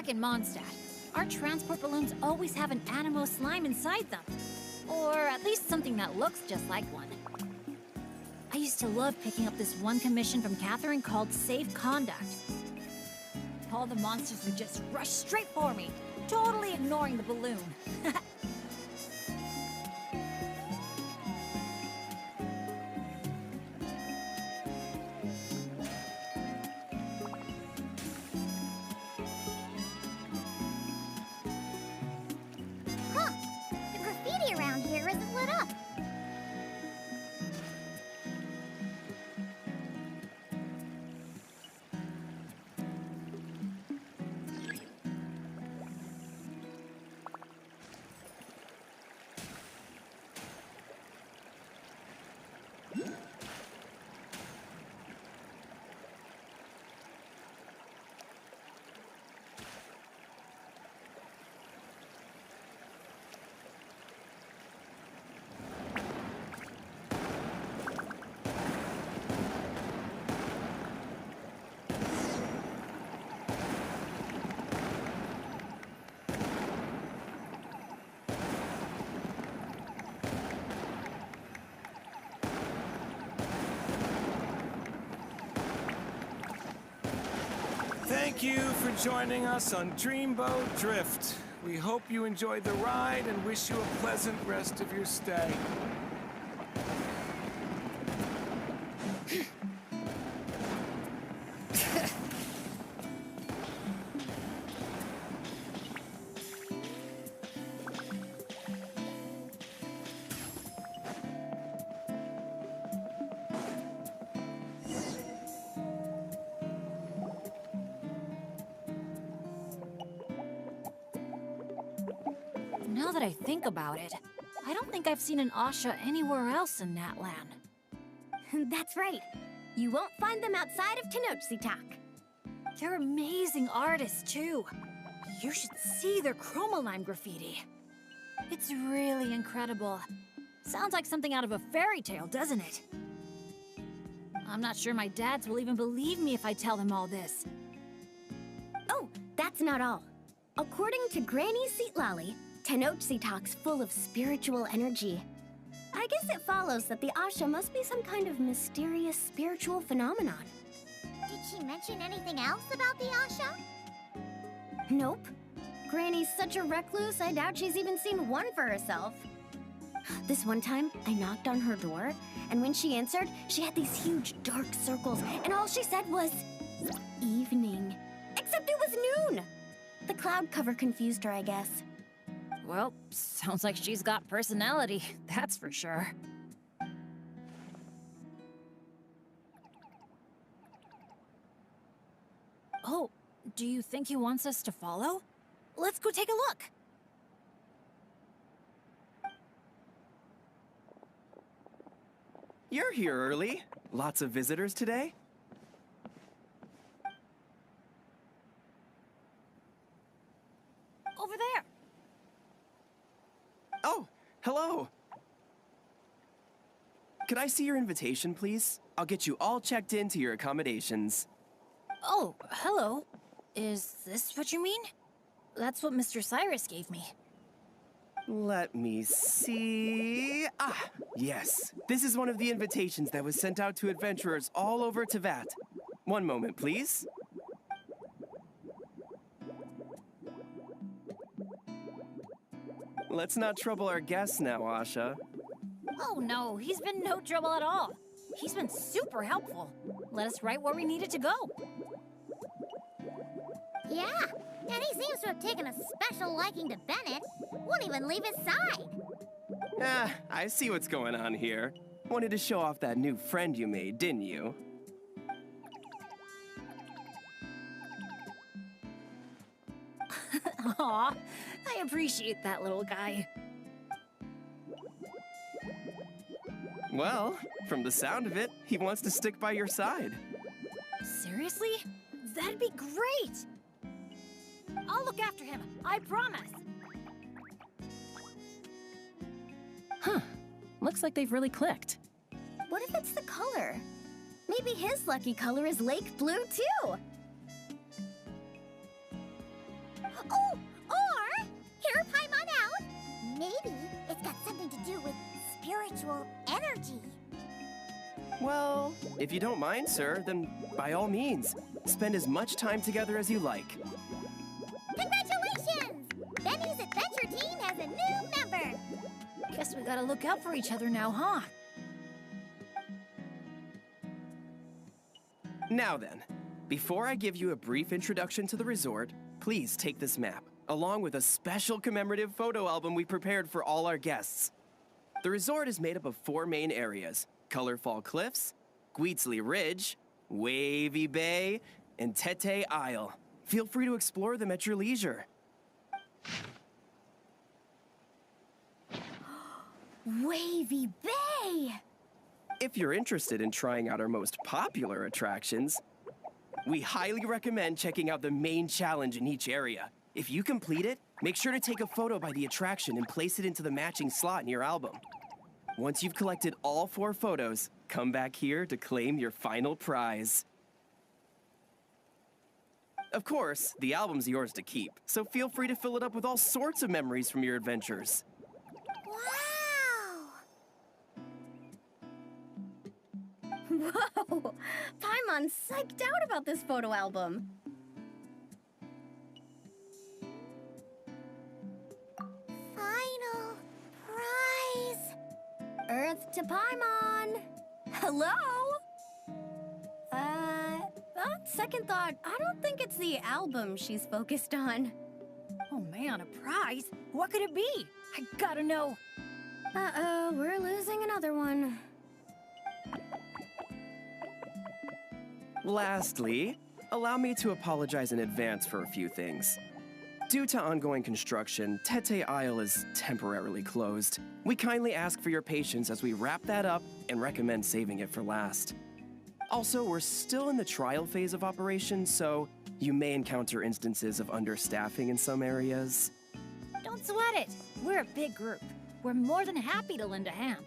back in Mondstadt, our transport balloons always have an animo slime inside them. Or at least something that looks just like one. I used to love picking up this one commission from Catherine called Safe Conduct. All the monsters would just rush straight for me, totally ignoring the balloon. Huh, the graffiti around here isn't lit up. Thank you for joining us on Dreamboat Drift. We hope you enjoyed the ride and wish you a pleasant rest of your stay. Now that I think about it, I don't think I've seen an Asha anywhere else in Natlan. That's right. You won't find them outside of Tenochtitlan. They're amazing artists, too. You should see their chroma-lime graffiti. It's really incredible. Sounds like something out of a fairy tale, doesn't it? I'm not sure my dads will even believe me if I tell them all this. Oh, that's not all. According to Granny Seatlolly, Tenochtitlan's full of spiritual energy. I guess it follows that the Asha must be some kind of mysterious spiritual phenomenon. Did she mention anything else about the Asha? Nope. Granny's such a recluse, I doubt she's even seen one for herself. This one time, I knocked on her door, and when she answered, she had these huge dark circles, and all she said was, evening. Except it was noon! The cloud cover confused her, I guess. Well, sounds like she's got personality, that's for sure. Oh, do you think he wants us to follow? Let's go take a look. You're here early. Lots of visitors today? Over there. Oh, hello. Could I see your invitation, please? I'll get you all checked into your accommodations. Oh, hello. Is this what you mean? That's what Mr. Cyrus gave me. Let me see. Ah, yes. This is one of the invitations that was sent out to adventurers all over Teyvat. One moment, please. Let's not trouble our guests now, Asha. Oh no, he's been no trouble at all. He's been super helpful. Let us right where we needed to go. Yeah, and he seems to have taken a special liking to Bennett. Won't even leave his side. Ah, I see what's going on here. Wanted to show off that new friend you made, didn't you? Aw, I appreciate that little guy. Well, from the sound of it, he wants to stick by your side. Seriously? That'd be great! I'll look after him, I promise! Huh. Looks like they've really clicked. What if it's the color? Maybe his lucky color is lake blue, too! spiritual energy. Well, if you don't mind, sir, then by all means, spend as much time together as you like. Congratulations! Benny's adventure team has a new member. Guess we gotta look out for each other now, huh? Now then, before I give you a brief introduction to the resort, please take this map, along with a special commemorative photo album we prepared for all our guests. The resort is made up of 4 main areas: Colorful Cliffs, Gweetsley Ridge, Wavy Bay, and Tete Isle. Feel free to explore them at your leisure. Wavy Bay! If you're interested in trying out our most popular attractions, we highly recommend checking out the main challenge in each area. If you complete it, make sure to take a photo by the attraction and place it into the matching slot in your album. Once you've collected all 4 photos, come back here to claim your final prize. Of course, the album's yours to keep, so feel free to fill it up with all sorts of memories from your adventures. Wow! Whoa! Paimon's psyched out about this photo album. Final prize. Earth to Paimon! Hello? On second thought, I don't think it's the album she's focused on. Oh man, a prize? What could it be? I gotta know. Uh-oh, we're losing another one. Lastly, allow me to apologize in advance for a few things. Due to ongoing construction, Tete Isle is temporarily closed. We kindly ask for your patience as we wrap that up and recommend saving it for last. Also, we're still in the trial phase of operation, so you may encounter instances of understaffing in some areas. Don't sweat it. We're a big group. We're more than happy to lend a hand.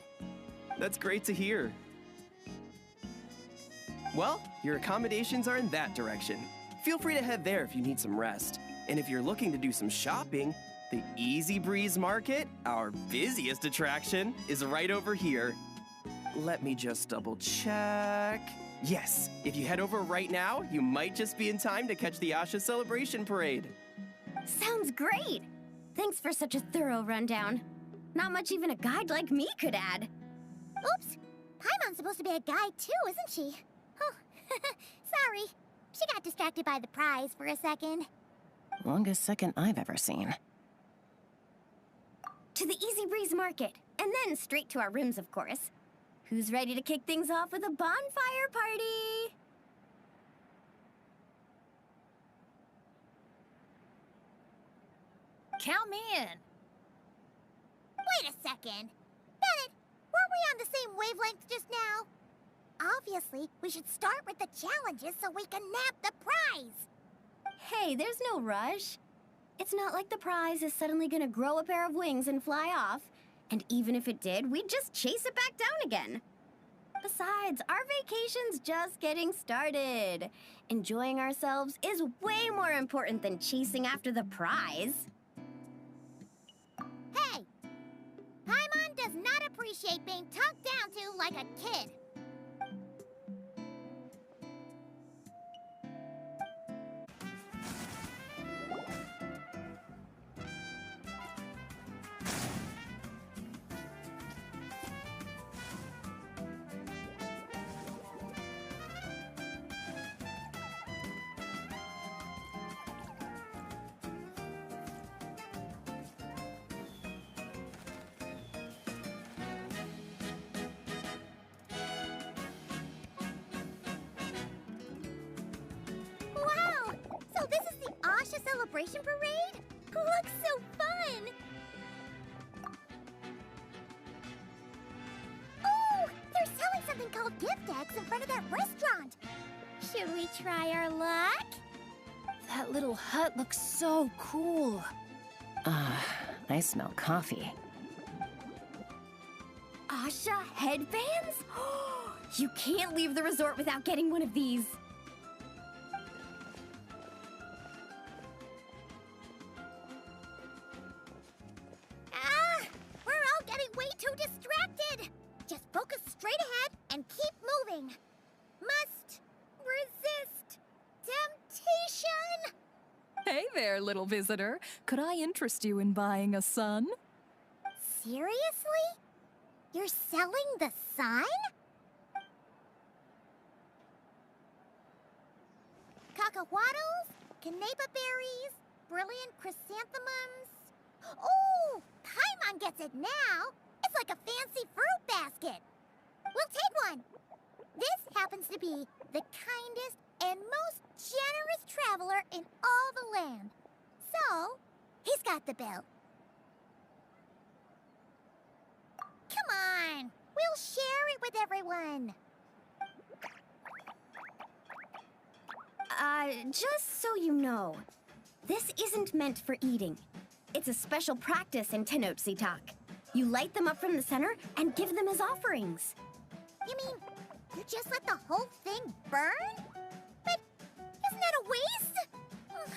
That's great to hear. Well, your accommodations are in that direction. Feel free to head there if you need some rest. And if you're looking to do some shopping, the Easy Breeze Market, our busiest attraction, is right over here. Let me just double check. Yes, if you head over right now, you might just be in time to catch the Asha Celebration Parade. Sounds great! Thanks for such a thorough rundown. Not much even a guide like me could add. Oops! Paimon's supposed to be a guide too, isn't she? Oh, sorry. She got distracted by the prize for a second. Longest second I've ever seen. To the Easy Breeze Market, and then straight to our rooms, of course. Who's ready to kick things off with a bonfire party? Count me in. Wait a second. Bennett, weren't we on the same wavelength just now? Obviously, we should start with the challenges so we can nab the prize. Hey, there's no rush. It's not like the prize is suddenly gonna grow a pair of wings and fly off. And even if it did, we'd just chase it back down again. Besides, our vacation's just getting started. Enjoying ourselves is way more important than chasing after the prize. Hey! Paimon does not appreciate being talked down to like a kid. Wow! So this is the Asha Celebration Parade? Looks so fun! Oh! They're selling something called gift decks in front of that restaurant! Should we try our luck? That little hut looks so cool. I smell coffee. Asha headbands? You can't leave the resort without getting one of these. Ah! We're all getting way too distracted! little visitor. Could I interest you in buying a sun? Seriously? You're selling the sign? Cacahuatls, canepa berries, brilliant chrysanthemums. Oh, Paimon gets it now. It's like a fancy fruit basket. We'll take one. This happens to be the kindest and most generous traveler in all the land. So, he's got the bill. Come on, we'll share it with everyone. Just so you know, this isn't meant for eating. It's a special practice in Tenochtitlan. You light them up from the center and give them as offerings. You mean, you just let the whole thing burn? But isn't that a waste? Ugh,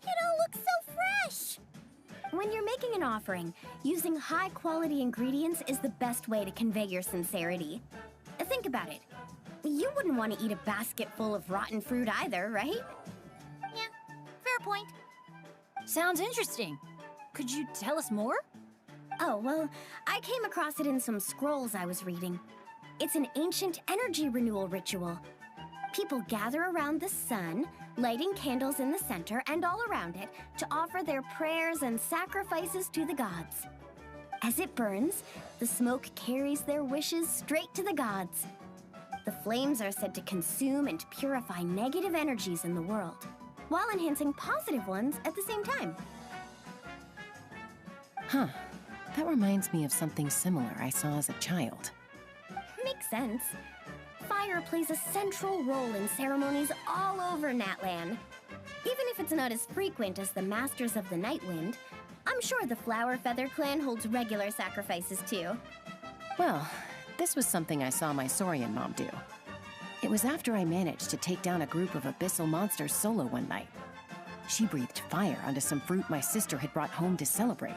it all looks so fresh. When you're making an offering, using high-quality ingredients is the best way to convey your sincerity. Think about it. You wouldn't want to eat a basket full of rotten fruit either, right? Yeah, fair point. Sounds interesting. Could you tell us more? Oh, well, I came across it in some scrolls I was reading. It's an ancient energy renewal ritual. People gather around the sun, lighting candles in the center and all around it to offer their prayers and sacrifices to the gods. As it burns, the smoke carries their wishes straight to the gods. The flames are said to consume and purify negative energies in the world, while enhancing positive ones at the same time. Huh. That reminds me of something similar I saw as a child. Makes sense. Fire plays a central role in ceremonies all over Natlan. Even if it's not as frequent as the Masters of the Night Wind, I'm sure the Flower Feather clan holds regular sacrifices too. Well, this was something I saw my Saurian mom do. It was after I managed to take down a group of abyssal monsters solo one night. She breathed fire onto some fruit my sister had brought home to celebrate.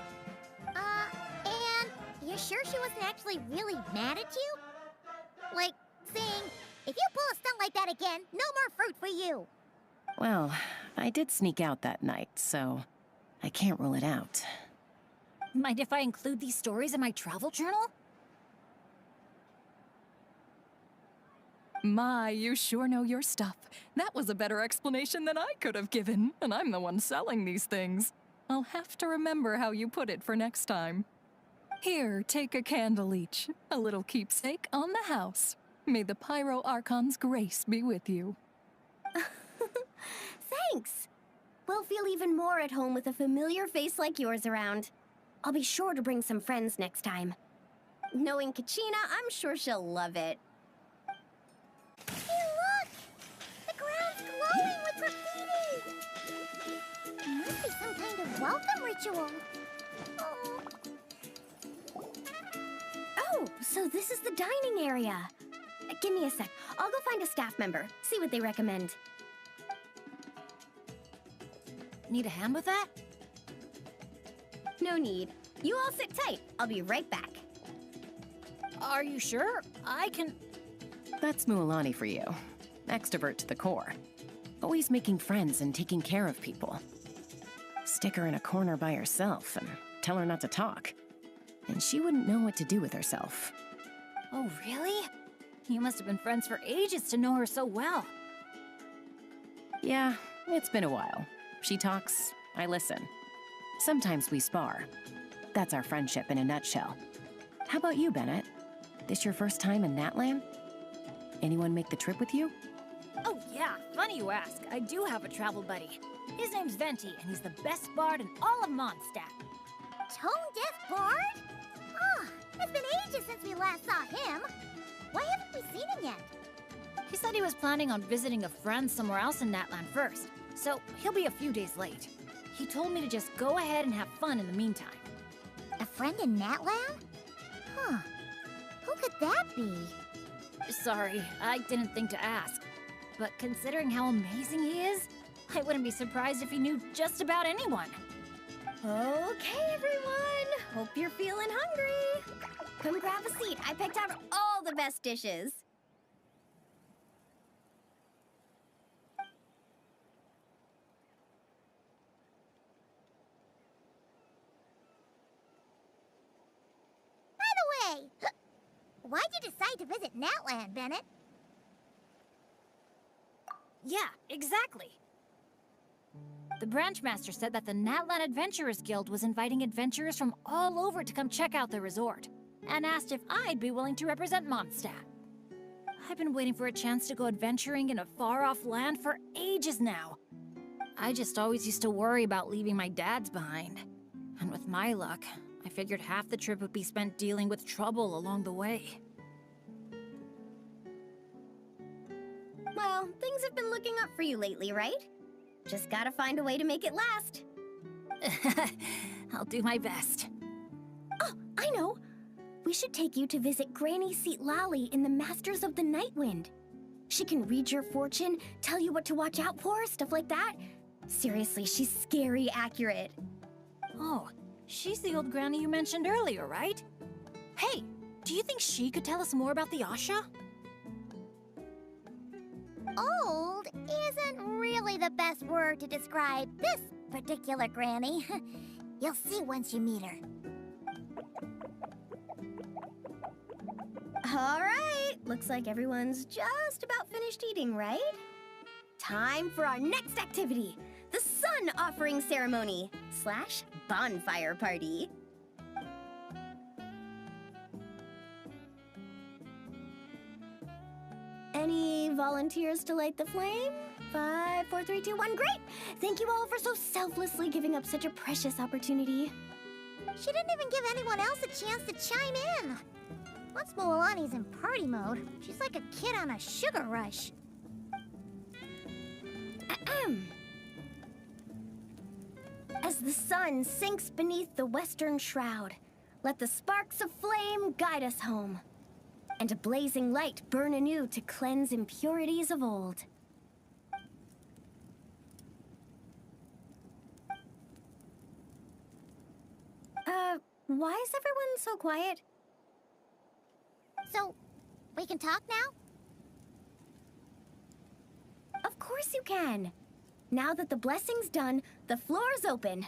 And you're sure she wasn't actually really mad at you? Like, saying, if you pull a stunt like that again, no more fruit for you. Well, I did sneak out that night, so I can't rule it out. Mind if I include these stories in my travel journal? My, you sure know your stuff. That was a better explanation than I could have given, and I'm the one selling these things. I'll have to remember how you put it for next time. Here, take a candle each, a little keepsake on the house. May the Pyro Archon's grace be with you. Thanks! We'll feel even more at home with a familiar face like yours around. I'll be sure to bring some friends next time. Knowing Kachina, I'm sure she'll love it. Hey, look! The ground's glowing with graffiti! It must be some kind of welcome ritual. Oh. Oh, so this is the dining area. Give me a sec. I'll go find a staff member, see what they recommend. Need a hand with that? No need. You all sit tight. I'll be right back. Are you sure? I can... That's Mualani for you. Extrovert to the core. Always making friends and taking care of people. Stick her in a corner by herself and tell her not to talk. And she wouldn't know what to do with herself. Oh, really? You must have been friends for ages to know her so well. Yeah, it's been a while. She talks, I listen. Sometimes we spar. That's our friendship in a nutshell. How about you, Bennett? This your first time in Natlan? Anyone make the trip with you? Oh yeah, funny you ask. I do have a travel buddy. His name's Venti, and he's the best bard in all of Mondstadt. Tone-deaf bard? Oh, it's been ages since we last saw him. Why haven't we seen him yet? He said he was planning on visiting a friend somewhere else in Natlan first, so he'll be a few days late. He told me to just go ahead and have fun in the meantime. A friend in Natlan? Huh. Who could that be? Sorry, I didn't think to ask. But considering how amazing he is, I wouldn't be surprised if he knew just about anyone. Okay, everyone. Hope you're feeling hungry. Come grab a seat. I picked out all the best dishes. Why'd you decide to visit Natland, Bennett? Yeah, exactly. The branch master said that the Natlan Adventurers Guild was inviting adventurers from all over to come check out the resort, and asked if I'd be willing to represent Mondstadt. I've been waiting for a chance to go adventuring in a far-off land for ages now. I just always used to worry about leaving my dads behind. And with my luck, I figured half the trip would be spent dealing with trouble along the way. Well, things have been looking up for you lately, right? Just gotta find a way to make it last. I'll do my best. Oh, I know! We should take you to visit Granny Seat Lally in the Masters of the Nightwind. She can read your fortune, tell you what to watch out for, stuff like that. Seriously, she's scary accurate. Oh, she's the old granny you mentioned earlier, right? Hey, do you think she could tell us more about the Asha? Old isn't really the best word to describe this particular granny. You'll see once you meet her. All right, looks like everyone's just about finished eating, right? Time for our next activity, the Sun Offering Ceremony / bonfire party. Any volunteers to light the flame? 5, 4, 3, 2, 1, great! Thank you all for so selflessly giving up such a precious opportunity. She didn't even give anyone else a chance to chime in. Once Moalani's in party mode, she's like a kid on a sugar rush. Ahem. As the sun sinks beneath the western shroud, let the sparks of flame guide us home, and a blazing light burn anew to cleanse impurities of old. Why is everyone so quiet? So, we can talk now? Of course you can. Now that the blessing's done, the floor's open.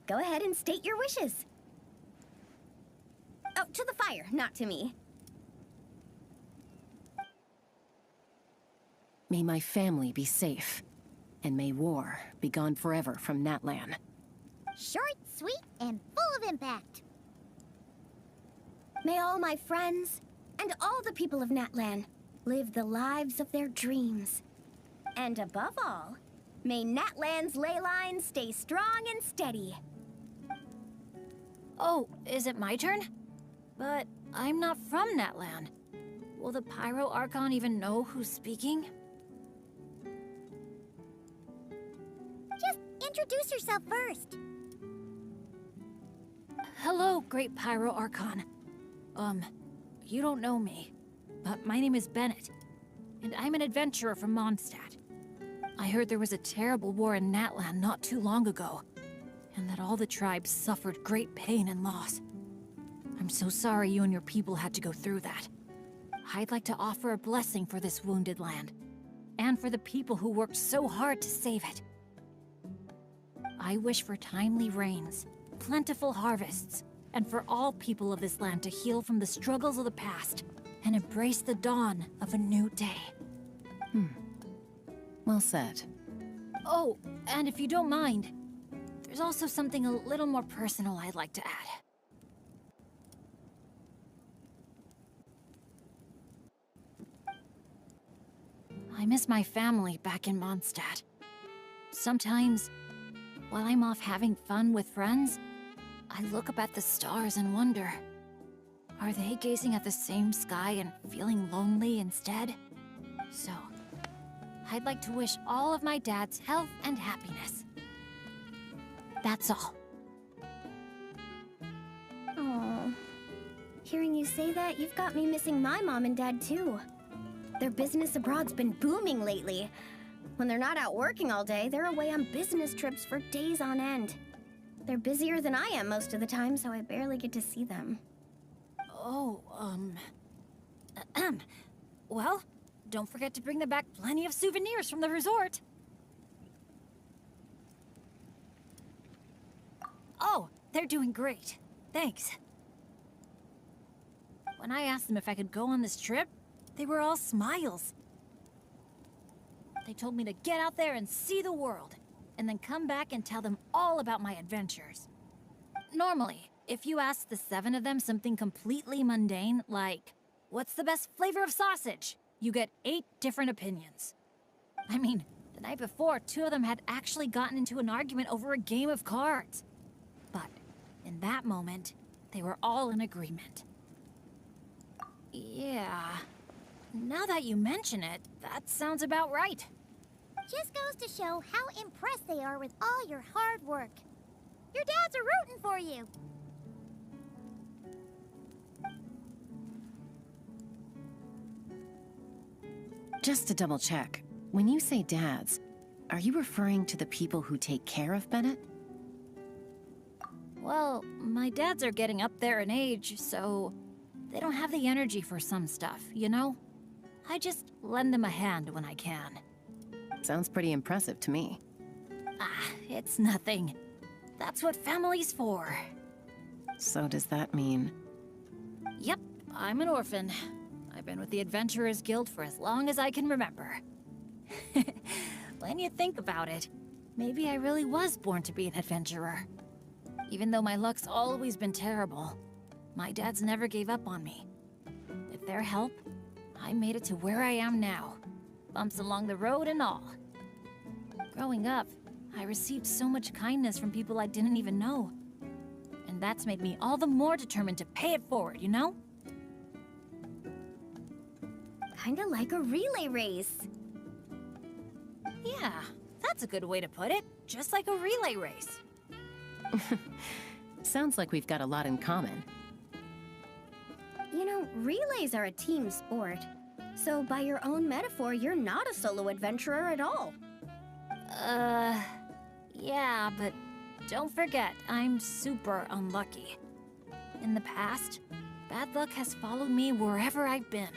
Go ahead and state your wishes. Oh, to the fire, not to me. May my family be safe, and may war be gone forever from Natlan. Short, sweet, and full of impact. May all my friends and all the people of Natlan live the lives of their dreams. And above all, may Natlan's ley lines stay strong and steady. Oh, is it my turn? But I'm not from Natlan. Will the Pyro Archon even know who's speaking? Just introduce yourself first. Hello, Great Pyro Archon. You don't know me, but my name is Bennett, and I'm an adventurer from Mondstadt. I heard there was a terrible war in Natlan not too long ago, and that all the tribes suffered great pain and loss. I'm so sorry you and your people had to go through that. I'd like to offer a blessing for this wounded land, and for the people who worked so hard to save it. I wish for timely rains, plentiful harvests, and for all people of this land to heal from the struggles of the past and embrace the dawn of a new day. Well said. Oh, and if you don't mind, there's also something a little more personal I'd like to add. I miss my family back in Mondstadt. Sometimes, while I'm off having fun with friends, I look up at the stars and wonder, are they gazing at the same sky and feeling lonely instead? So, I'd like to wish all of my dads health and happiness. That's all. Oh, hearing you say that, you've got me missing my mom and dad too. Their business abroad's been booming lately. When they're not out working all day, they're away on business trips for days on end. They're busier than I am most of the time, so I barely get to see them. Oh, well, don't forget to bring them back plenty of souvenirs from the resort. Oh, they're doing great. Thanks. When I asked them if I could go on this trip, they were all smiles. They told me to get out there and see the world, and then come back and tell them all about my adventures. Normally, if you ask the 7 of them something completely mundane, like, what's the best flavor of sausage? You get 8 different opinions. I mean, the night before, 2 of them had actually gotten into an argument over a game of cards. But in that moment, they were all in agreement. Yeah, now that you mention it, that sounds about right. Just goes to show how impressed they are with all your hard work. Your dads are rooting for you. Just to double check, when you say dads, are you referring to the people who take care of Bennett? Well, my dads are getting up there in age, so they don't have the energy for some stuff, you know? I just lend them a hand when I can. Sounds pretty impressive to me. Ah, it's nothing. That's what family's for. So does that mean... Yep, I'm an orphan. I've been with the Adventurers Guild for as long as I can remember. When you think about it, maybe I really was born to be an adventurer. Even though my luck's always been terrible, my dads never gave up on me. With their help, I made it to where I am now. Bumps along the road and all. Growing up, I received so much kindness from people I didn't even know. And that's made me all the more determined to pay it forward, you know? Kinda like a relay race. Yeah, that's a good way to put it. Just like a relay race. Sounds like we've got a lot in common. You know, relays are a team sport. So by your own metaphor, you're not a solo adventurer at all. Yeah, but don't forget, I'm super unlucky. In the past, bad luck has followed me wherever I've been.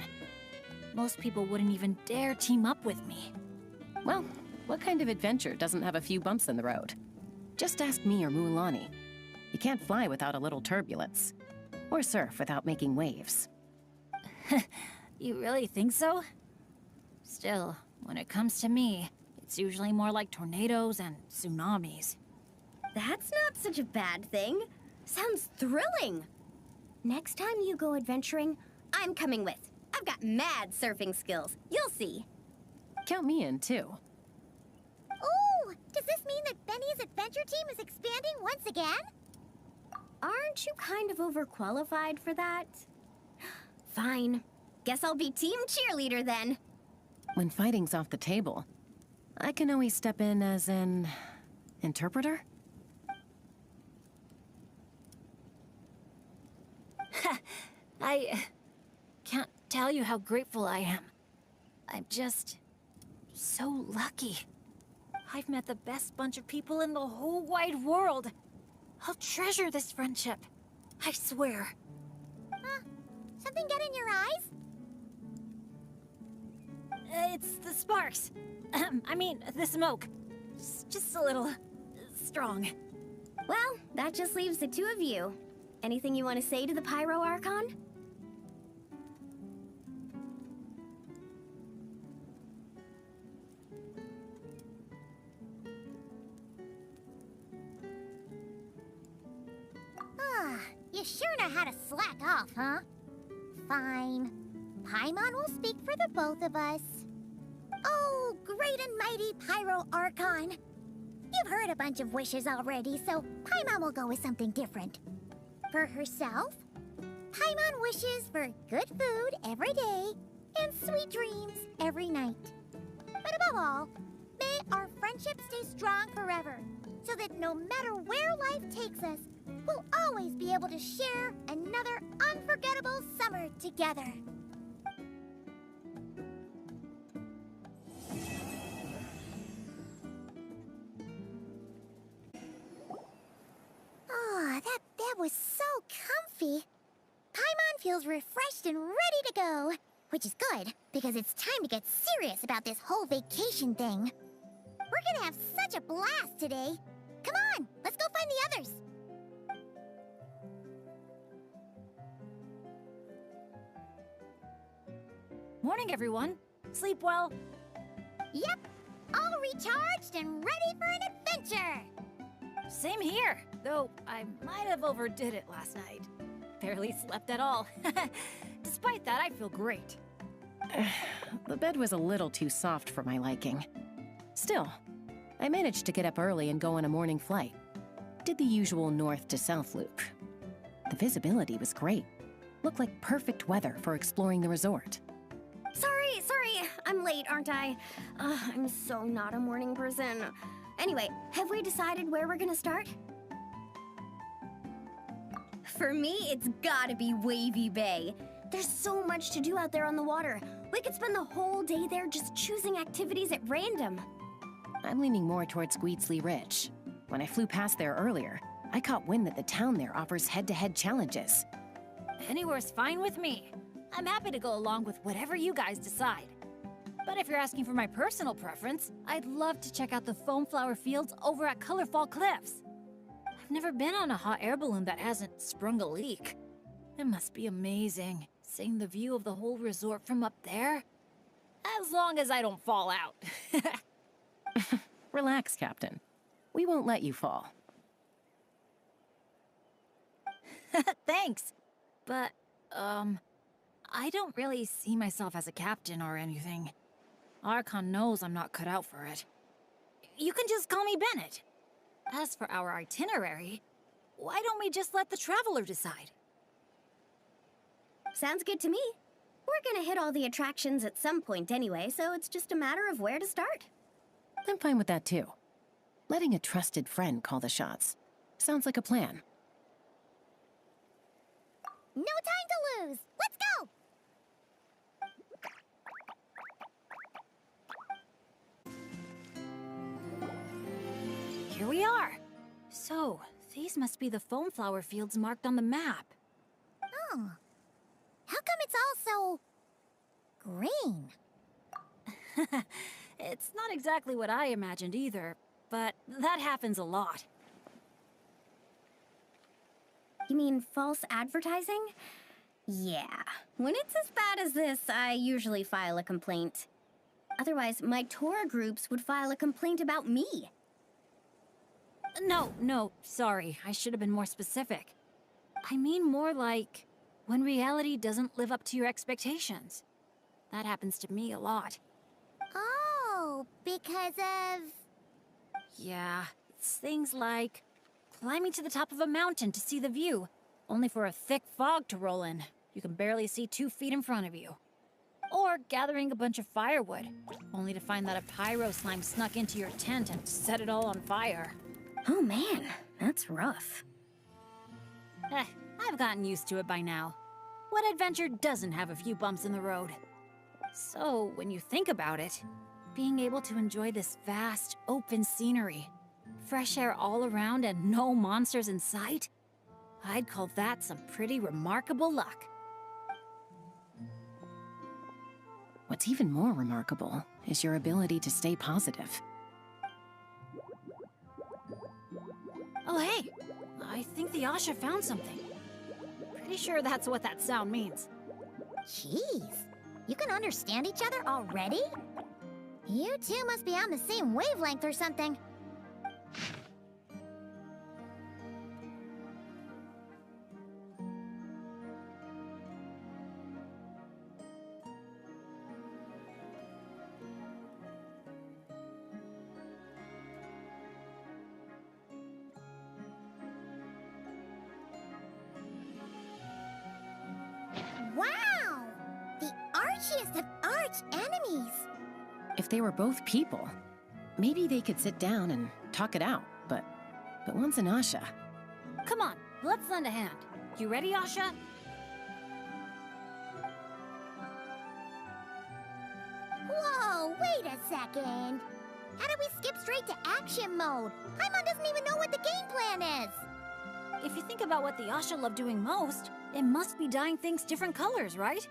Most people wouldn't even dare team up with me. Well, what kind of adventure doesn't have a few bumps in the road? Just ask me or Mualani. You can't fly without a little turbulence. Or surf without making waves. You really think so? Still, when it comes to me, it's usually more like tornadoes and tsunamis. That's not such a bad thing. Sounds thrilling. Next time you go adventuring, I'm coming with. I've got mad surfing skills. You'll see. Count me in, too. Ooh, does this mean that Benny's adventure team is expanding once again? Aren't you kind of overqualified for that? Fine. Guess I'll be team cheerleader then. When fighting's off the table, I can always step in as an... interpreter? I can't tell you how grateful I am. I'm just so lucky. I've met the best bunch of people in the whole wide world. I'll treasure this friendship. I swear. Something get in your eyes? It's the sparks. I mean, the smoke. It's just a little strong. Well, that just leaves the 2 of you. Anything you want to say to the Pyro Archon? You sure know how to slack off, huh? Fine. Paimon will speak for the both of us. Oh, great and mighty Pyro Archon. You've heard a bunch of wishes already, so Paimon will go with something different. For herself, Paimon wishes for good food every day and sweet dreams every night. But above all, may our friendship stay strong forever, so that no matter where life takes us, we'll always be able to share another unforgettable summer together. Oh, that bed was so comfy. Paimon feels refreshed and ready to go. Which is good, because it's time to get serious about this whole vacation thing. We're gonna have such a blast today. Come on, let's go find the others. Morning, everyone. Sleep well? Yep, all recharged and ready for an adventure! Same here, though I might have overdid it last night. Barely slept at all. Despite that, I feel great. The bed was a little too soft for my liking. Still, I managed to get up early and go on a morning flight. Did the usual north to south loop. The visibility was great. Looked like perfect weather for exploring the resort. Sorry, I'm late, aren't I? I'm so not a morning person. Anyway, have we decided where we're gonna start? For me, it's gotta be Wavy Bay. There's so much to do out there on the water. We could spend the whole day there just choosing activities at random. I'm leaning more towards Squeetsley Ridge. When I flew past there earlier, I caught wind that the town there offers head-to-head challenges. Anywhere's fine with me. I'm happy to go along with whatever you guys decide. But if you're asking for my personal preference, I'd love to check out the foam flower fields over at Colorfall Cliffs. I've never been on a hot air balloon that hasn't sprung a leak. It must be amazing, seeing the view of the whole resort from up there. As long as I don't fall out. Relax, Captain. We won't let you fall. Thanks. But, I don't really see myself as a captain or anything. Archon knows I'm not cut out for it. You can just call me Bennett. As for our itinerary, why don't we just let the traveler decide? Sounds good to me. We're gonna hit all the attractions at some point anyway, so it's just a matter of where to start. I'm fine with that too. Letting a trusted friend call the shots. Sounds like a plan. No time to lose! Let's go! Here we are. So, these must be the foam flower fields marked on the map. Oh. How come it's all so... green? It's not exactly what I imagined either, but that happens a lot. You mean false advertising? Yeah. When it's as bad as this, I usually file a complaint. Otherwise, my tour groups would file a complaint about me. No, sorry. I should have been more specific. I mean more like when reality doesn't live up to your expectations. That happens to me a lot. Oh, because of... Yeah, it's things like climbing to the top of a mountain to see the view, only for a thick fog to roll in. You can barely see 2 feet in front of you. Or gathering a bunch of firewood, only to find that a pyro slime snuck into your tent and set it all on fire. Oh man, that's rough. I've gotten used to it by now. What adventure doesn't have a few bumps in the road? So, when you think about it, being able to enjoy this vast, open scenery, fresh air all around and no monsters in sight, I'd call that some pretty remarkable luck. What's even more remarkable is your ability to stay positive. Oh hey, I think the Asha found something. Pretty sure that's what that sound means. Jeez, you can understand each other already? You two must be on the same wavelength or something. Wow! The archiest of arch enemies! If they were both people, maybe they could sit down and talk it out, but one's an Asha. Come on, let's lend a hand. You ready, Asha? Whoa, wait a second! How did we skip straight to action mode? Paimon doesn't even know what the game plan is! If you think about what the Asha love doing most, it must be dyeing things different colors, right?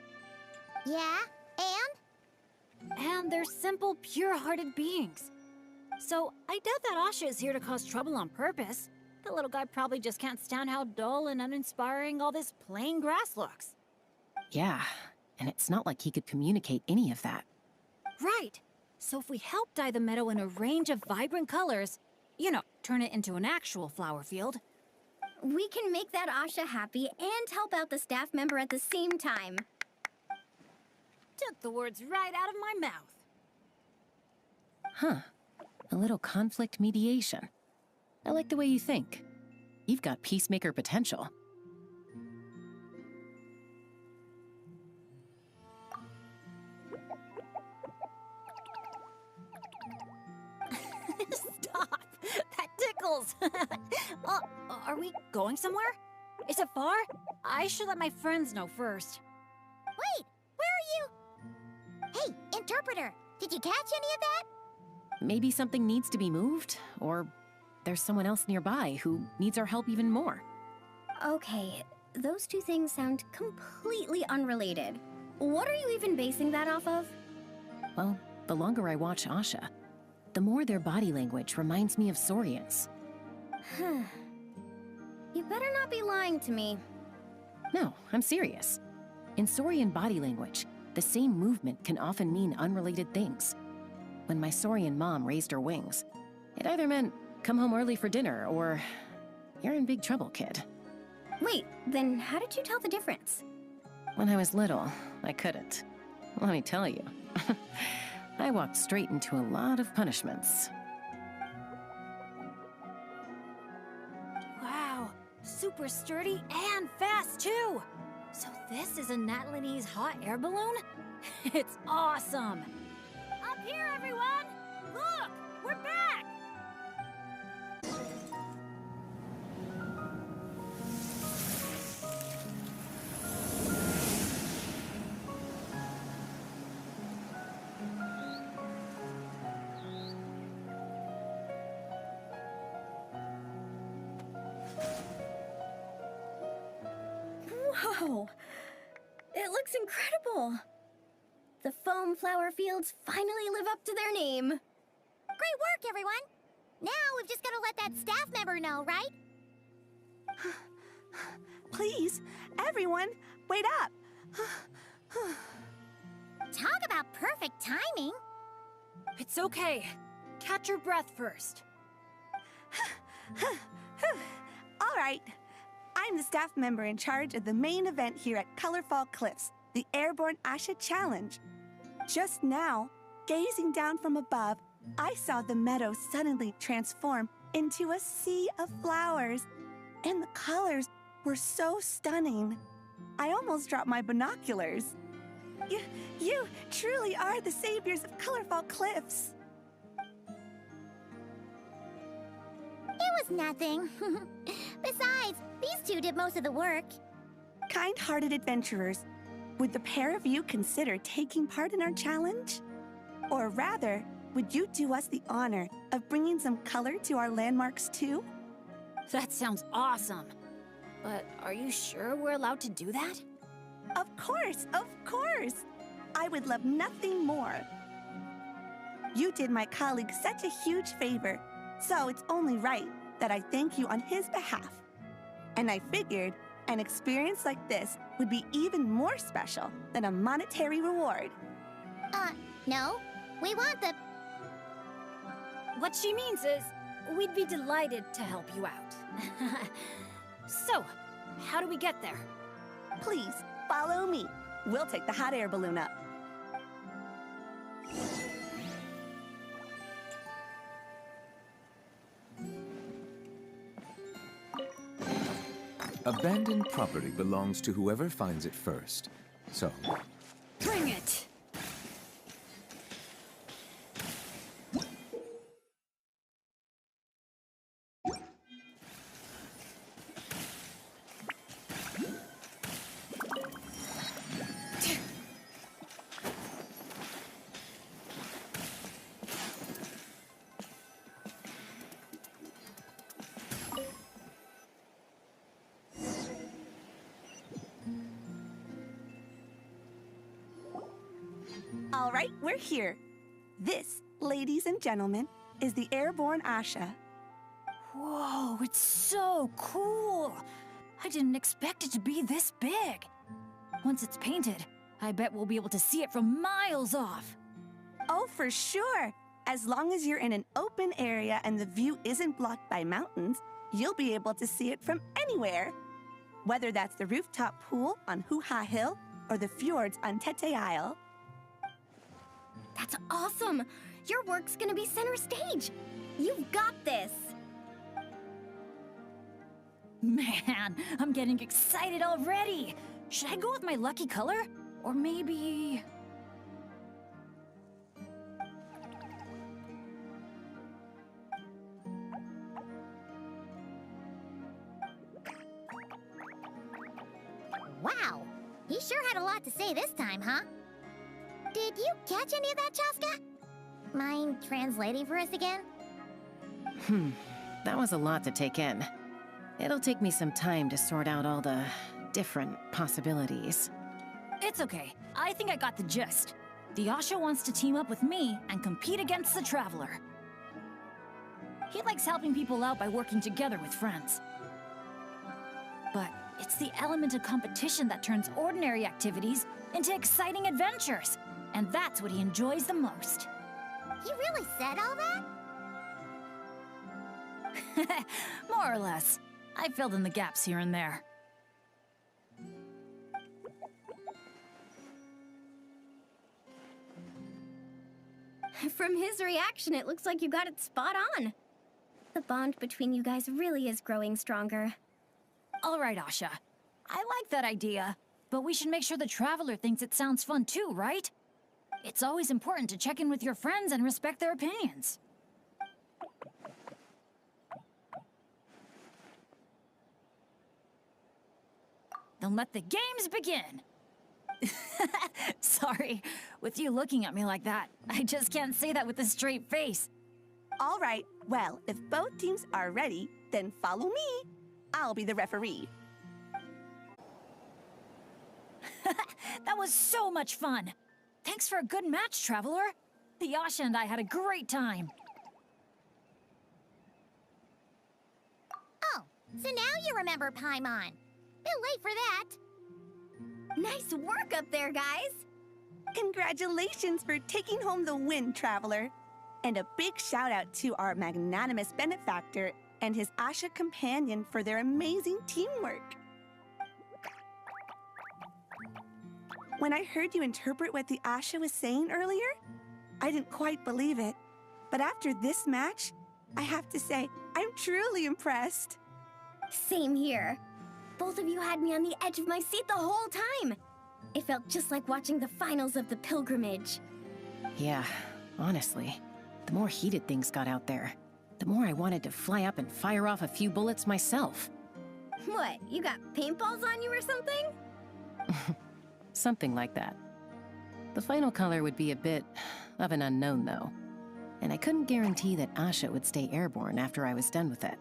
Yeah, and? And they're simple, pure-hearted beings. So I doubt that Asha is here to cause trouble on purpose. The little guy probably just can't stand how dull and uninspiring all this plain grass looks. Yeah, and it's not like he could communicate any of that. Right. So if we help dye the meadow in a range of vibrant colors, you know, turn it into an actual flower field. We can make that Asha happy and help out the staff member at the same time. Took the words right out of my mouth. Huh. A little conflict mediation. I like the way you think. You've got peacemaker potential. Stop! That tickles! Are we going somewhere? Is it far? I should let my friends know first. Wait, where are you? Hey, interpreter, did you catch any of that? Maybe something needs to be moved, or there's someone else nearby who needs our help even more. Okay, those two things sound completely unrelated. What are you even basing that off of? Well, the longer I watch Asha, the more their body language reminds me of Saurians. You better not be lying to me. No, I'm serious. In Saurian body language, the same movement can often mean unrelated things. When my Saurian mom raised her wings, it either meant, come home early for dinner, or, you're in big trouble, kid. Wait, then how did you tell the difference? When I was little, I couldn't. Let me tell you. I walked straight into a lot of punishments. Wow, super sturdy and fast too! So this is a Natlanese hot air balloon? It's awesome! Up here, everyone! Look! We're back! Whoa! It looks incredible! The foam flower fields finally live up to their name. Great work, everyone! Now we've just got to let that staff member know, right? Please, everyone, wait up! Talk about perfect timing! It's okay. Catch your breath first. All right. I'm the staff member in charge of the main event here at Colorfall Cliffs, the Airborne Asha Challenge. Just now, gazing down from above, I saw the meadow suddenly transform into a sea of flowers, and the colors were so stunning. I almost dropped my binoculars. You truly are the saviors of Colorfall Cliffs. It was nothing. Besides, these two did most of the work. Kind-hearted adventurers, would the pair of you consider taking part in our challenge? Or rather, would you do us the honor of bringing some color to our landmarks too? That sounds awesome. But are you sure we're allowed to do that? Of course, of course! I would love nothing more. You did my colleague such a huge favor, so it's only right that I thank you on his behalf. And I figured an experience like this would be even more special than a monetary reward. No. We want the... What she means is, we'd be delighted to help you out. So, how do we get there? Please, follow me. We'll take the hot air balloon up. Abandoned property belongs to whoever finds it first. So, Bring it! All right, we're here. This, ladies and gentlemen, is the Airborne Asha. Whoa, it's so cool! I didn't expect it to be this big. Once it's painted, I bet we'll be able to see it from miles off. Oh, for sure. As long as you're in an open area and the view isn't blocked by mountains, you'll be able to see it from anywhere. Whether that's the rooftop pool on Hoo-Ha Hill or the fjords on Tete Isle. That's awesome! Your work's gonna be center stage! You've got this! Man, I'm getting excited already. Should I go with my lucky color? Or maybe... Wow, he sure had a lot to say this time, huh? Did you catch any of that, Chaska? Mind translating for us again? That was a lot to take in. It'll take me some time to sort out all the different possibilities. It's okay. I think I got the gist. The Asha wants to team up with me and compete against the Traveler. He likes helping people out by working together with friends. But it's the element of competition that turns ordinary activities into exciting adventures. And that's what he enjoys the most. He really said all that? More or less. I filled in the gaps here and there. From his reaction, it looks like you got it spot on. The bond between you guys really is growing stronger. All right, Asha. I like that idea. But we should make sure the Traveler thinks it sounds fun too, right? It's always important to check in with your friends and respect their opinions. Then let the games begin! Sorry, with you looking at me like that, I just can't say that with a straight face. All right, well, if both teams are ready, then follow me. I'll be the referee. That was so much fun! Thanks for a good match, Traveler. The Asha and I had a great time. Oh, so now you remember Paimon. Bit late for that. Nice work up there, guys! Congratulations for taking home the win, Traveler. And a big shout out to our magnanimous benefactor and his Asha companion for their amazing teamwork. When I heard you interpret what the Asha was saying earlier, I didn't quite believe it. But after this match, I have to say, I'm truly impressed. Same here. Both of you had me on the edge of my seat the whole time. It felt just like watching the finals of the pilgrimage. Yeah, honestly, the more heated things got out there, the more I wanted to fly up and fire off a few bullets myself. What, you got paintballs on you or something? Something like that. The final color would be a bit of an unknown, though. And I couldn't guarantee that Asha would stay airborne after I was done with it.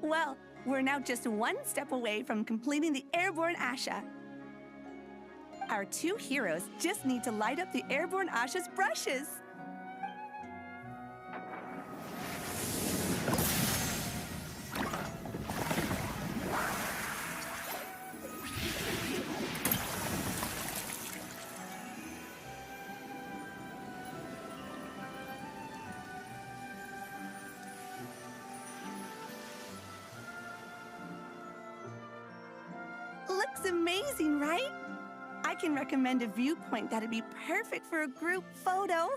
Well, we're now just one step away from completing the airborne Asha. Our two heroes just need to light up the airborne Asha's brushes. Looks amazing, right? I can recommend a viewpoint that'd be perfect for a group photo.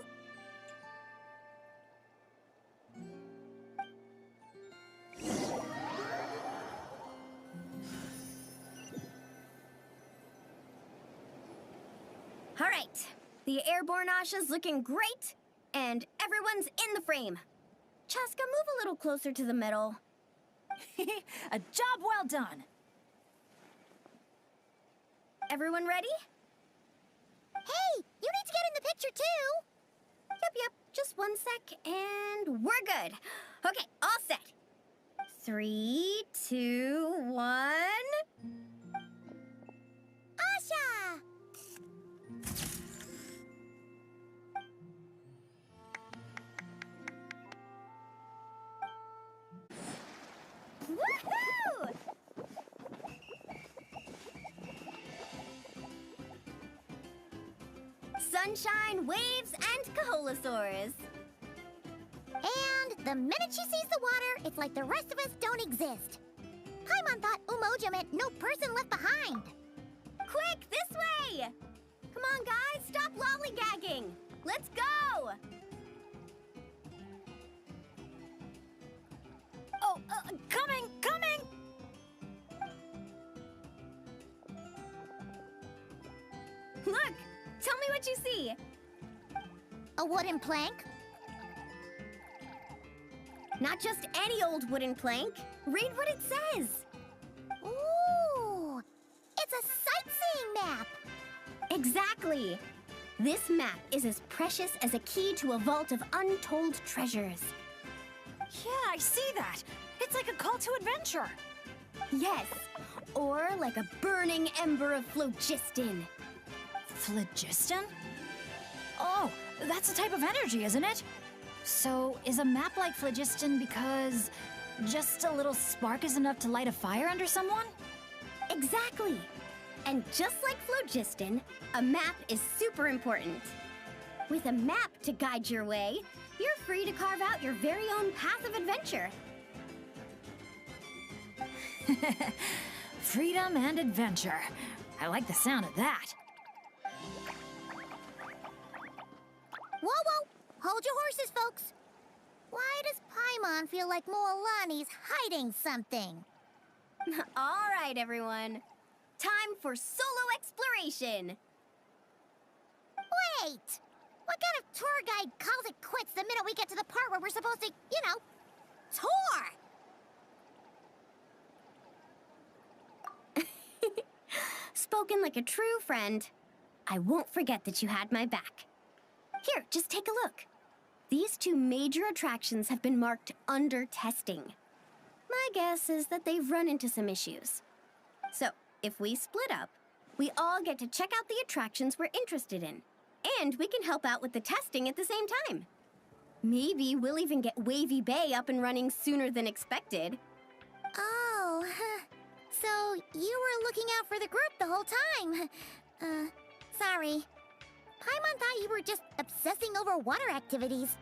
All right, the airborne Asha's looking great, and everyone's in the frame. Chaska, move a little closer to the middle. A job well done! Everyone ready? Hey, you need to get in the picture too. Yep, just one sec, and we're good. Okay, all set. 3, 2, 1... Asha! Woohoo! sunshine, waves, and kaholasaurs. And the minute she sees the water, it's like the rest of us don't exist. Paimon thought Umoja meant no person left behind. Quick, this way! Come on, guys, stop lollygagging! Let's go! Oh, coming! Look! Tell me what you see! A wooden plank? Not just any old wooden plank. Read what it says. Ooh! It's a sightseeing map! Exactly! This map is as precious as a key to a vault of untold treasures. Yeah, I see that. It's like a call to adventure. Yes, or like a burning ember of phlogiston. Phlogiston? Oh, that's a type of energy, isn't it? So, is a map like phlogiston because just a little spark is enough to light a fire under someone? Exactly! And just like phlogiston, a map is super important. With a map to guide your way, you're free to carve out your very own path of adventure. Freedom and adventure. I like the sound of that. Whoa! Hold your horses, folks. Why does Paimon feel like Moalani's hiding something? All right, everyone. Time for solo exploration. Wait! What kind of tour guide calls it quits the minute we get to the part where we're supposed to, tour? Spoken like a true friend. I won't forget that you had my back. Here, just take a look. These two major attractions have been marked under testing. My guess is that they've run into some issues. So, if we split up, we all get to check out the attractions we're interested in. And we can help out with the testing at the same time. Maybe we'll even get Wavy Bay up and running sooner than expected. Oh, so you were looking out for the group the whole time. Sorry. Paimon thought you were just obsessing over water activities.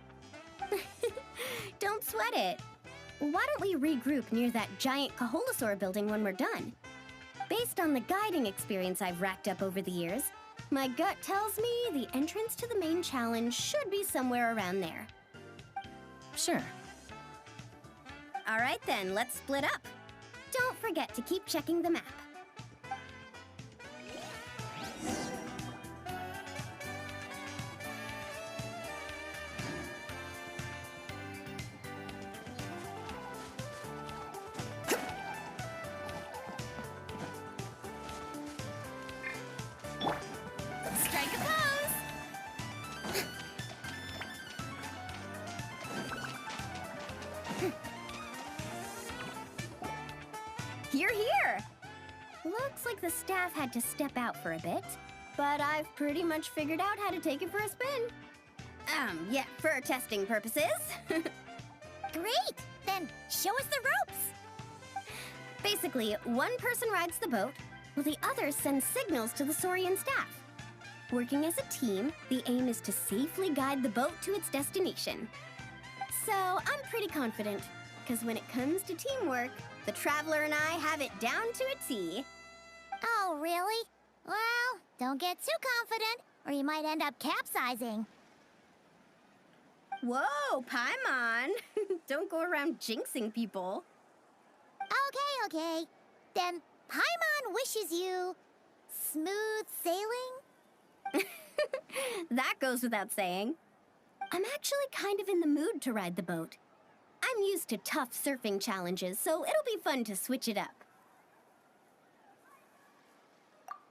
Don't sweat it. Why don't we regroup near that giant Kaholasaur building when we're done? Based on the guiding experience I've racked up over the years, my gut tells me the entrance to the main challenge should be somewhere around there. Sure. All right then, let's split up. Don't forget to keep checking the map. Strike a pose! You're here! Looks like the staff had to step out for a bit, but I've pretty much figured out how to take it for a spin. Yeah, for testing purposes. Great! Then show us the ropes! Basically, one person rides the boat, while the other sends signals to the Saurian staff. Working as a team, the aim is to safely guide the boat to its destination. So I'm pretty confident, because when it comes to teamwork, the Traveler and I have it down to a T. Oh, really? Well, don't get too confident, or you might end up capsizing. Whoa, Paimon! Don't go around jinxing people. Okay. Then Paimon wishes you smooth sailing? That goes without saying. I'm actually kind of in the mood to ride the boat. I'm used to tough surfing challenges, so it'll be fun to switch it up.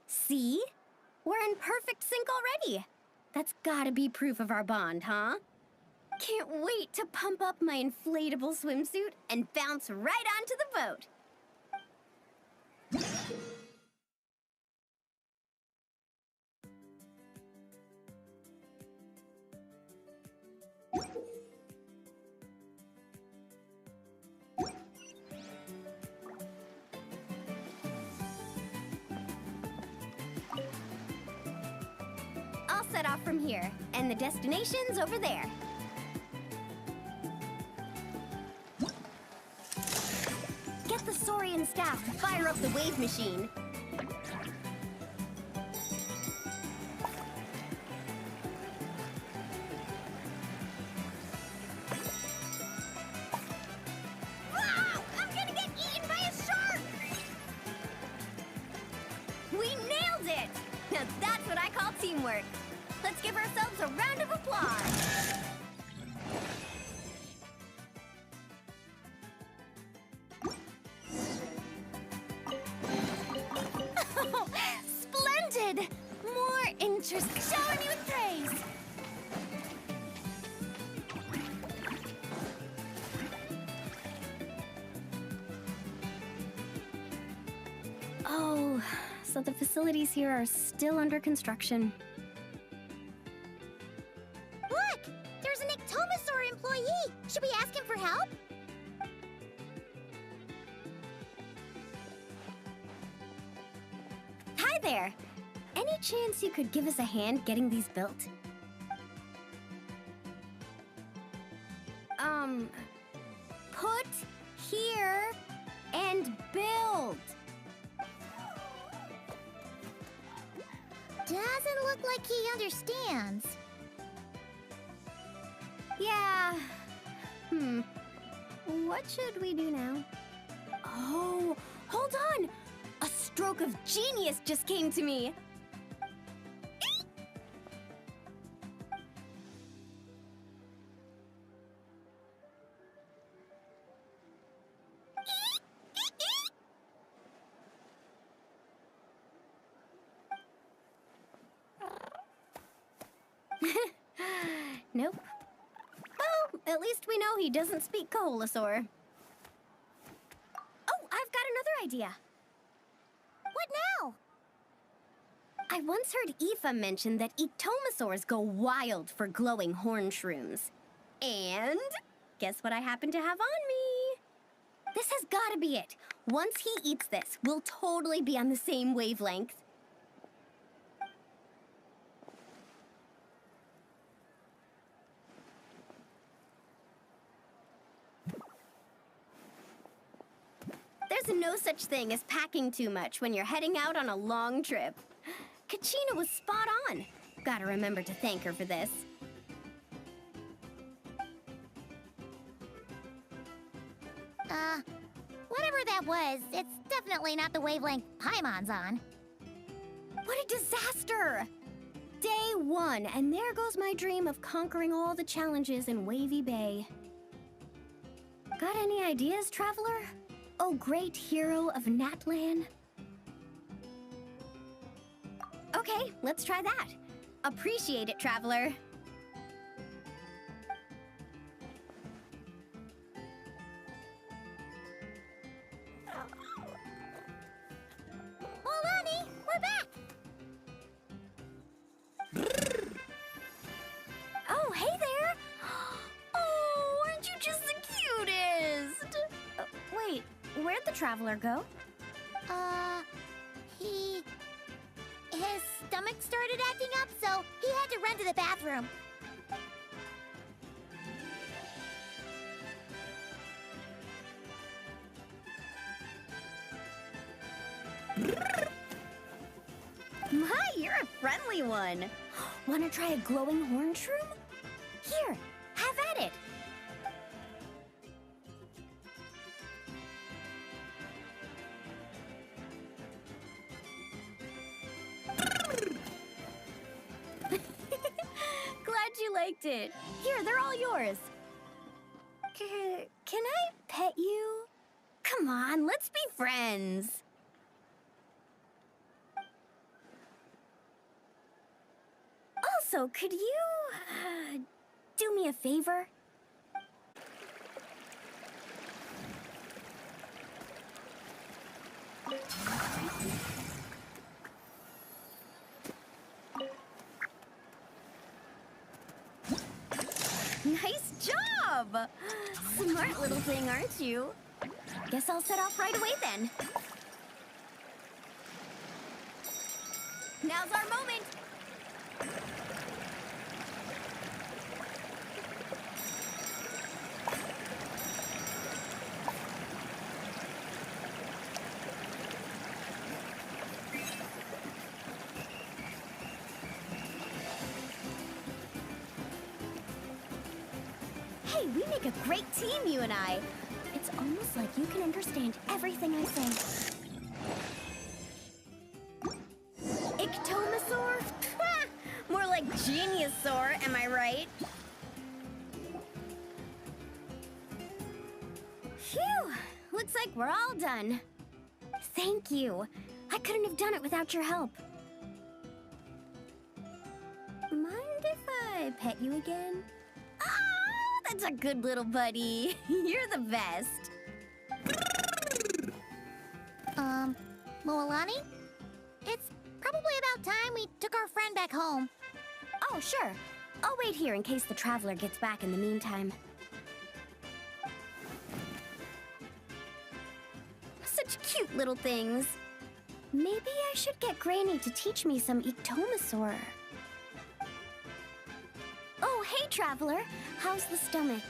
See? We're in perfect sync already. That's gotta be proof of our bond, huh? Can't wait to pump up my inflatable swimsuit and bounce right onto the boat. All set off from here, and the destination's over there. Get the Saurian staff to fire up the wave machine. Wow! I'm gonna get eaten by a shark! We nailed it! Now that's what I call teamwork. Let's give ourselves a round of applause. Splendid! More interest. Shower me with praise. Oh, so the facilities here are still under construction. Look! There's an Ectomosaur employee! Should we ask him for help? Hi there! Any chance you could give us a hand getting these built? Put here and build. Doesn't look like he understands. Yeah. What should we do now? Oh, hold on! A stroke of genius just came to me. Nope. Well, at least we know he doesn't speak Koholosaur. Oh, I've got another idea. What now? I once heard Aoife mention that Ectomosaurs go wild for glowing horn shrooms. And guess what I happen to have on me? This has got to be it. Once he eats this, we'll totally be on the same wavelength. There's no such thing as packing too much when you're heading out on a long trip. Kachina was spot on. Gotta remember to thank her for this. Whatever that was, it's definitely not the wavelength Paimon's on. What a disaster! Day 1, and there goes my dream of conquering all the challenges in Wavy Bay. Got any ideas, traveler? Oh, great hero of Natlan? Okay, let's try that. Appreciate it, traveler. Molani, we're back! Oh, hey there! Oh, aren't you just the cutest? Wait, where'd the traveler go? His stomach started acting up, so he had to run to the bathroom. My, you're a friendly one. Wanna try a glowing horn shroom? Here, have at it. Glad you liked it. Here, they're all yours. Can I pet you? Come on, let's be friends. Also, could you, do me a favor? Nice job! Smart little thing, aren't you? Guess I'll set off right away then. Now's our moment! Hey, we make a great team, you and I. It's almost like you can understand everything I say. Ictomasaur? Ha! More like Geniusaur, am I right? Phew! Looks like we're all done. Thank you. I couldn't have done it without your help. Mind if I pet you again? Ah, that's a good little buddy. You're the best. Moalani? It's probably about time we took our friend back home. Oh, sure. I'll wait here in case the traveler gets back in the meantime. Such cute little things. Maybe I should get Granny to teach me some Ictomasaur. Oh, hey, traveler. How's the stomach?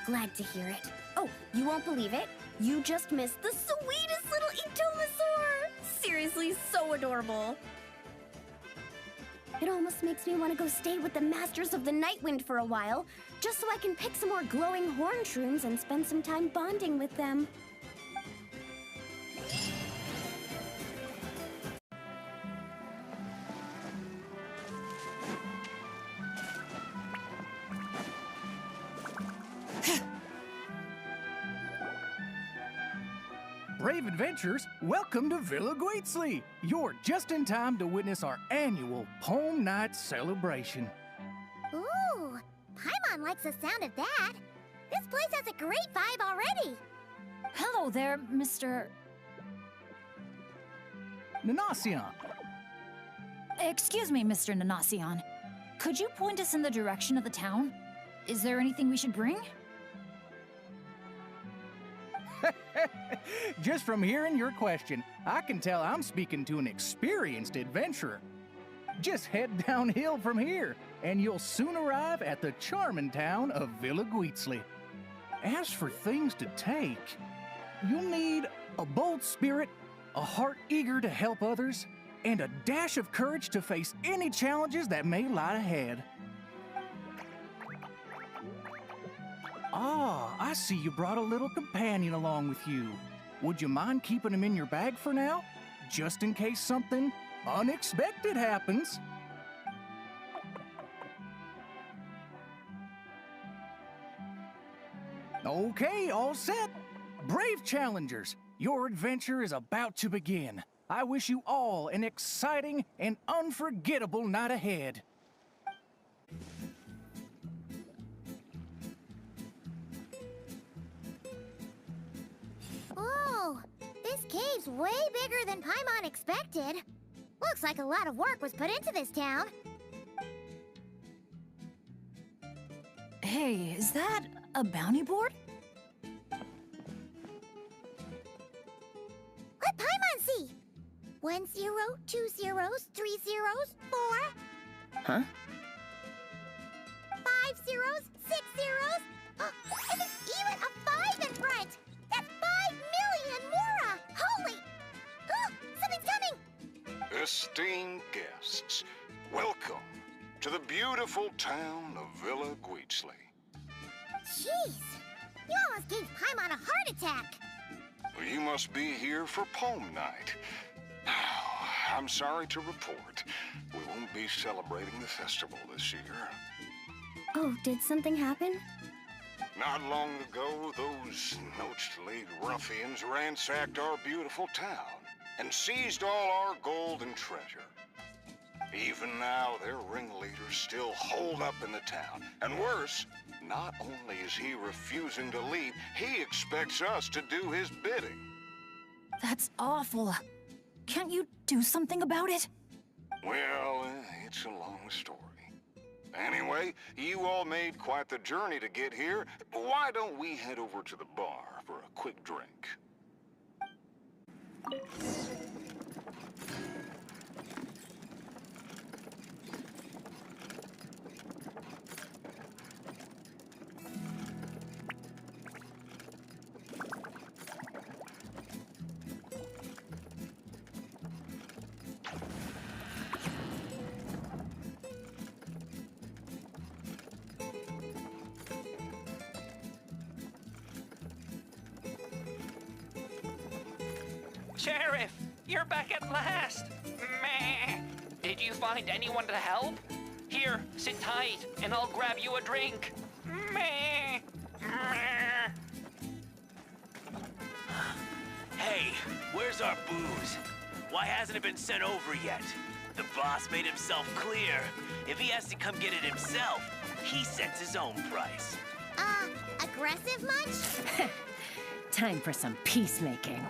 Glad to hear it. Oh, you won't believe it. You just missed the sweetest little Ictomasaur! Seriously, so adorable. It almost makes me want to go stay with the Masters of the Nightwind for a while, just so I can pick some more glowing horn shrooms and spend some time bonding with them. Brave adventurers, welcome to Villa Guitzley. You're just in time to witness our annual Poem Night celebration. Ooh, Paimon likes the sound of that. This place has a great vibe already. Hello there, Mr. Nanasion. Excuse me, Mr. Nanasion. Could you point us in the direction of the town? Is there anything we should bring? Just from hearing your question, I can tell I'm speaking to an experienced adventurer. Just head downhill from here, and you'll soon arrive at the charming town of Villa Guitzley. As for things to take, you'll need a bold spirit, a heart eager to help others, and a dash of courage to face any challenges that may lie ahead. Ah, I see you brought a little companion along with you. Would you mind keeping him in your bag for now? Just in case something unexpected happens. Okay, all set. Brave challengers, your adventure is about to begin. I wish you all an exciting and unforgettable night ahead. Oh, this cave's way bigger than Paimon expected. Looks like a lot of work was put into this town. Hey, is that a bounty board? Let Paimon see. 1 0, 2 zeros, 3 zeros, 4. Huh? 5 zeros, 6 zeros. And there's even a 5 in front. That's 5 million Mora! Holy! Oh, something's coming! Esteemed guests, welcome to the beautiful town of Villa Guitzley. Jeez, you almost gave Paimon a heart attack. You must be here for Poem Night. I'm sorry to report, we won't be celebrating the festival this year. Oh, did something happen? Not long ago, those Noche ruffians ransacked our beautiful town and seized all our gold and treasure. Even now, their ringleader's still holed up in the town. And worse, not only is he refusing to leave, he expects us to do his bidding. That's awful. Can't you do something about it? Well, it's a long story. Anyway, you all made quite the journey to get here. Why don't we head over to the bar for a quick drink? Sheriff, you're back at last. Meh. Did you find anyone to help? Here, sit tight, and I'll grab you a drink. Meh. Meh. Hey, where's our booze? Why hasn't it been sent over yet? The boss made himself clear. If he has to come get it himself, he sets his own price. Aggressive much? Time for some peacemaking.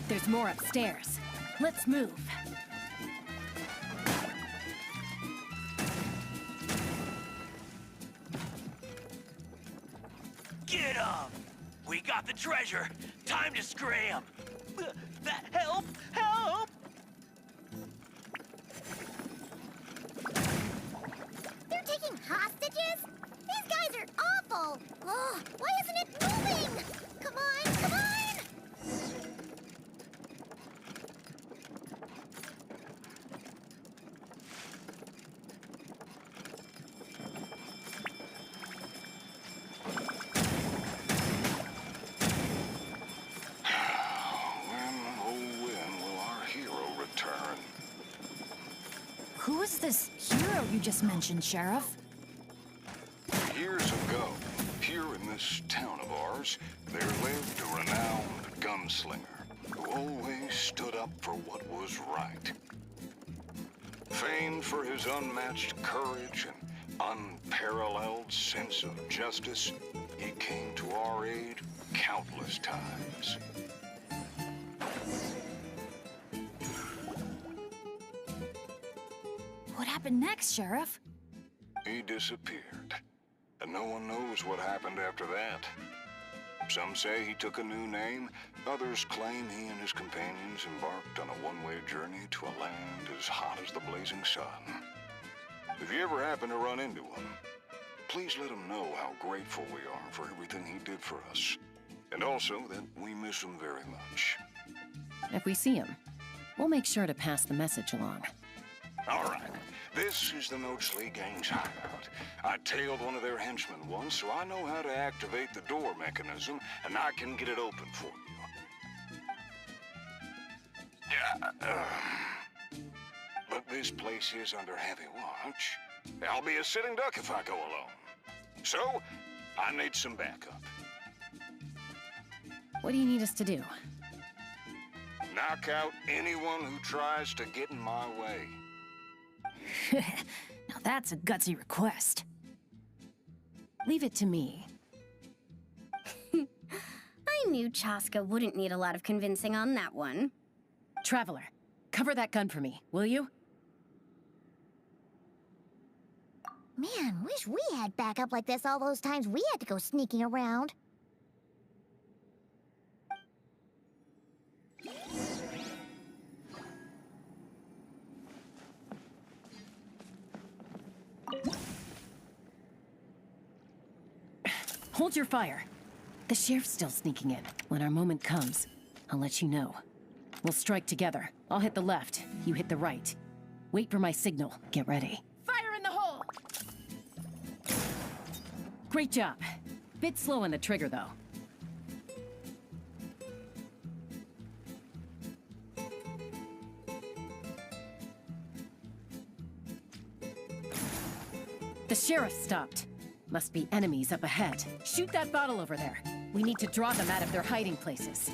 There's more upstairs. Let's move. Get 'em! We got the treasure. Time to scram. Help! Help! They're taking hostages? These guys are awful! Oh, why isn't it moving? Come on, come on! Who is this hero you just mentioned, Sheriff? Years ago, here in this town of ours, there lived a renowned gunslinger who always stood up for what was right. Famed for his unmatched courage and unparalleled sense of justice, he came to our aid countless times. What happened next, Sheriff? He disappeared, and no one knows what happened after that. Some say he took a new name, others claim he and his companions embarked on a one-way journey to a land as hot as the blazing sun. If you ever happen to run into him, please let him know how grateful we are for everything he did for us, and also that we miss him very much. If we see him, we'll make sure to pass the message along. All right. This is the Noachly Gang's hideout. I tailed one of their henchmen once, so I know how to activate the door mechanism, and I can get it open for you. But this place is under heavy watch. I'll be a sitting duck if I go alone. So, I need some backup. What do you need us to do? Knock out anyone who tries to get in my way. Now that's a gutsy request. Leave it to me. I knew Chaska wouldn't need a lot of convincing on that one. Traveler, cover that gun for me, will you? Man, wish we had backup like this all those times we had to go sneaking around. Hold your fire. The sheriff's still sneaking in. When our moment comes, I'll let you know. We'll strike together. I'll hit the left, you hit the right. Wait for my signal. Get ready. Fire in the hole! Great job. Bit slow on the trigger, though. The sheriff stopped. Must be enemies up ahead. Shoot that bottle over there. We need to draw them out of their hiding places.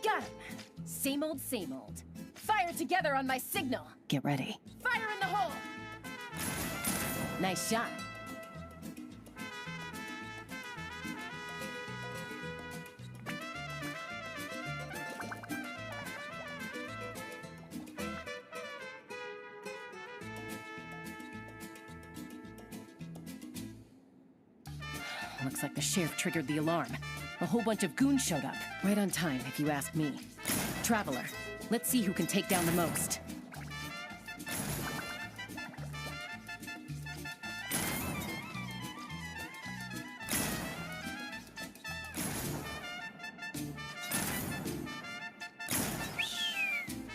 Got him. Same old, same old. Fire together on my signal. Get ready. Fire in the hole! Nice shot. Looks like the sheriff triggered the alarm. A whole bunch of goons showed up. Right on time, if you ask me. Traveler, let's see who can take down the most.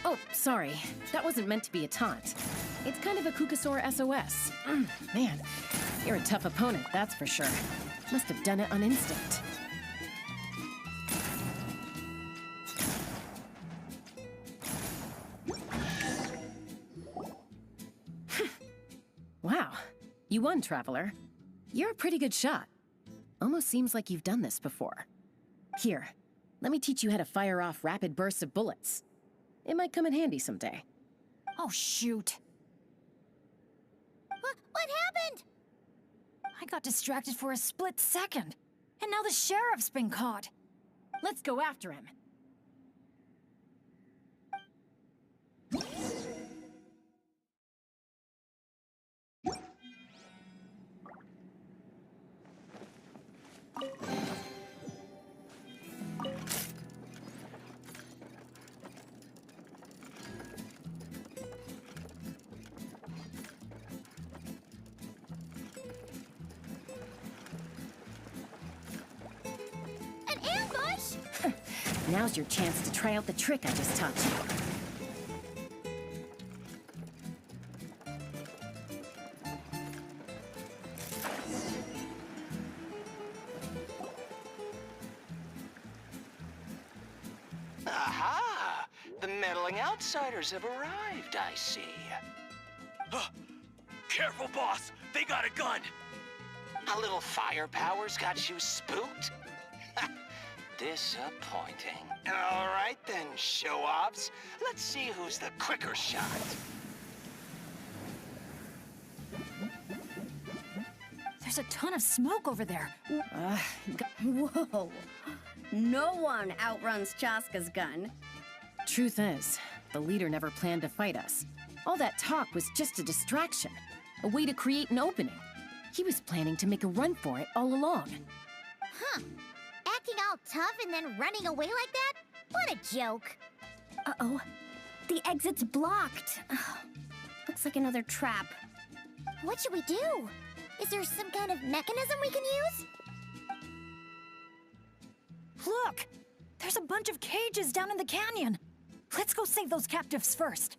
Oh, sorry. That wasn't meant to be a taunt. It's kind of a Kukasaur SOS. Man, you're a tough opponent, that's for sure. Must have done it on instinct. Wow, you won, Traveler. You're a pretty good shot. Almost seems like you've done this before. Here, let me teach you how to fire off rapid bursts of bullets. It might come in handy someday. Oh, shoot. What happened? I got distracted for a split second. And now the sheriff's been caught. Let's go after him. An ambush? Now's your chance to try out the trick I just taught you. Aha! The meddling outsiders have arrived, I see. Careful, boss! They got a gun! A little firepower's got you spooked? Disappointing. All right then, show-offs. Let's see who's the quicker shot. There's a ton of smoke over there. Whoa. No one outruns Chaska's gun. Truth is, the leader never planned to fight us. All that talk was just a distraction, a way to create an opening. He was planning to make a run for it all along. Huh. Acting all tough and then running away like that? What a joke. Uh-oh. The exit's blocked. Looks like another trap. What should we do? Is there some kind of mechanism we can use? Look! There's a bunch of cages down in the canyon. Let's go save those captives first.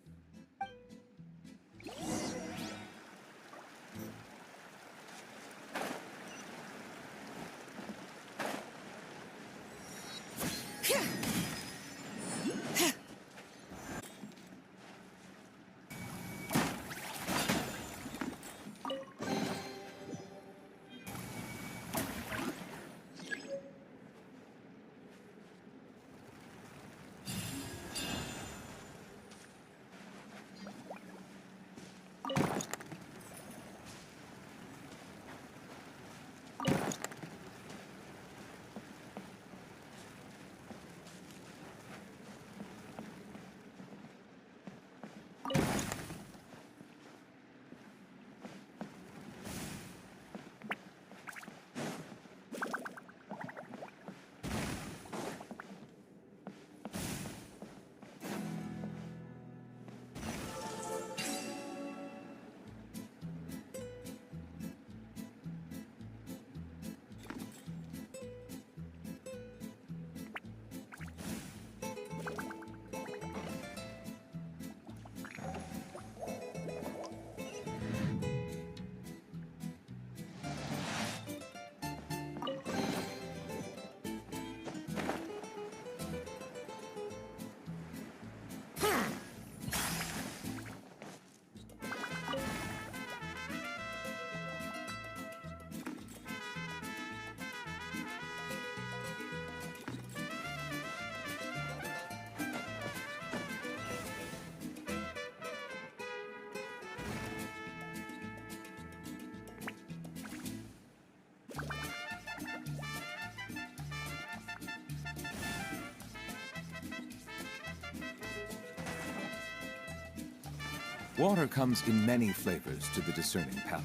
Water comes in many flavors to the discerning palate.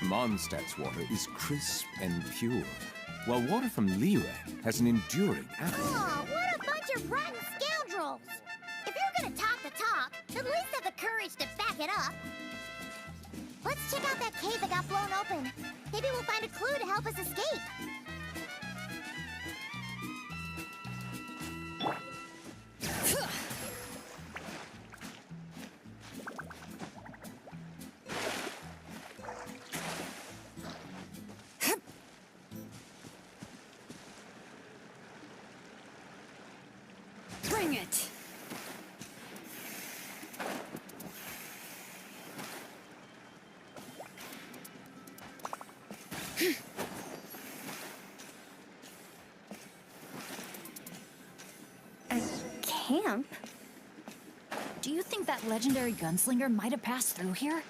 Mondstadt's water is crisp and pure, while water from Liyue has an enduring aftertaste. Oh, what a bunch of rotten scoundrels! If you're gonna talk the talk, at least have the courage to back it up. Let's check out that cave that got blown open. Maybe we'll find a clue to help us escape. Bring it! A camp? Do you think that legendary gunslinger might have passed through here?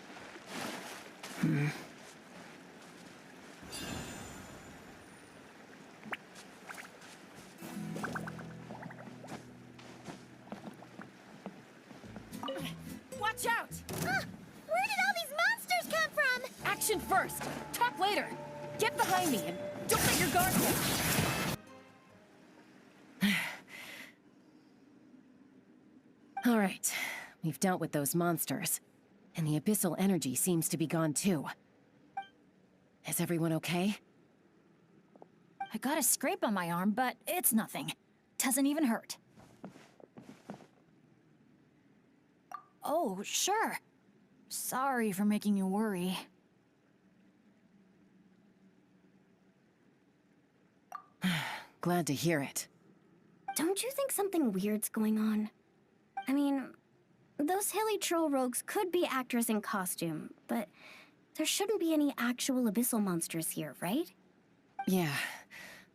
Watch out! Where did all these monsters come from? Action first! Talk later! Get behind me and don't let your guard down! All right, we've dealt with those monsters, and the abyssal energy seems to be gone too. Is everyone okay? I got a scrape on my arm, but it's nothing. Doesn't even hurt. Oh, sure. Sorry for making you worry. Glad to hear it. Don't you think something weird's going on? I mean, those hilly troll rogues could be actors in costume, but there shouldn't be any actual abyssal monsters here, right? Yeah,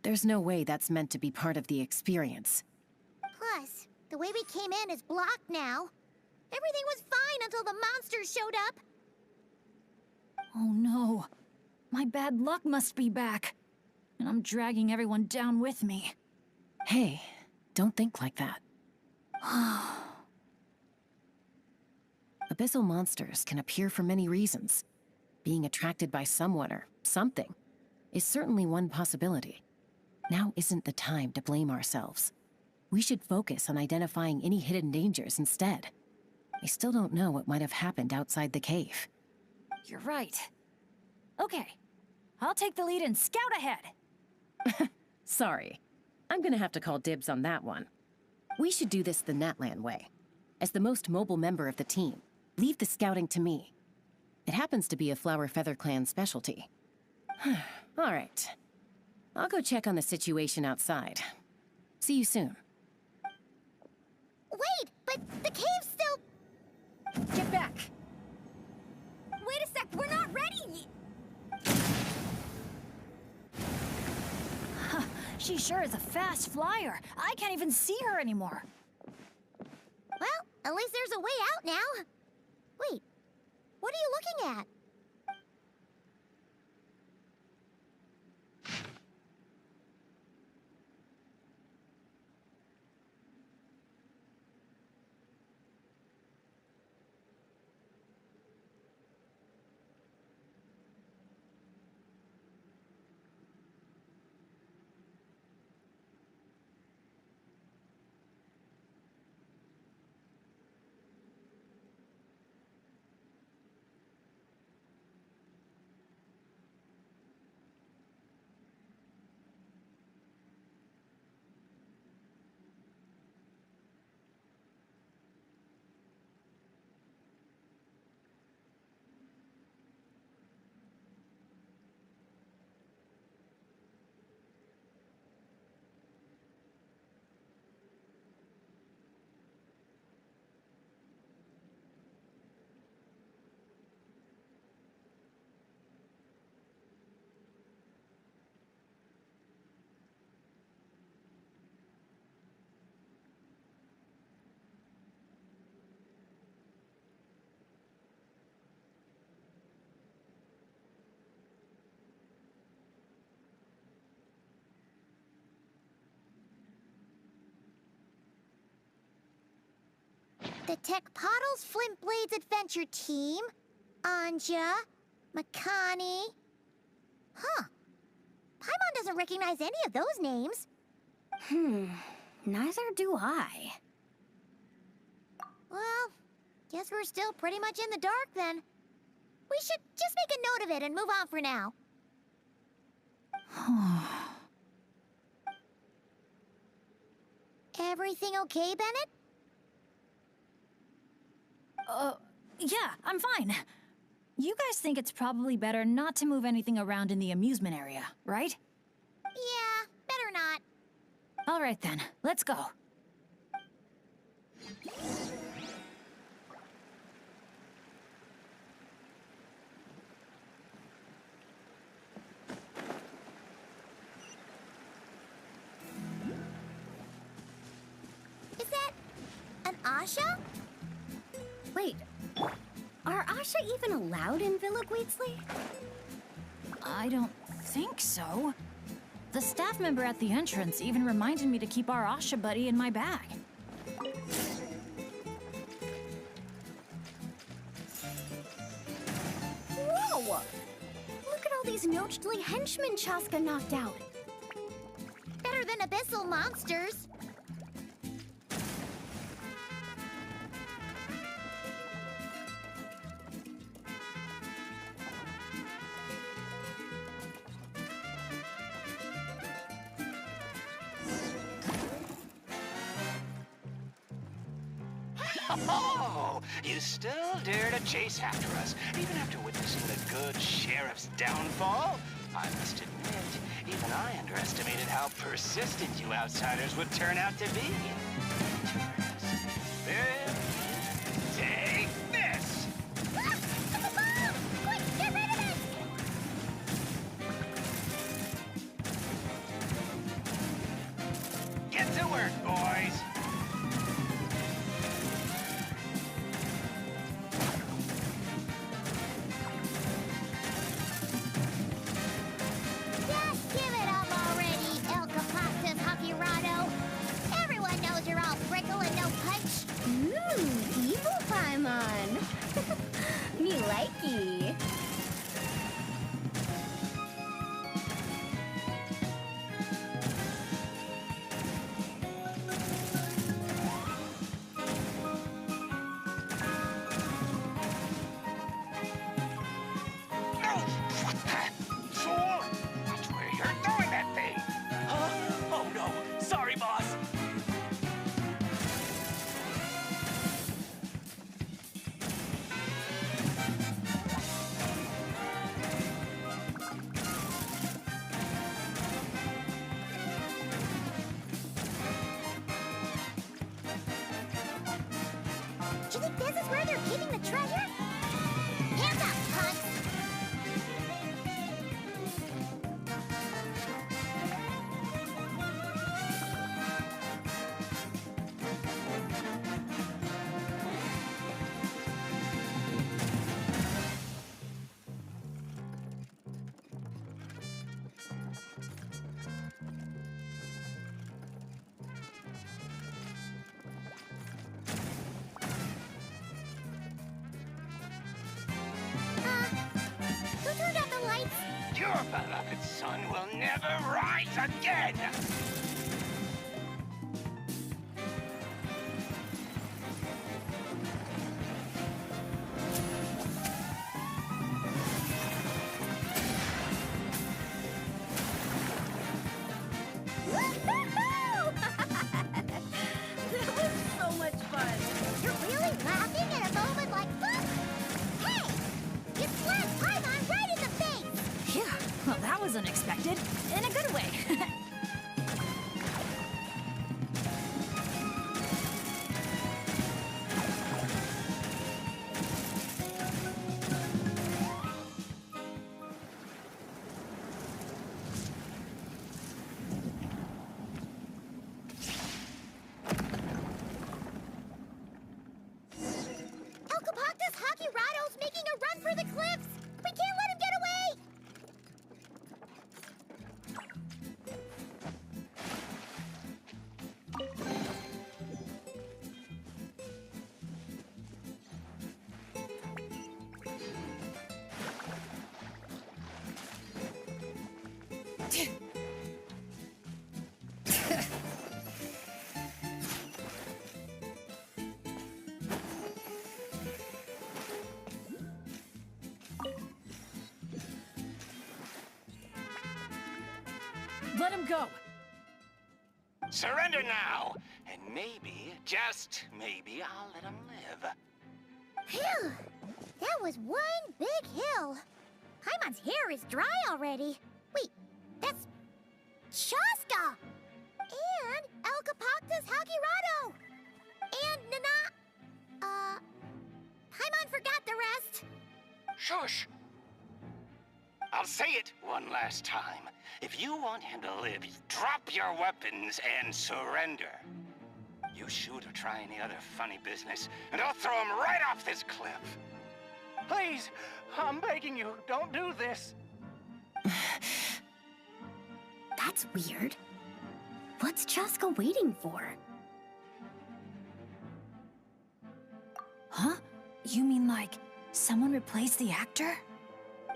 there's no way that's meant to be part of the experience. Plus, the way we came in is blocked now. Everything was fine until the monsters showed up. Oh no. My bad luck must be back. And I'm dragging everyone down with me. Hey, don't think like that. Abyssal monsters can appear for many reasons. Being attracted by someone or something is certainly one possibility. Now isn't the time to blame ourselves. We should focus on identifying any hidden dangers instead. I still don't know what might have happened outside the cave. You're right. Okay. I'll take the lead and scout ahead. Sorry. I'm gonna have to call dibs on that one. We should do this the Natlan way. As the most mobile member of the team, leave the scouting to me. It happens to be a Flower Feather Clan specialty. All right. I'll go check on the situation outside. See you soon. Wait, but the cave's still... Get back! Wait a sec, we're not ready! She sure is a fast flyer. I can't even see her anymore. Well, at least there's a way out now. Wait, what are you looking at? The Tech Pottles Flint Blades Adventure Team, Anja, Makani. Huh. Paimon doesn't recognize any of those names. Neither do I. Well, guess we're still pretty much in the dark then. We should just make a note of it and move on for now. Everything okay, Bennett? Yeah, I'm fine. You guys think it's probably better not to move anything around in the amusement area, right? Yeah, better not. All right then, let's go. Is that an Asha? Wait, are Asha even allowed in Villa Guizli? I don't think so. The staff member at the entrance even reminded me to keep our Asha buddy in my bag. Whoa! Look at all these Nochtli henchmen Chaska knocked out. Better than abyssal monsters. Oh, you still dare to chase after us, even after witnessing the good sheriff's downfall? I must admit, even I underestimated how persistent you outsiders would turn out to be. Take this! Ah, it's a bomb! Quick, get rid of it! Get to work, boys! Just give it up already, El Capactus Hakirado. Everyone knows you're all prickle and no punch. Evil Paimon. Me likey. Watch where you're throwing that thing! Huh? Oh no! Sorry, boss! Do you think this is where they're keeping the treasure? Hands up, punks! Who turned out the lights? Your beloved son will never rise again! Woo-hoo-hoo! That was so much fun. You're really laughing at a moment like this? Hey! You slapped Paimon right in the face! Yeah, well, that was unexpected. In a good way. Let him go. Surrender now, and maybe, just maybe, I'll let him live. Phew! That was one big hill. Paimon's hair is dry already. Wait, that's Chaska! And El Capactus Hagirado! And Nana... Paimon forgot the rest. Shush! I'll say it one last time. If you want him to live, drop your weapons and surrender. You shoot or try any other funny business, and I'll throw him right off this cliff. Please, I'm begging you, don't do this. That's weird. What's Chaska waiting for? Huh? You mean like someone replaced the actor?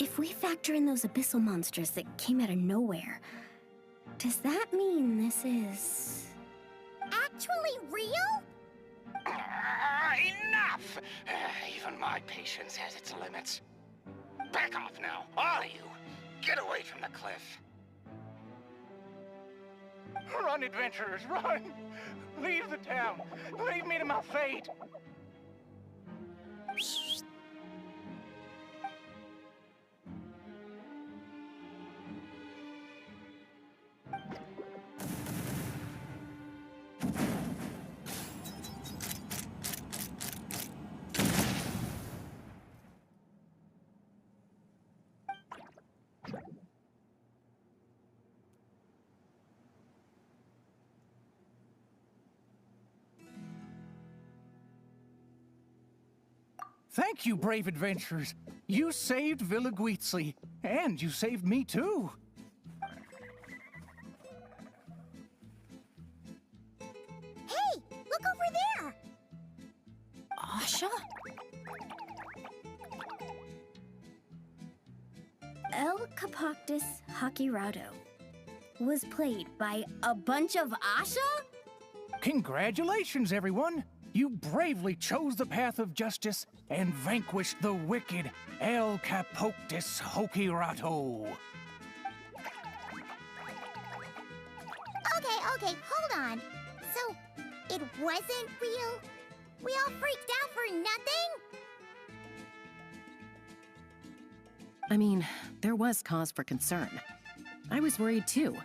If we factor in those abyssal monsters that came out of nowhere, does that mean this is... Actually real? Enough! Even my patience has its limits. Back off now, all of you. Get away from the cliff. Run, adventurers, run! Leave the town! Leave me to my fate! Thank you, brave adventurers. You saved Villaguizzi, and you saved me too. Hey, look over there! Asha? El Capactus Hagirado was played by a bunch of Asha? Congratulations, everyone! You bravely chose the path of justice and vanquished the wicked El Capactus Hagirado. Okay, hold on. So, it wasn't real? We all freaked out for nothing? I mean, there was cause for concern. I was worried too.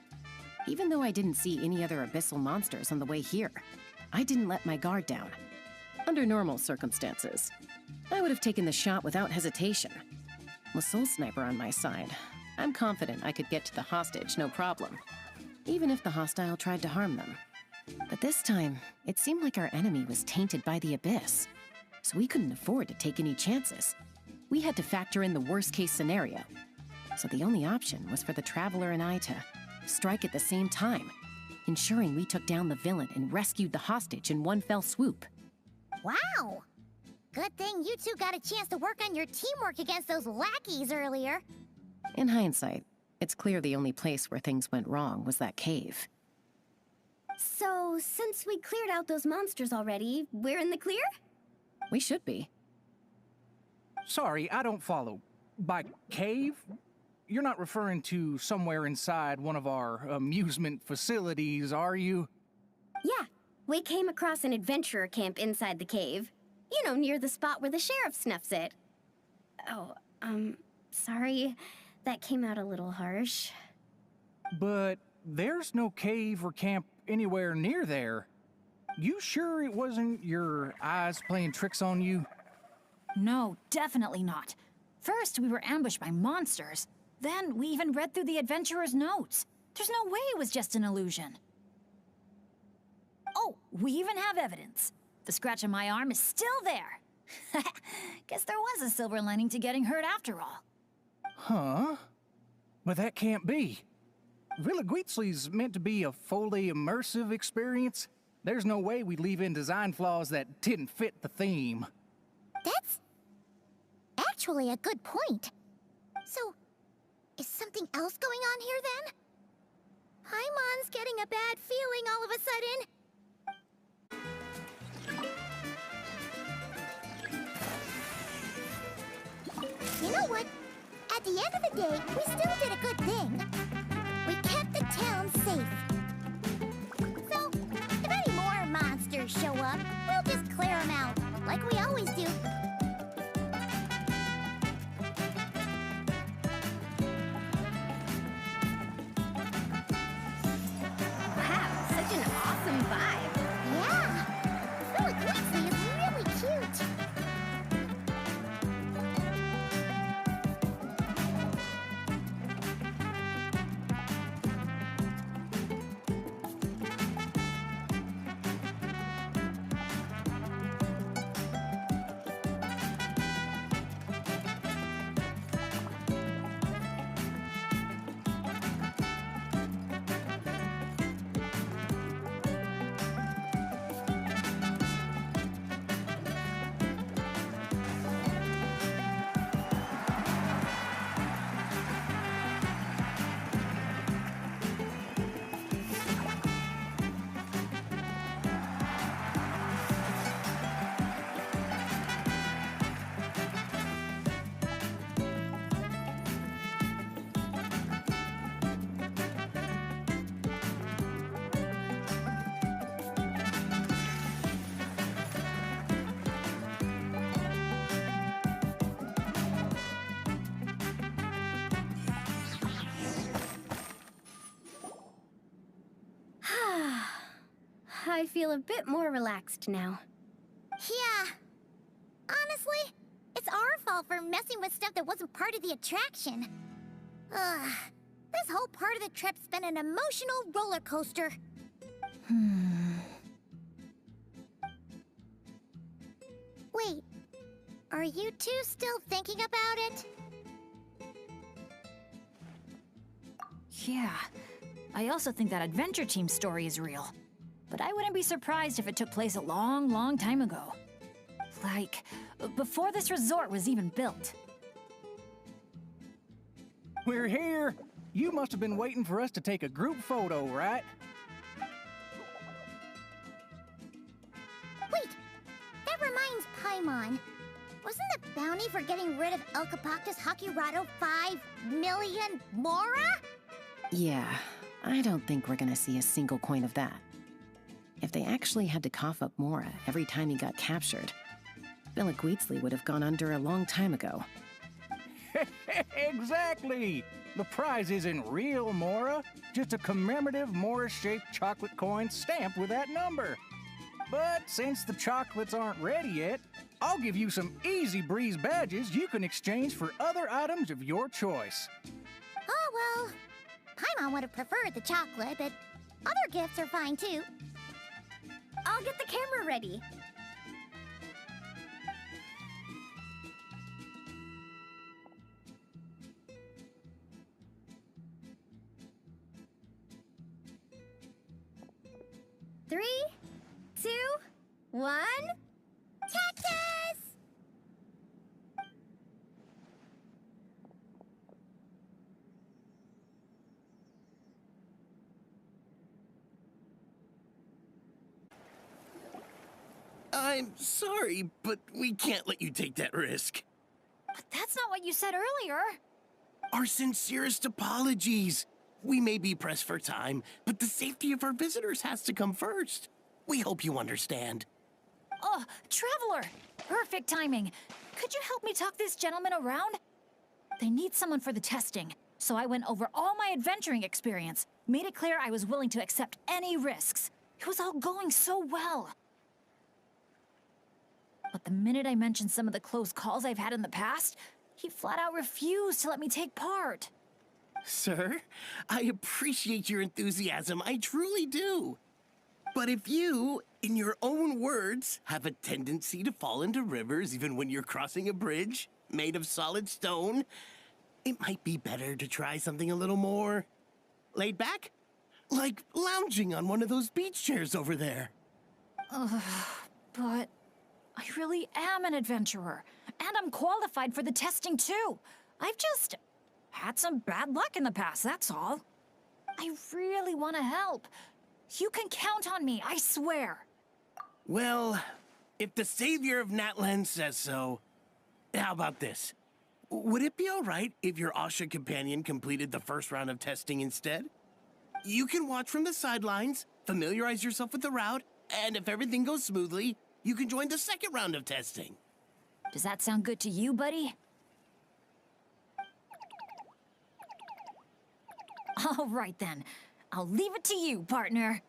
Even though I didn't see any other abyssal monsters on the way here, I didn't let my guard down. Under normal circumstances, I would have taken the shot without hesitation. With Soul Sniper on my side, I'm confident I could get to the hostage no problem, even if the hostile tried to harm them. But this time, it seemed like our enemy was tainted by the Abyss, so we couldn't afford to take any chances. We had to factor in the worst-case scenario, so the only option was for the Traveler and I to strike at the same time, ensuring we took down the villain and rescued the hostage in one fell swoop. Wow! Good thing you two got a chance to work on your teamwork against those lackeys earlier. In hindsight, it's clear the only place where things went wrong was that cave. So, since we cleared out those monsters already, we're in the clear? We should be. Sorry, I don't follow. By cave? You're not referring to somewhere inside one of our amusement facilities, are you? Yeah, we came across an adventurer camp inside the cave. You know, near the spot where the sheriff snuffs it. Oh, sorry. That came out a little harsh. But there's no cave or camp anywhere near there. You sure it wasn't your eyes playing tricks on you? No, definitely not. First, we were ambushed by monsters. Then, we even read through the adventurer's notes. There's no way it was just an illusion. Oh, we even have evidence. The scratch on my arm is still there. Guess there was a silver lining to getting hurt after all. Huh? But that can't be. Villaguizzi's meant to be a fully immersive experience. There's no way we'd leave in design flaws that didn't fit the theme. That's actually a good point. So, is something else going on here then? Paimon's getting a bad feeling all of a sudden. You know what? At the end of the day, we still did a good thing. We kept the town I feel a bit more relaxed now. Yeah. Honestly, it's our fault for messing with stuff that wasn't part of the attraction. Ugh. This whole part of the trip's been an emotional roller coaster. Wait, are you two still thinking about it? Yeah. I also think that adventure team story is real. But I wouldn't be surprised if it took place a long, long time ago. Like, before this resort was even built. We're here! You must have been waiting for us to take a group photo, right? Wait, that reminds Paimon. Wasn't the bounty for getting rid of Elcapactus Hakirado 5 million Mora? Yeah, I don't think we're gonna see a single coin of that. If they actually had to cough up Mora every time he got captured, Villaguitzli would have gone under a long time ago. Exactly! The prize isn't real Mora, just a commemorative Mora-shaped chocolate coin stamped with that number. But since the chocolates aren't ready yet, I'll give you some easy breeze badges you can exchange for other items of your choice. Oh, well, Paimon would have preferred the chocolate, but other gifts are fine too. I'll get the camera ready. Three, two, one. Cactus! I'm sorry, but we can't let you take that risk. But that's not what you said earlier. Our sincerest apologies. We may be pressed for time, but the safety of our visitors has to come first. We hope you understand. Oh, Traveler! Perfect timing. Could you help me talk this gentleman around? They need someone for the testing, so I went over all my adventuring experience, made it clear I was willing to accept any risks. It was all going so well. But the minute I mentioned some of the close calls I've had in the past, he flat out refused to let me take part. Sir, I appreciate your enthusiasm, I truly do. But if you, in your own words, have a tendency to fall into rivers even when you're crossing a bridge made of solid stone, it might be better to try something a little more laid back? Like lounging on one of those beach chairs over there. But I really am an adventurer, and I'm qualified for the testing too. I've just had some bad luck in the past, that's all. I really want to help. You can count on me, I swear. Well, if the savior of Natlan says so, how about this? Would it be all right if your Asha companion completed the first round of testing instead? You can watch from the sidelines, familiarize yourself with the route, and if everything goes smoothly, you can join the second round of testing. Does that sound good to you, buddy? All right then. I'll leave it to you, partner.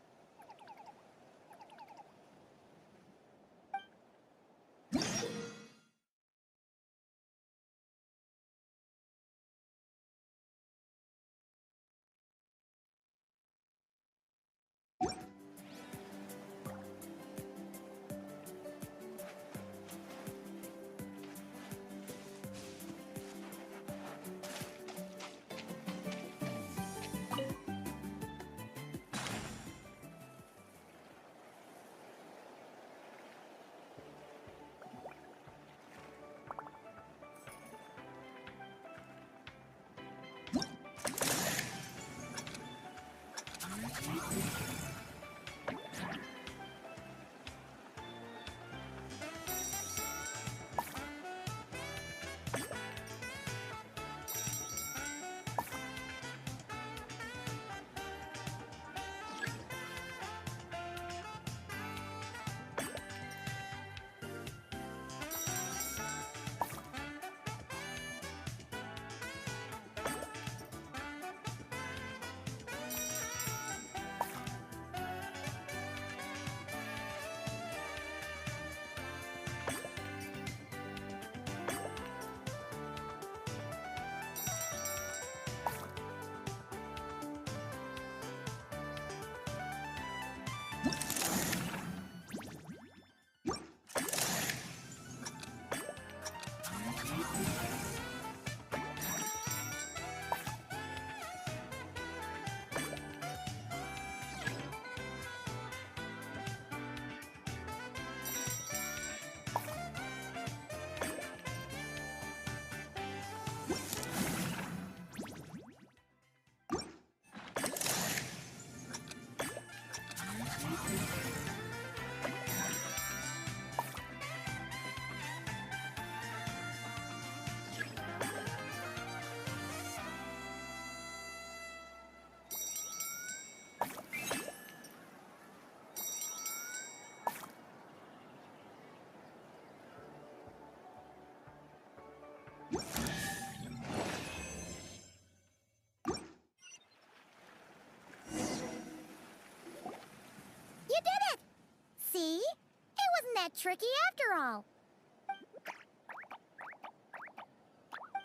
that tricky after all.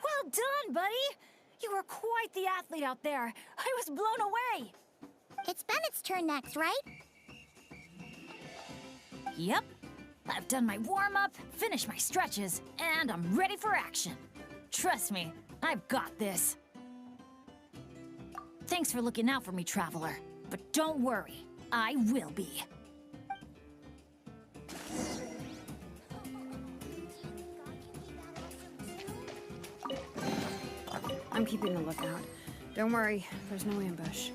Well done, buddy! You were quite the athlete out there. I was blown away. It's Bennett's turn next, right? Yep. I've done my warm-up, finished my stretches, and I'm ready for action. Trust me, I've got this. Thanks for looking out for me, Traveler. But don't worry, I will be. I'm keeping a lookout. Don't worry, there's no ambush.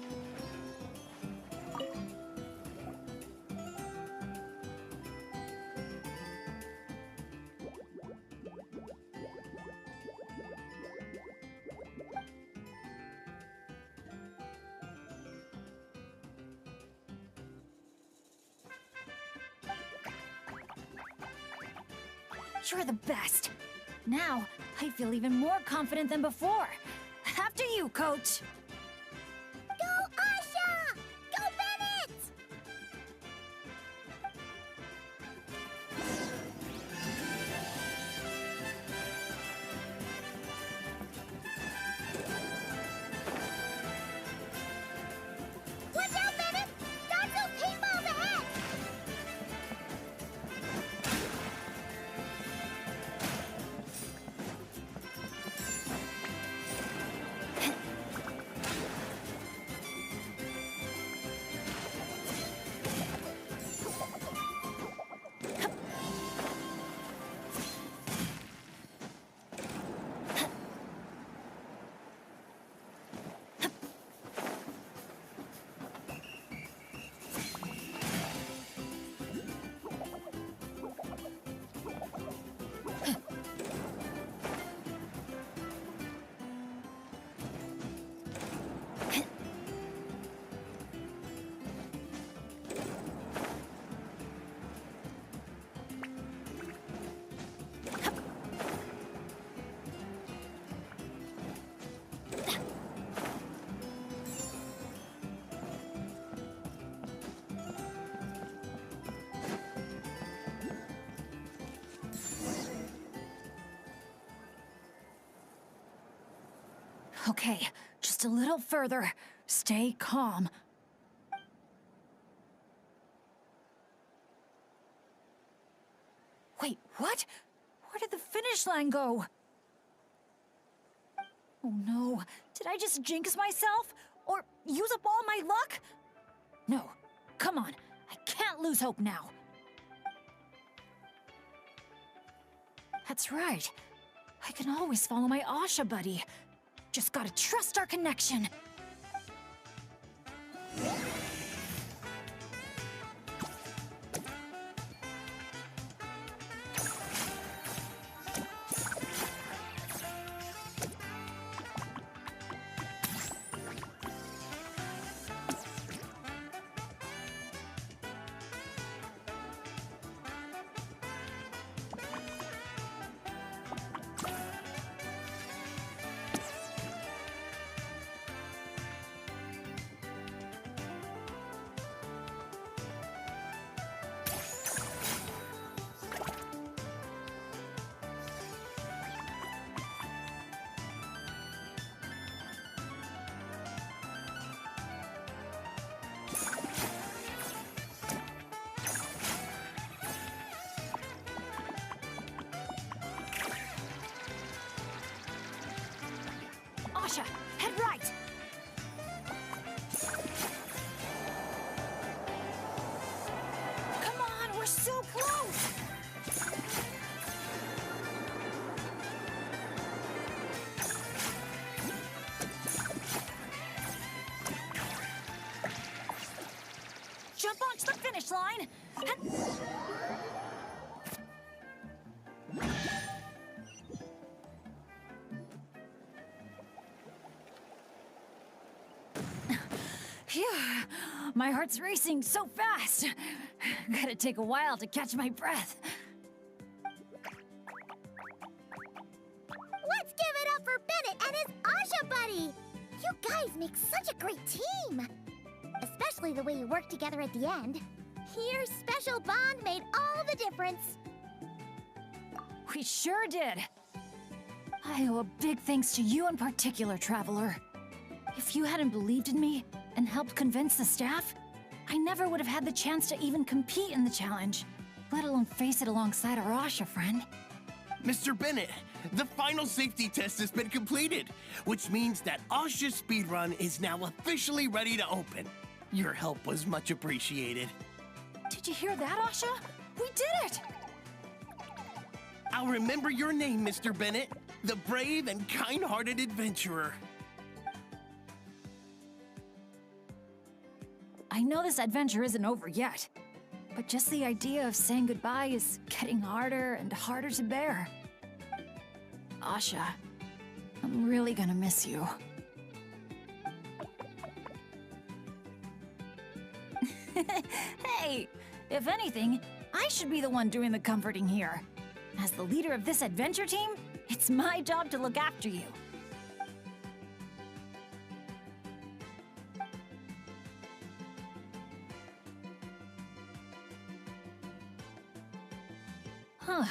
You're the best. Now, I feel even more confident than before. After you, Coach. Go, Asha! Go, Bennett! Watch out, Bennett! Dodge those paintballs ahead! Okay, just a little further. Stay calm. Wait, what? Where did the finish line go? Oh no, did I just jinx myself? Or use up all my luck? No, come on, I can't lose hope now. That's right. I can always follow my Asha buddy. Just gotta trust our connection. Asha, head right! Come on, we're so close! Jump onto the finish line! Phew, my heart's racing so fast. Gotta take a while to catch my breath. Let's give it up for Bennett and his Asha buddy! You guys make such a great team! Especially the way you work together at the end. Your special bond made all the difference. We sure did. I owe a big thanks to you in particular, Traveler. If you hadn't believed in me and helped convince the staff, I never would have had the chance to even compete in the challenge, let alone face it alongside our Asha friend. Mr. Bennett, the final safety test has been completed, which means that Asha's speedrun is now officially ready to open. Your help was much appreciated. Did you hear that, Asha? We did it! I'll remember your name, Mr. Bennett, the brave and kind-hearted adventurer. I know this adventure isn't over yet, but just the idea of saying goodbye is getting harder and harder to bear. Asha, I'm really gonna miss you. Hey, if anything, I should be the one doing the comforting here. As the leader of this adventure team, it's my job to look after you. Huh.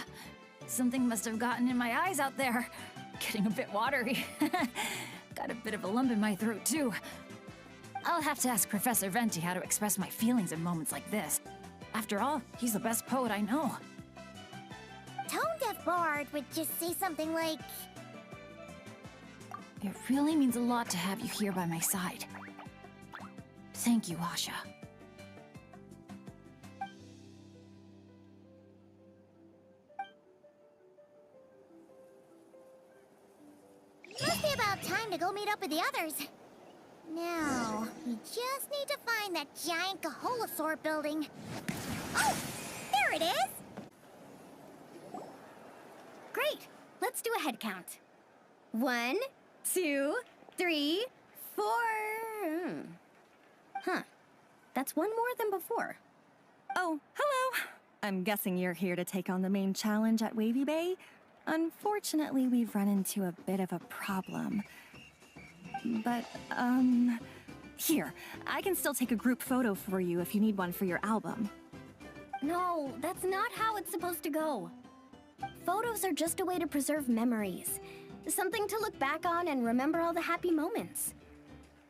Something must have gotten in my eyes out there. Getting a bit watery. Got a bit of a lump in my throat, too. I'll have to ask Professor Venti how to express my feelings in moments like this. After all, he's the best poet I know. Tone-deaf Bard would just say something like... It really means a lot to have you here by my side. Thank you, Asha. Must be about time to go meet up with the others. Now, we just need to find that giant Kaholosaur building. Oh! There it is! Great! Let's do a head count. 1, 2, 3, 4... Huh. That's one more than before. Oh, hello. I'm guessing you're here to take on the main challenge at Wavy Bay. Unfortunately, we've run into a bit of a problem. But, here, I can still take a group photo for you if you need one for your album. No, that's not how it's supposed to go. Photos are just a way to preserve memories. Something to look back on and remember all the happy moments.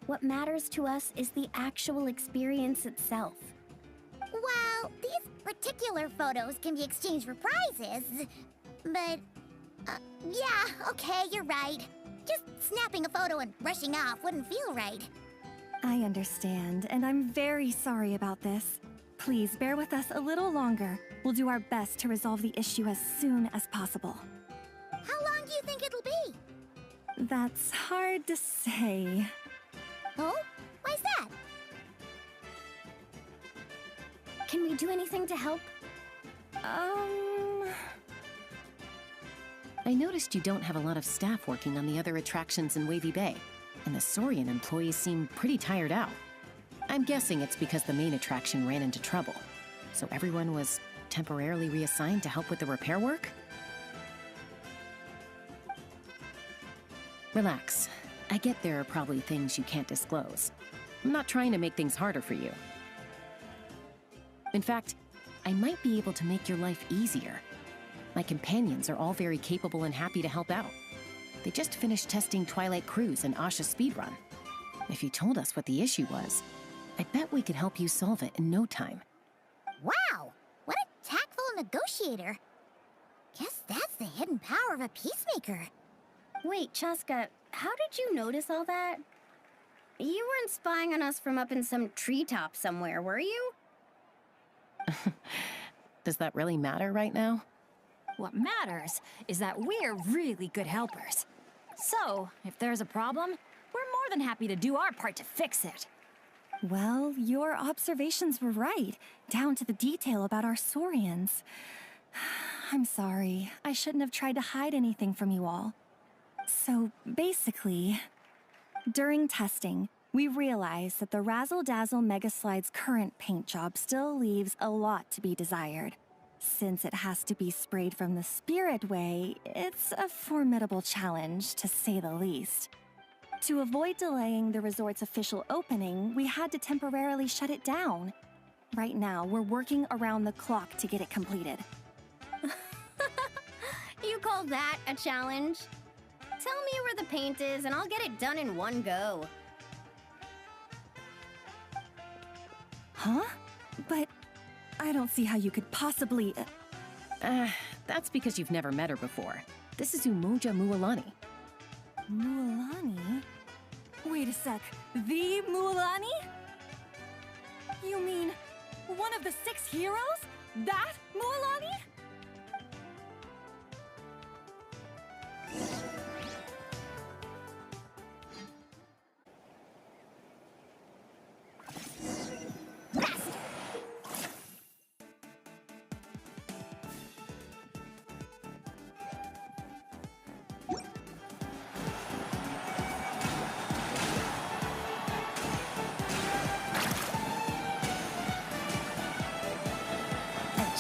What matters to us is the actual experience itself. Well, these particular photos can be exchanged for prizes, but... yeah, okay, you're right. Just snapping a photo and rushing off wouldn't feel right. I understand, and I'm very sorry about this. Please bear with us a little longer. We'll do our best to resolve the issue as soon as possible. How long do you think it'll be? That's hard to say. Oh? Why's that? Can we do anything to help? I noticed you don't have a lot of staff working on the other attractions in Wavy Bay, and the Saurian employees seem pretty tired out. I'm guessing it's because the main attraction ran into trouble, so everyone was temporarily reassigned to help with the repair work? Relax. I get there are probably things you can't disclose. I'm not trying to make things harder for you. In fact, I might be able to make your life easier. My companions are all very capable and happy to help out. They just finished testing Twilight Cruise and Asha's speedrun. If you told us what the issue was, I bet we could help you solve it in no time. Wow! What a tactful negotiator. Guess that's the hidden power of a peacemaker. Wait, Chaska, how did you notice all that? You weren't spying on us from up in some treetop somewhere, were you? Does that really matter right now? What matters is that we're really good helpers. So, if there's a problem, we're more than happy to do our part to fix it. Well, your observations were right, down to the detail about our Saurians. I'm sorry. I shouldn't have tried to hide anything from you all. So, basically, during testing, we realized that the Razzle Dazzle Mega Slide's current paint job still leaves a lot to be desired. Since it has to be sprayed from the Spirit Way, it's a formidable challenge, to say the least. To avoid delaying the resort's official opening, we had to temporarily shut it down. Right now, we're working around the clock to get it completed. You call that a challenge? Tell me where the paint is and I'll get it done in one go. Huh? But I don't see how you could possibly... That's because you've never met her before. This is Umoja Mualani. Mualani? Wait a sec. The Mualani? You mean one of the 6 heroes? That Mualani?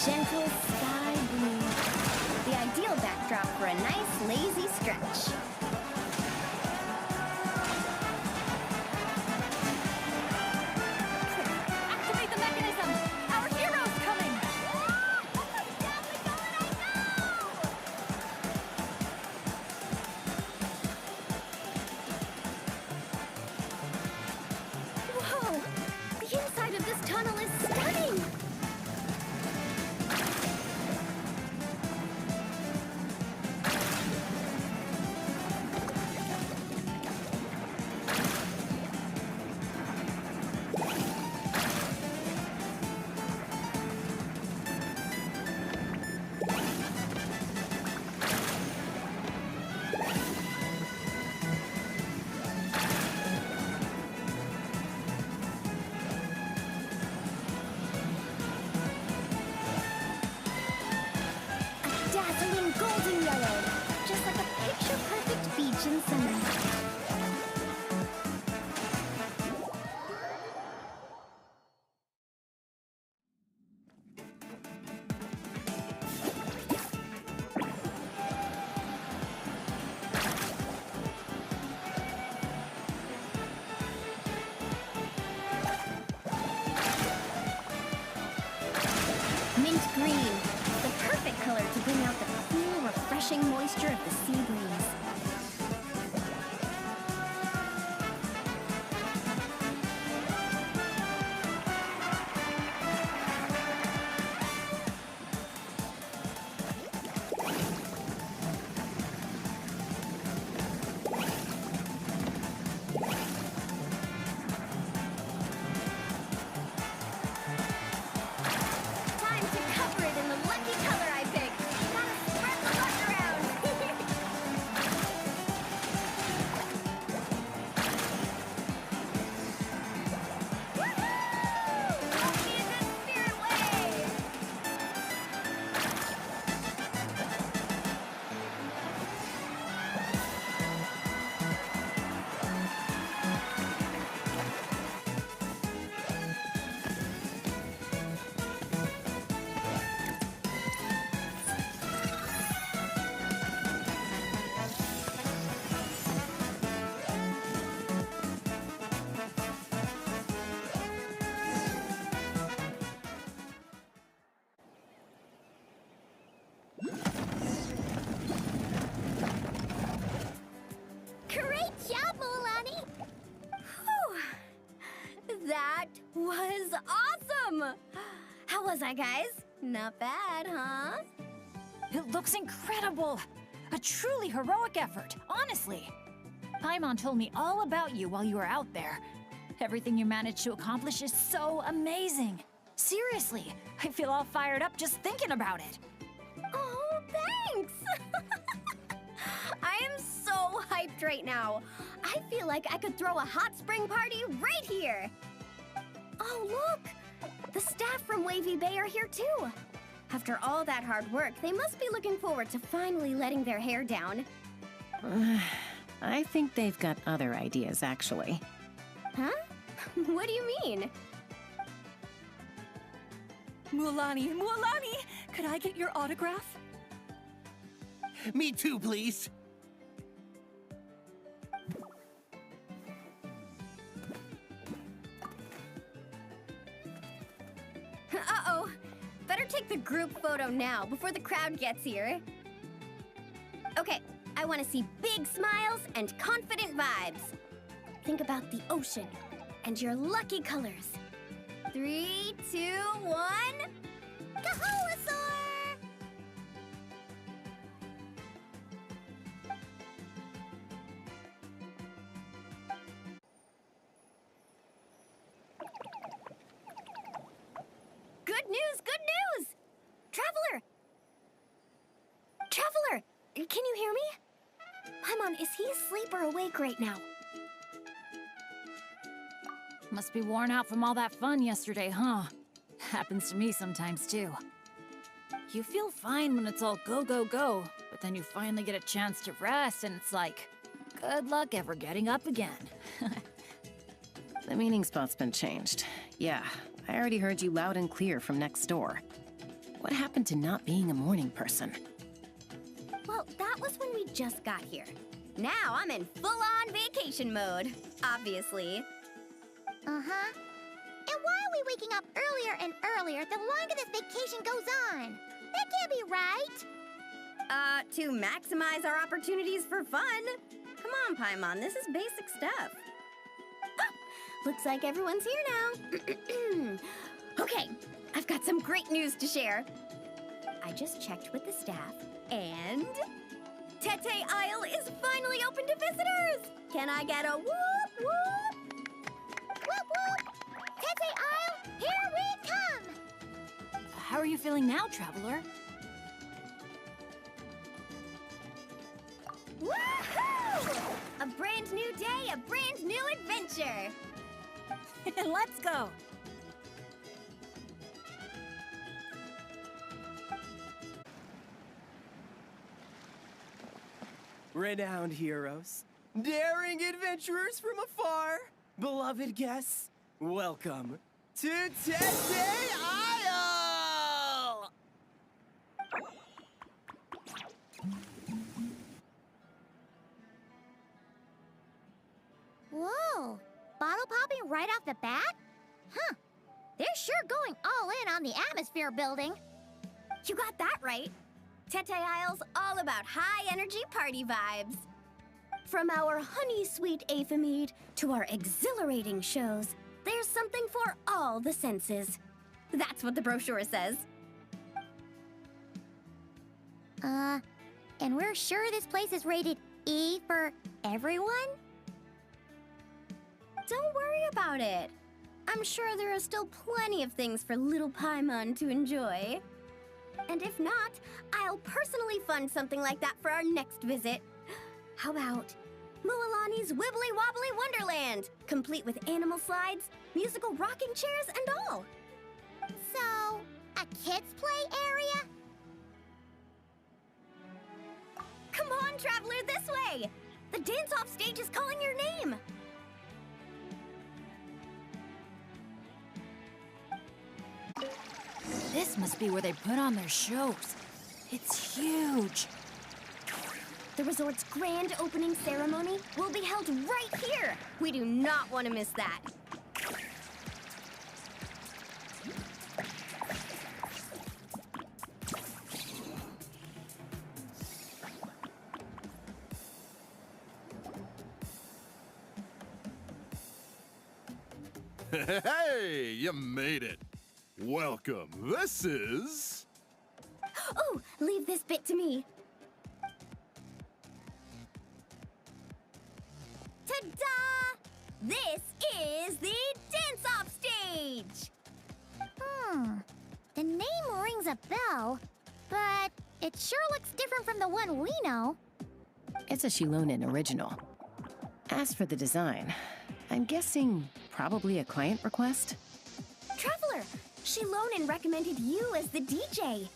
Gentle sky blue. The ideal backdrop for a nice, lazy stretch. Activate the mechanism! Our hero's coming! Whoa! The inside of this tunnel is stunning! Dazzling golden yellow, just like a picture-perfect beach in summer. Mint green, the perfect color to bring out the cool, refreshing moisture of the sea breeze. Time to cover it in the lucky color I picked. Gotta spread the luck around. Woohoo! Don't be a good spirit way. Great job, Mualani! Whew. That was awesome! How was I, guys? Not bad, huh? It looks incredible! A truly heroic effort, honestly. Paimon told me all about you while you were out there. Everything you managed to accomplish is so amazing. Seriously, I feel all fired up just thinking about it. Oh, thanks! I am so hyped right now. I feel like I could throw a hot spring party right here. Oh, look! The staff from Wavy Bay are here too. After all that hard work, they must be looking forward to finally letting their hair down. I think they've got other ideas, actually. Huh? What do you mean? Mualani, could I get your autograph? Me too, please. Uh-oh. Better take the group photo now before the crowd gets here. Okay, I want to see big smiles and confident vibes. Think about the ocean and your lucky colors. 3, 2, 1... Kaholasaur! Good news, good news! Traveler! Traveler, can you hear me? Paimon, is he asleep or awake right now? Must be worn out from all that fun yesterday, huh? Happens to me sometimes, too. You feel fine when it's all go, go, go, but then you finally get a chance to rest, and it's like, good luck ever getting up again. The meeting spot's been changed. Yeah, I already heard you loud and clear from next door. What happened to not being a morning person? Well, that was when we just got here. Now I'm in full-on vacation mode, obviously. Uh-huh. And why are we waking up earlier and earlier the longer this vacation goes on? That can't be right. To maximize our opportunities for fun. Come on, Paimon, this is basic stuff. Looks like everyone's here now. Okay, I've got some great news to share. I just checked with the staff, and... Tete Isle is finally open to visitors! Can I get a whoop whoop? Whoop whoop! Tete Isle, here we come! How are you feeling now, Traveler? Woohoo! A brand new day, a brand new adventure! Let's go! Renowned heroes, daring adventurers from afar, beloved guests, welcome to Tete Isle! Whoa! Bottle popping right off the bat? Huh. They're sure going all in on the atmosphere building. You got that right. Tete Isle's all about high-energy party vibes. From our honey-sweet aphemide to our exhilarating shows, there's something for all the senses. That's what the brochure says. And we're sure this place is rated E for everyone? Don't worry about it. I'm sure there are still plenty of things for little Paimon to enjoy. And if not, I'll personally fund something like that for our next visit. How about Mualani's Wibbly Wobbly Wonderland, complete with animal slides, musical rocking chairs, and all. So, a kids' play area? Come on, Traveler, this way! The dance-off stage is calling your name! This must be where they put on their shows. It's huge. The resort's grand opening ceremony will be held right here. We do not want to miss that. Hey, you made it. Welcome. This is... Oh, leave this bit to me. Ta-da! This is the dance-off stage! The name rings a bell, but it sure looks different from the one we know. It's a Shilonen original. As for the design, I'm guessing probably a client request? Traveler, Shilonen recommended you as the DJ.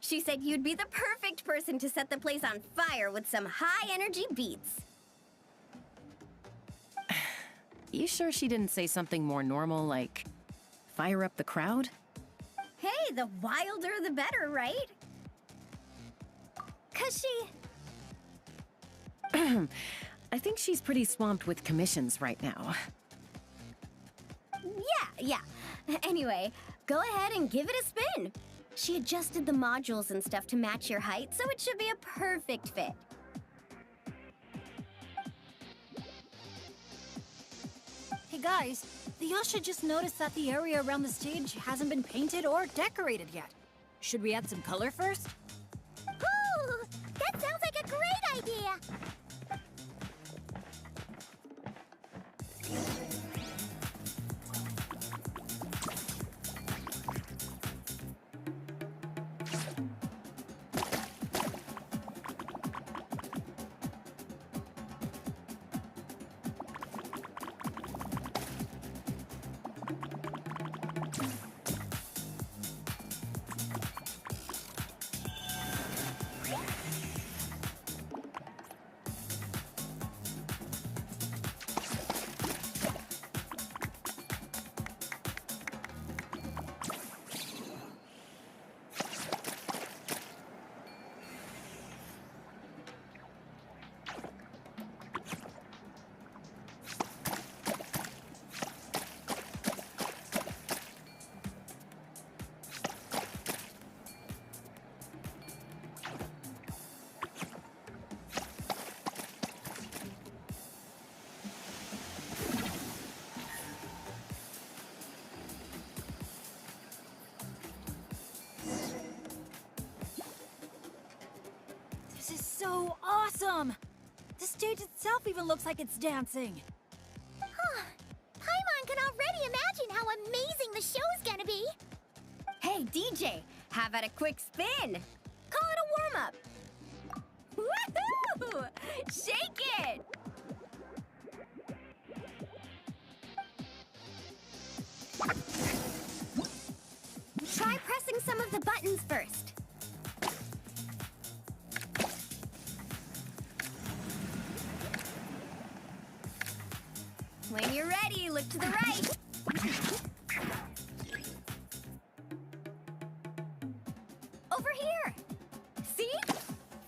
She said you'd be the perfect person to set the place on fire with some high-energy beats. You sure she didn't say something more normal, like fire up the crowd? Hey, the wilder the better, right? 'Cause she... I think she's pretty swamped with commissions right now. Yeah. Anyway, Go ahead and give it a spin. She adjusted the modules and stuff to match your height, so it should be a perfect fit. Hey guys, the Usha just noticed that the area around the stage hasn't been painted or decorated yet. Should we add some color first? Ooh, that sounds like a great idea! This is so awesome! The stage itself even looks like it's dancing. Huh. Paimon can already imagine how amazing the show's gonna be. Hey, DJ, how about a quick spin? Call it a warm-up. Woohoo! Shake it! Try pressing some of the buttons first. When you're ready, look to the right. Over here. See?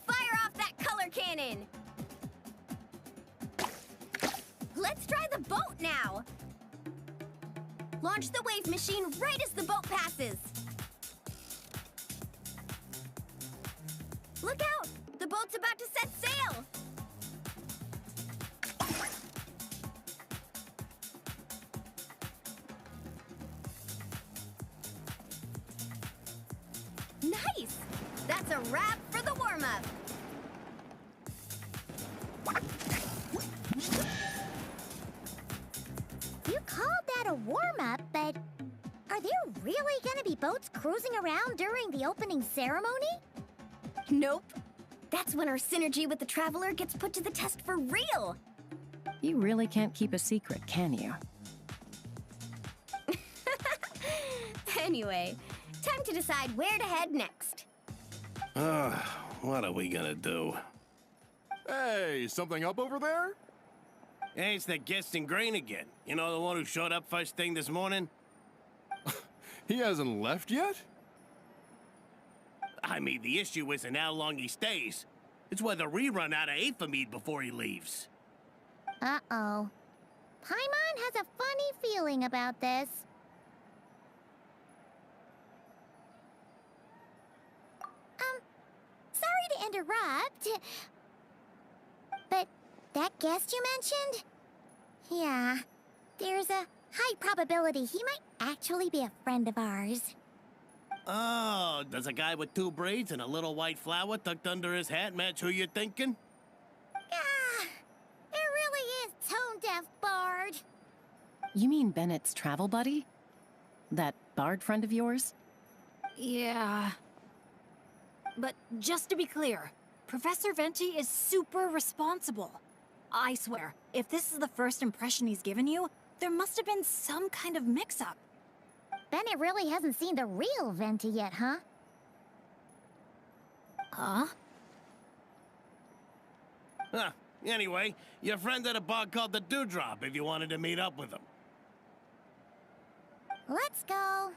Fire off that color cannon. Let's try the boat now. Launch the wave machine right as the boat passes. Look out! The boat's about to set sail. Nice! That's a wrap for the warm-up. You called that a warm-up, but are there really gonna be boats cruising around during the opening ceremony? Nope. That's when our synergy with the Traveler gets put to the test for real. You really can't keep a secret, can you? Anyway, time to decide where to head next. What are we gonna do? Hey, something up over there? Hey, it's that guest in Grain again. You know, the one who showed up first thing this morning? He hasn't left yet? I mean, the issue isn't how long he stays. It's whether we run out of Aphamide before he leaves. Uh-oh. Paimon has a funny feeling about this. Sorry to interrupt. But that guest you mentioned? Yeah, there's a high probability he might actually be a friend of ours. Oh, does a guy with 2 braids and a little white flower tucked under his hat match who you're thinking? Ah, it really is tone-deaf Bard. You mean Bennett's travel buddy? That Bard friend of yours? Yeah. But just to be clear, Professor Venti is super responsible. I swear, if this is the first impression he's given you, there must have been some kind of mix-up. Bennett really hasn't seen the real Venti yet, huh? Huh? Huh. Anyway, your friend at a bar called the Dewdrop if you wanted to meet up with him. Let's go.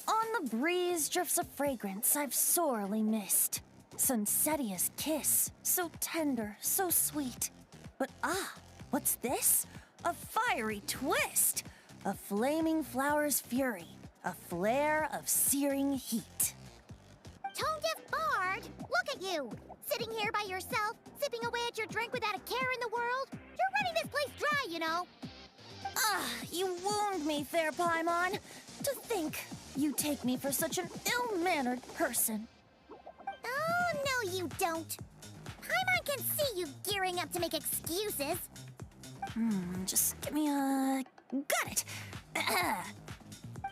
On the breeze drifts a fragrance I've sorely missed. Sunsettia's kiss. So tender, so sweet. But what's this? A fiery twist! A flaming flower's fury. A flare of searing heat. Tone-deaf bard, look at you! Sitting here by yourself, sipping away at your drink without a care in the world. You're running this place dry, you know. You wound me, fair Paimon. To think you take me for such an ill-mannered person. Oh, no you don't. Paimon can see you gearing up to make excuses. Just give me a... Got it!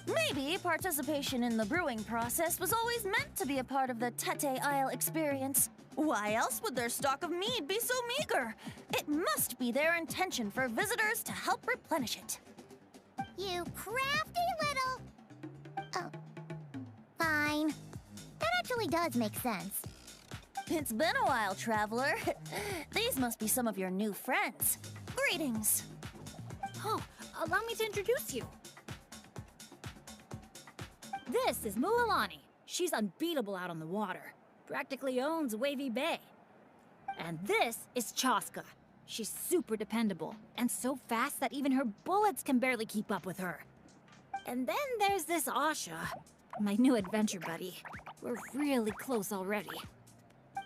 Maybe participation in the brewing process was always meant to be a part of the Tete Isle experience. Why else would their stock of mead be so meager? It must be their intention for visitors to help replenish it. You crafty little... Oh. Fine. That actually does make sense. It's been a while, traveler. These must be some of your new friends. Greetings. Oh, allow me to introduce you. This is Mualani. She's unbeatable out on the water. Practically owns Wavy Bay. And this is Chaska. She's super dependable, and so fast that even her bullets can barely keep up with her. And then there's this Asha, my new adventure buddy. We're really close already.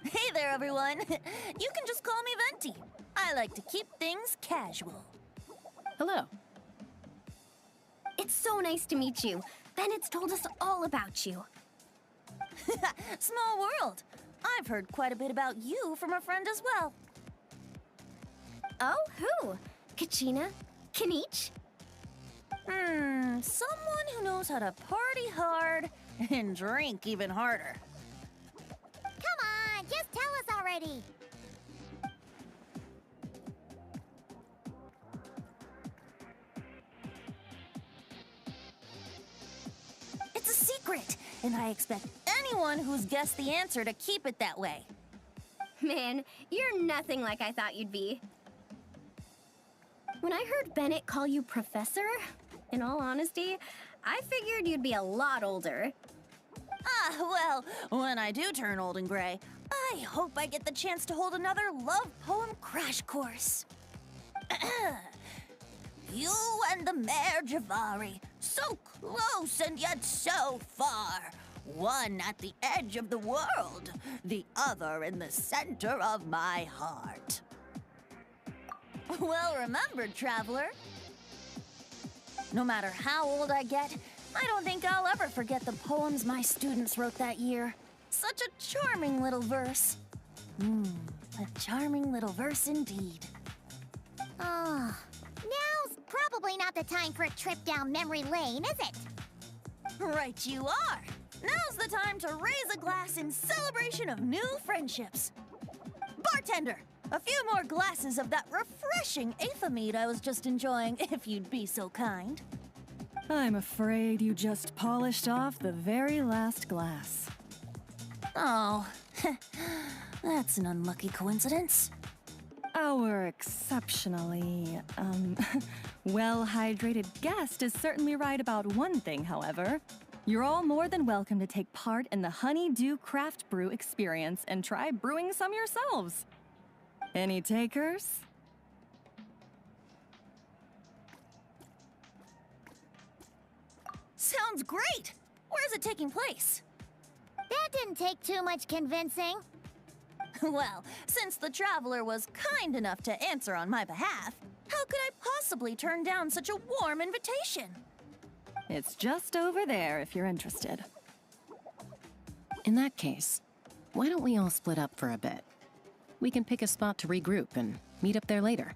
Hey there, everyone. You can just call me Venti. I like to keep things casual. Hello. It's so nice to meet you. Bennett's told us all about you. Small world. I've heard quite a bit about you from a friend as well. Oh, who? Kachina? Kanich? Someone who knows how to party hard and drink even harder. Come on, just tell us already. It's a secret, and I expect anyone who's guessed the answer to keep it that way. Man, you're nothing like I thought you'd be. When I heard Bennett call you Professor, in all honesty, I figured you'd be a lot older. Well, when I do turn old and gray, I hope I get the chance to hold another love poem crash course. You and the Mare Javari, so close and yet so far. One at the edge of the world, the other in the center of my heart. Well remembered, traveler. No matter how old I get, I don't think I'll ever forget the poems my students wrote that year. Such a charming little verse. A charming little verse indeed. Oh, now's probably not the time for a trip down memory lane, is it? Right you are. Now's the time to raise a glass in celebration of new friendships. Bartender, a few more glasses of that refreshing Aethamide I was just enjoying, if you'd be so kind. I'm afraid you just polished off the very last glass. Oh, that's an unlucky coincidence. Our exceptionally, well-hydrated guest is certainly right about one thing, however. You're all more than welcome to take part in the Honeydew Craft Brew experience and try brewing some yourselves. Any takers? Sounds great! Where is it taking place? That didn't take too much convincing. Well, since the traveler was kind enough to answer on my behalf, how could I possibly turn down such a warm invitation? It's just over there if you're interested. In that case, why don't we all split up for a bit? We can pick a spot to regroup and meet up there later.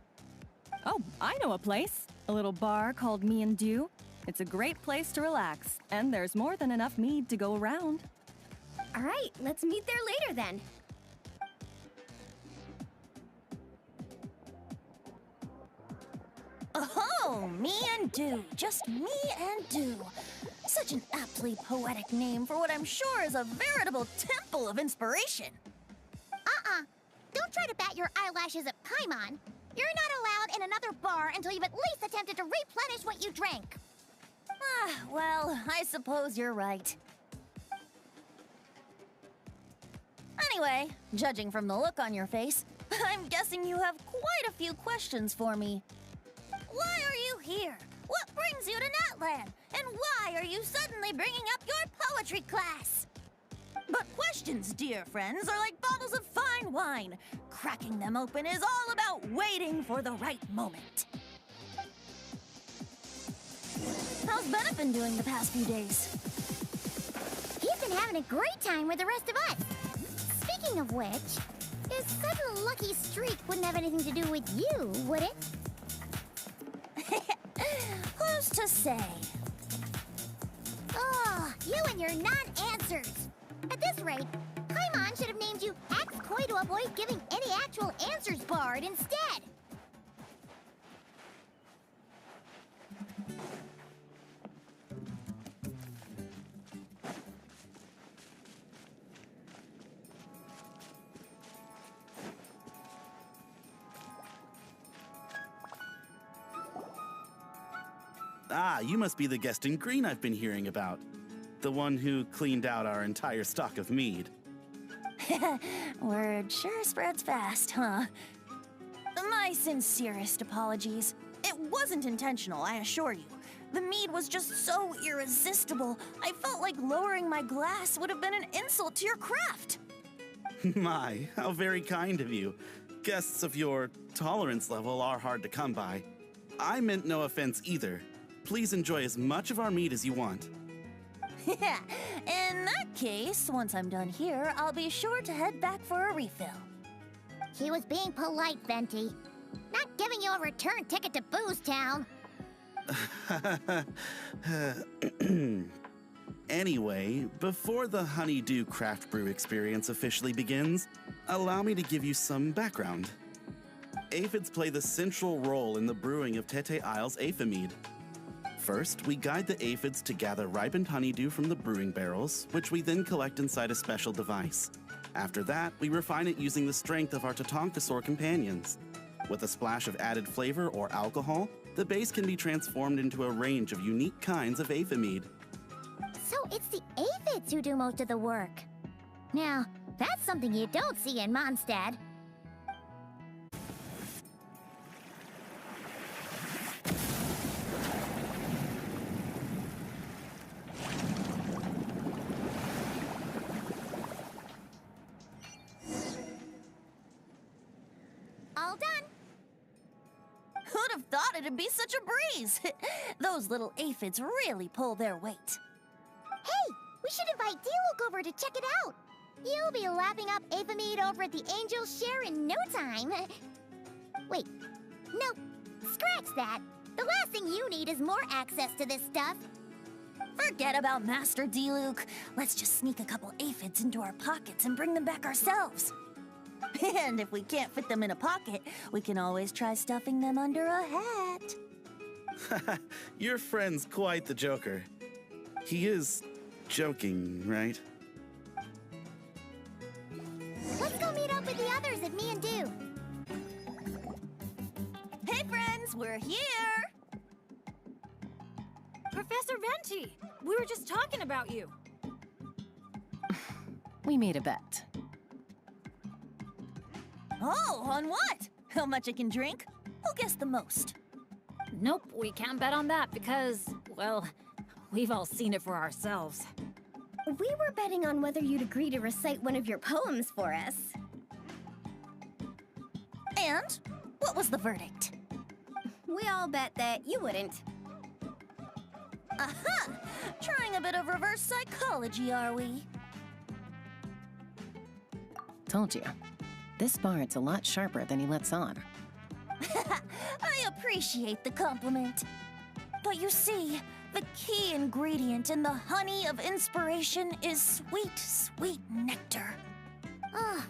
Oh, I know a place. A little bar called Me and Dew. It's a great place to relax, and there's more than enough mead to go around. All right, let's meet there later then. Oh, Me and Dew. Just Me and Dew. Such an aptly poetic name for what I'm sure is a veritable temple of inspiration. Don't try to bat your eyelashes at Paimon. You're not allowed in another bar until you've at least attempted to replenish what you drank. Well, I suppose you're right. Anyway, judging from the look on your face, I'm guessing you have quite a few questions for me. Why are you here? What brings you to Natland? And why are you suddenly bringing up your poetry class? But questions, dear friends, are like bottles of fine wine. Cracking them open is all about waiting for the right moment. How's Bennett been doing the past few days? He's been having a great time with the rest of us. Speaking of which, his sudden lucky streak wouldn't have anything to do with you, would it? Who's to say? Oh, you and your non-answers. At this rate, Paimon should have named you Ax Koi to avoid giving any actual answers barred instead. Ah, you must be the guest in green I've been hearing about. The one who cleaned out our entire stock of mead. Word sure spreads fast, huh? My sincerest apologies. It wasn't intentional, I assure you. The mead was just so irresistible, I felt like lowering my glass would have been an insult to your craft. My, how very kind of you. Guests of your tolerance level are hard to come by. I meant no offense either. Please enjoy as much of our mead as you want. In that case, once I'm done here, I'll be sure to head back for a refill. He was being polite, Venti. Not giving you a return ticket to Booze Town. Anyway, before the Honeydew Craft Brew experience officially begins, allow me to give you some background. Aphids play the central role in the brewing of Tete Isle's Aphimead. First, we guide the aphids to gather ripened honeydew from the brewing barrels, which we then collect inside a special device. After that, we refine it using the strength of our Tatankasaur companions. With a splash of added flavor or alcohol, the base can be transformed into a range of unique kinds of Aphimead. So it's the aphids who do most of the work. Now, that's something you don't see in Mondstadt. All done. Who'd have thought it'd be such a breeze? Those little aphids really pull their weight. Hey, we should invite Diluc over to check it out. You'll be lapping up Aphimead over at the Angel's Share in no time. Wait, no, scratch that. The last thing you need is more access to this stuff. Forget about Master Diluc. Let's just sneak a couple aphids into our pockets and bring them back ourselves. And if we can't fit them in a pocket, we can always try stuffing them under a hat. Your friend's quite the joker. He is joking, right? Let's go meet up with the others at Me and Do. Hey friends, we're here! Professor Venti, we were just talking about you. We made a bet. Oh, on what? How much I can drink? Who guessed the most? Nope, we can't bet on that because, well, we've all seen it for ourselves. We were betting on whether you'd agree to recite one of your poems for us. And what was the verdict? We all bet that you wouldn't. Aha! Trying a bit of reverse psychology, are we? Told you. This bard's a lot sharper than he lets on. I appreciate the compliment. But you see, the key ingredient in the honey of inspiration is sweet, sweet nectar. Oh,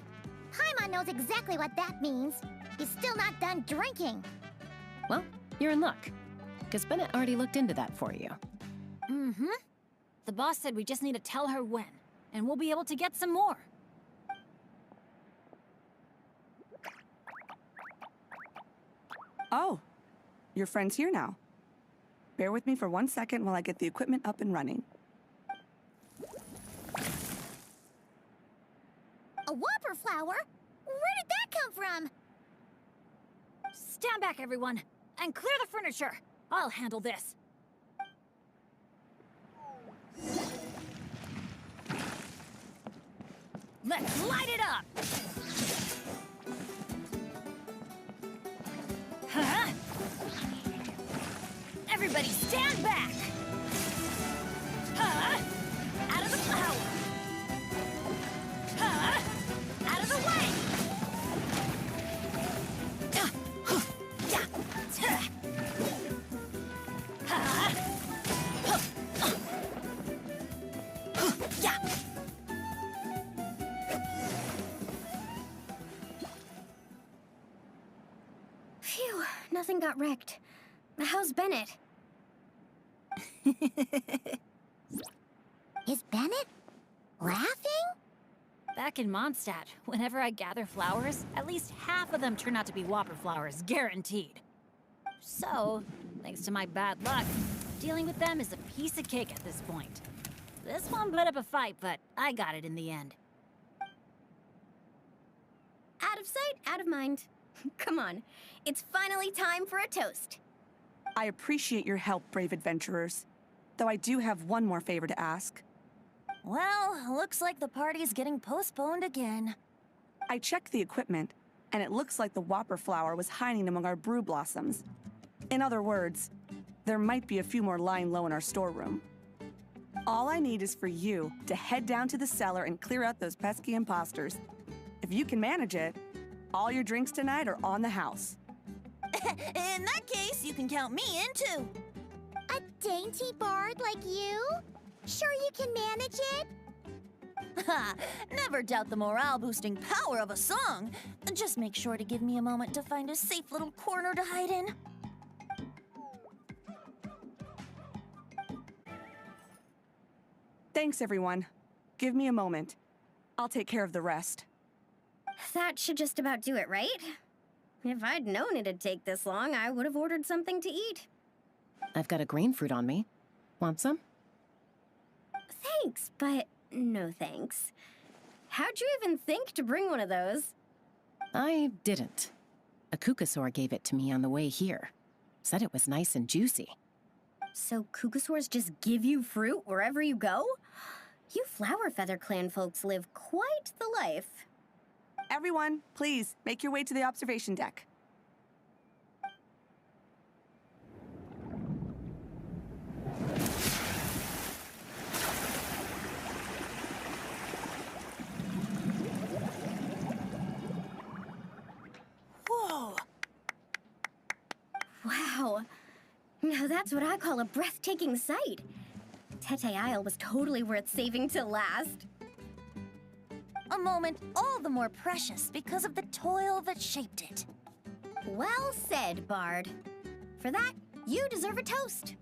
Paimon knows exactly what that means. He's still not done drinking. Well, you're in luck, because Bennett already looked into that for you. Mm-hmm. The boss said we just need to tell her when, and we'll be able to get some more. Oh, your friend's here now. Bear with me for 1 second while I get the equipment up and running. A what? flower? Where did that come from? Stand back, everyone, and clear the furniture. I'll handle this. Let's light it up! Huh? Everybody stand back! Huh? Out of the flower! Huh? Out of the way! Phew, nothing got wrecked. How's Bennett? Is Bennett laughing? Back in Mondstadt, whenever I gather flowers, at least half of them turn out to be whopper flowers, guaranteed. So, thanks to my bad luck, dealing with them is a piece of cake at this point. This one put up a fight, but I got it in the end. Out of sight, out of mind. Come on, it's finally time for a toast. I appreciate your help, brave adventurers. Though I do have one more favor to ask. Well, looks like the party's getting postponed again. I checked the equipment, and it looks like the whopper flower was hiding among our brew blossoms. In other words, there might be a few more lying low in our storeroom. All I need is for you to head down to the cellar and clear out those pesky imposters. If you can manage it, all your drinks tonight are on the house. In that case, you can count me in too. A dainty bard like you? Sure you can manage it? Ha! Never doubt the morale-boosting power of a song. Just make sure to give me a moment to find a safe little corner to hide in. Thanks, everyone. Give me a moment. I'll take care of the rest. That should just about do it, right? If I'd known it'd take this long, I would have ordered something to eat. I've got a green fruit on me. Want some? Thanks, but no thanks. How'd you even think to bring one of those? I didn't. A Kukasaur gave it to me on the way here. Said it was nice and juicy. So Kukasaurs just give you fruit wherever you go? You Flower Feather Clan folks live quite the life. Everyone, please, make your way to the observation deck. Whoa! Wow. Now that's what I call a breathtaking sight. Tete Isle was totally worth saving till last. A moment all the more precious because of the toil that shaped it. Well said, Bard. For that, you deserve a toast.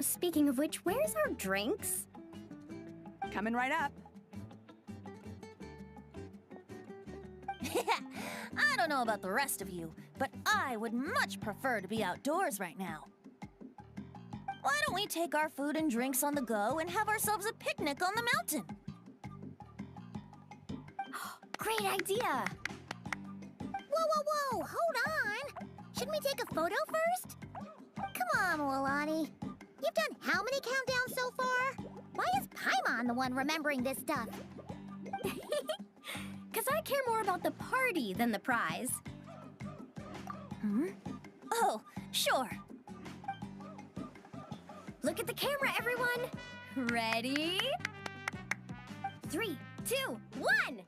Speaking of which, where's our drinks? Coming right up. I don't know about the rest of you, but I would much prefer to be outdoors right now. Why don't we take our food and drinks on the go and have ourselves a picnic on the mountain? Great idea! Whoa, hold on! Shouldn't we take a photo first? Come on, Lilani. You've done how many countdowns so far? Why is Paimon the one remembering this stuff? Because I care more about the party than the prize. Hmm? Oh, sure. Look at the camera, everyone! Ready? 3, 2, 1!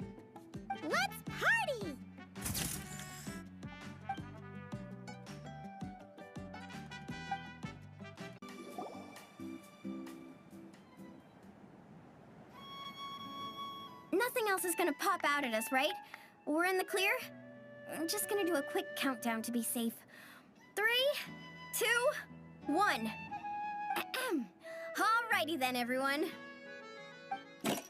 Let's party! Nothing else is gonna pop out at us, right? We're in the clear? I'm just gonna do a quick countdown to be safe. 3, 2, 1. Alrighty then, everyone. Cheers!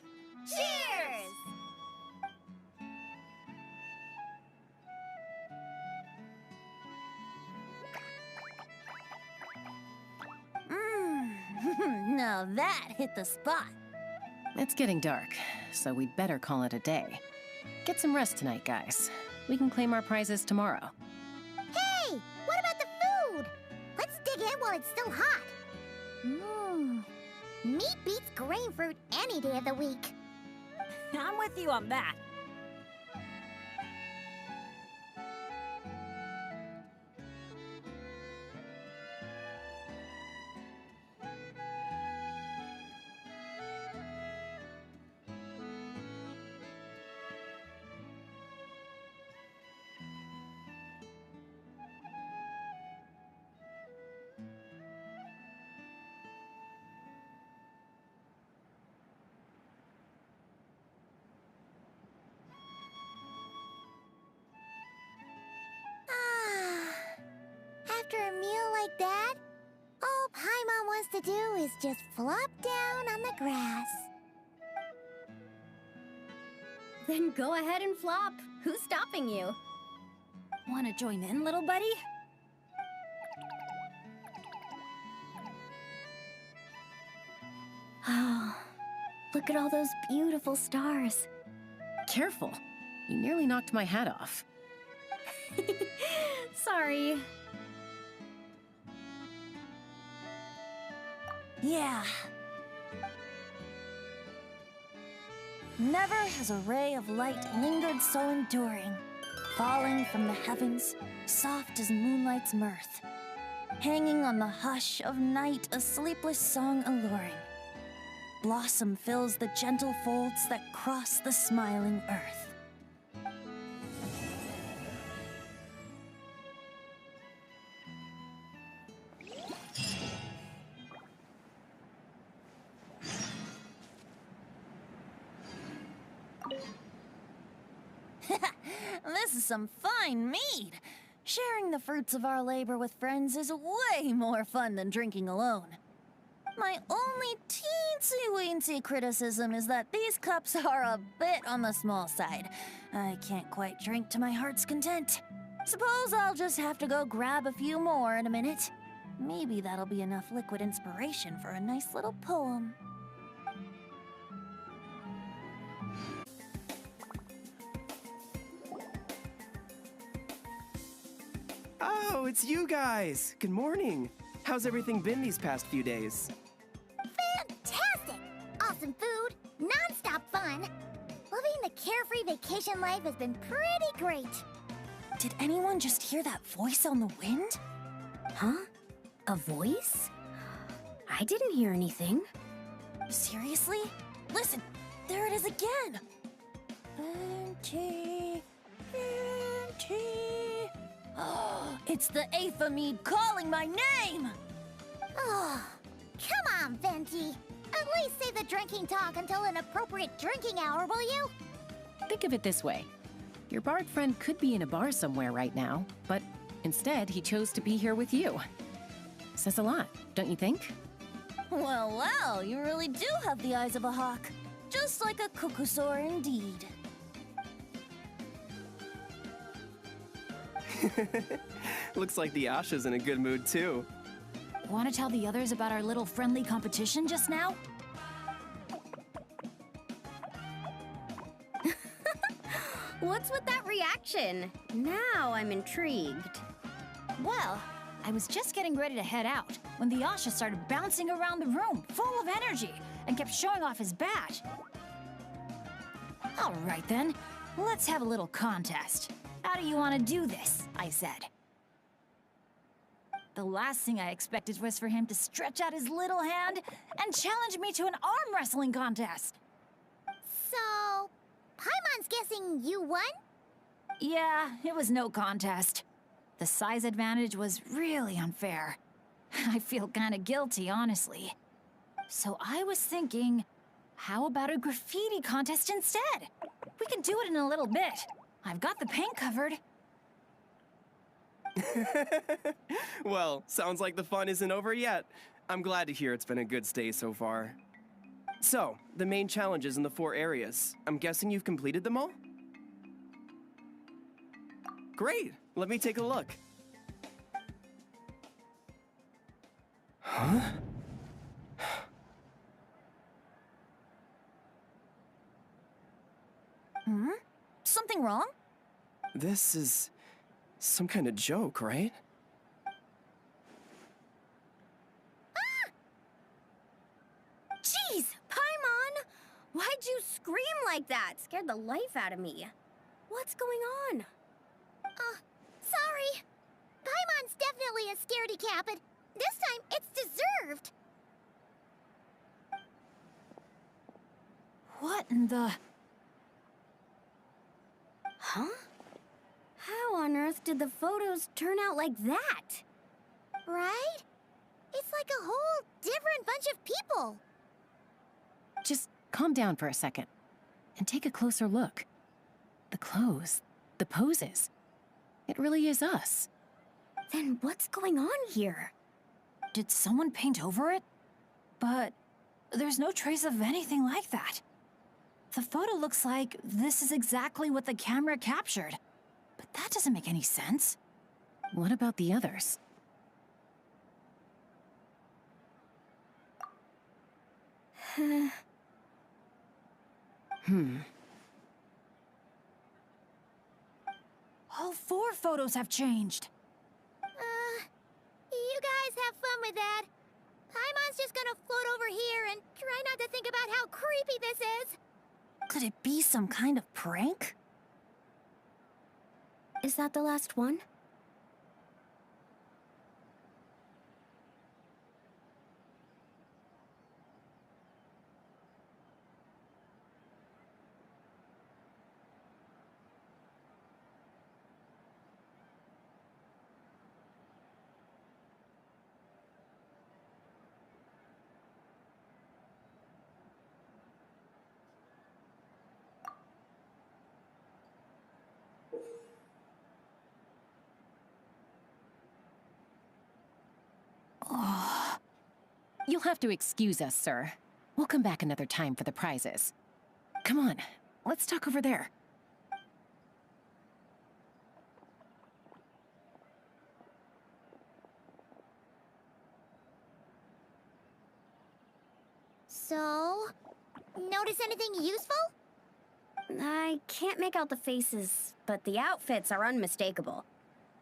Now that hit the spot. It's getting dark, so we'd better call it a day. Get some rest tonight, guys. We can claim our prizes tomorrow. Hey, what about the food? Let's dig in while it's still hot. Meat beats grain fruit any day of the week. I'm with you on that. After a meal like that, all Paimon wants to do is just flop down on the grass. Then go ahead and flop. Who's stopping you? Wanna join in, little buddy? Oh, look at all those beautiful stars. Careful. You nearly knocked my hat off. Sorry. Yeah. Never has a ray of light lingered so enduring, falling from the heavens, soft as moonlight's mirth, hanging on the hush of night, a sleepless song alluring. Blossom fills the gentle folds that cross the smiling earth. This is some fine mead. Sharing the fruits of our labor with friends is way more fun than drinking alone. My only teensy-weensy criticism is that these cups are a bit on the small side. I can't quite drink to my heart's content. Suppose I'll just have to go grab a few more in a minute. Maybe that'll be enough liquid inspiration for a nice little poem. Oh, it's you guys! Good morning! How's everything been these past few days? Fantastic! Awesome food, non-stop fun. Living the carefree vacation life has been pretty great. Did anyone just hear that voice on the wind? Huh? A voice? I didn't hear anything. Seriously? Listen, there it is again! Venti, venti. Oh, it's the Aphamid calling my name! Oh, come on, Venti. At least save the drinking talk until an appropriate drinking hour, will you? Think of it this way. Your bard friend could be in a bar somewhere right now, but instead he chose to be here with you. Says a lot, don't you think? Well, well, you really do have the eyes of a hawk. Just like a cuckoosaur indeed. Looks like the Asha's in a good mood too. Want to tell the others about our little friendly competition just now? What's with that reaction? Now I'm intrigued. Well, I was just getting ready to head out when the Asha started bouncing around the room, full of energy, and kept showing off his badge. All right then, let's have a little contest. How do you want to do this? I said. The last thing I expected was for him to stretch out his little hand and challenge me to an arm wrestling contest. So, Paimon's guessing you won? Yeah, it was no contest. The size advantage was really unfair. I feel kinda guilty, honestly. So I was thinking, how about a graffiti contest instead? We can do it in a little bit. I've got the paint covered. Well, sounds like the fun isn't over yet. I'm glad to hear it's been a good stay so far. So, the main challenges in the 4 areas. I'm guessing you've completed them all? Great! Let me take a look. Huh? something wrong? This is some kind of joke, right? Jeez, Paimon! Why'd you scream like that? Scared the life out of me. What's going on? Sorry. Paimon's definitely a scaredy cat, but this time it's deserved. What in the... Huh? How on earth did the photos turn out like that? Right? It's like a whole different bunch of people. Just calm down for a second and take a closer look. The clothes, the poses. It really is us. Then what's going on here? Did someone paint over it? But there's no trace of anything like that. The photo looks like this is exactly what the camera captured. But that doesn't make any sense. What about the others? All 4 photos have changed. You guys have fun with that. Paimon's just gonna float over here and try not to think about how creepy this is. Could it be some kind of prank? Is that the last one? You'll have to excuse us, sir. We'll come back another time for the prizes. Come on, let's talk over there. So, notice anything useful? I can't make out the faces, but the outfits are unmistakable.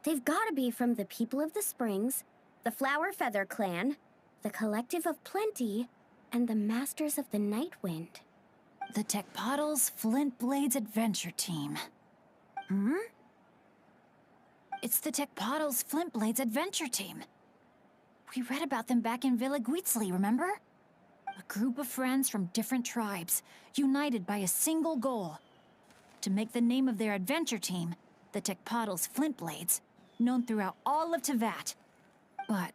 They've gotta be from the People of the Springs, the Flower Feather Clan, the Collective of Plenty, and the Masters of the Night Wind. The Tecpotals Flint Blades Adventure Team. It's the Tecpotals Flint Blades Adventure Team. We read about them back in Villa Guitzli, remember? A group of friends from different tribes, united by a single goal. To make the name of their adventure team, the Tecpotals Flint Blades, known throughout all of Tevat. But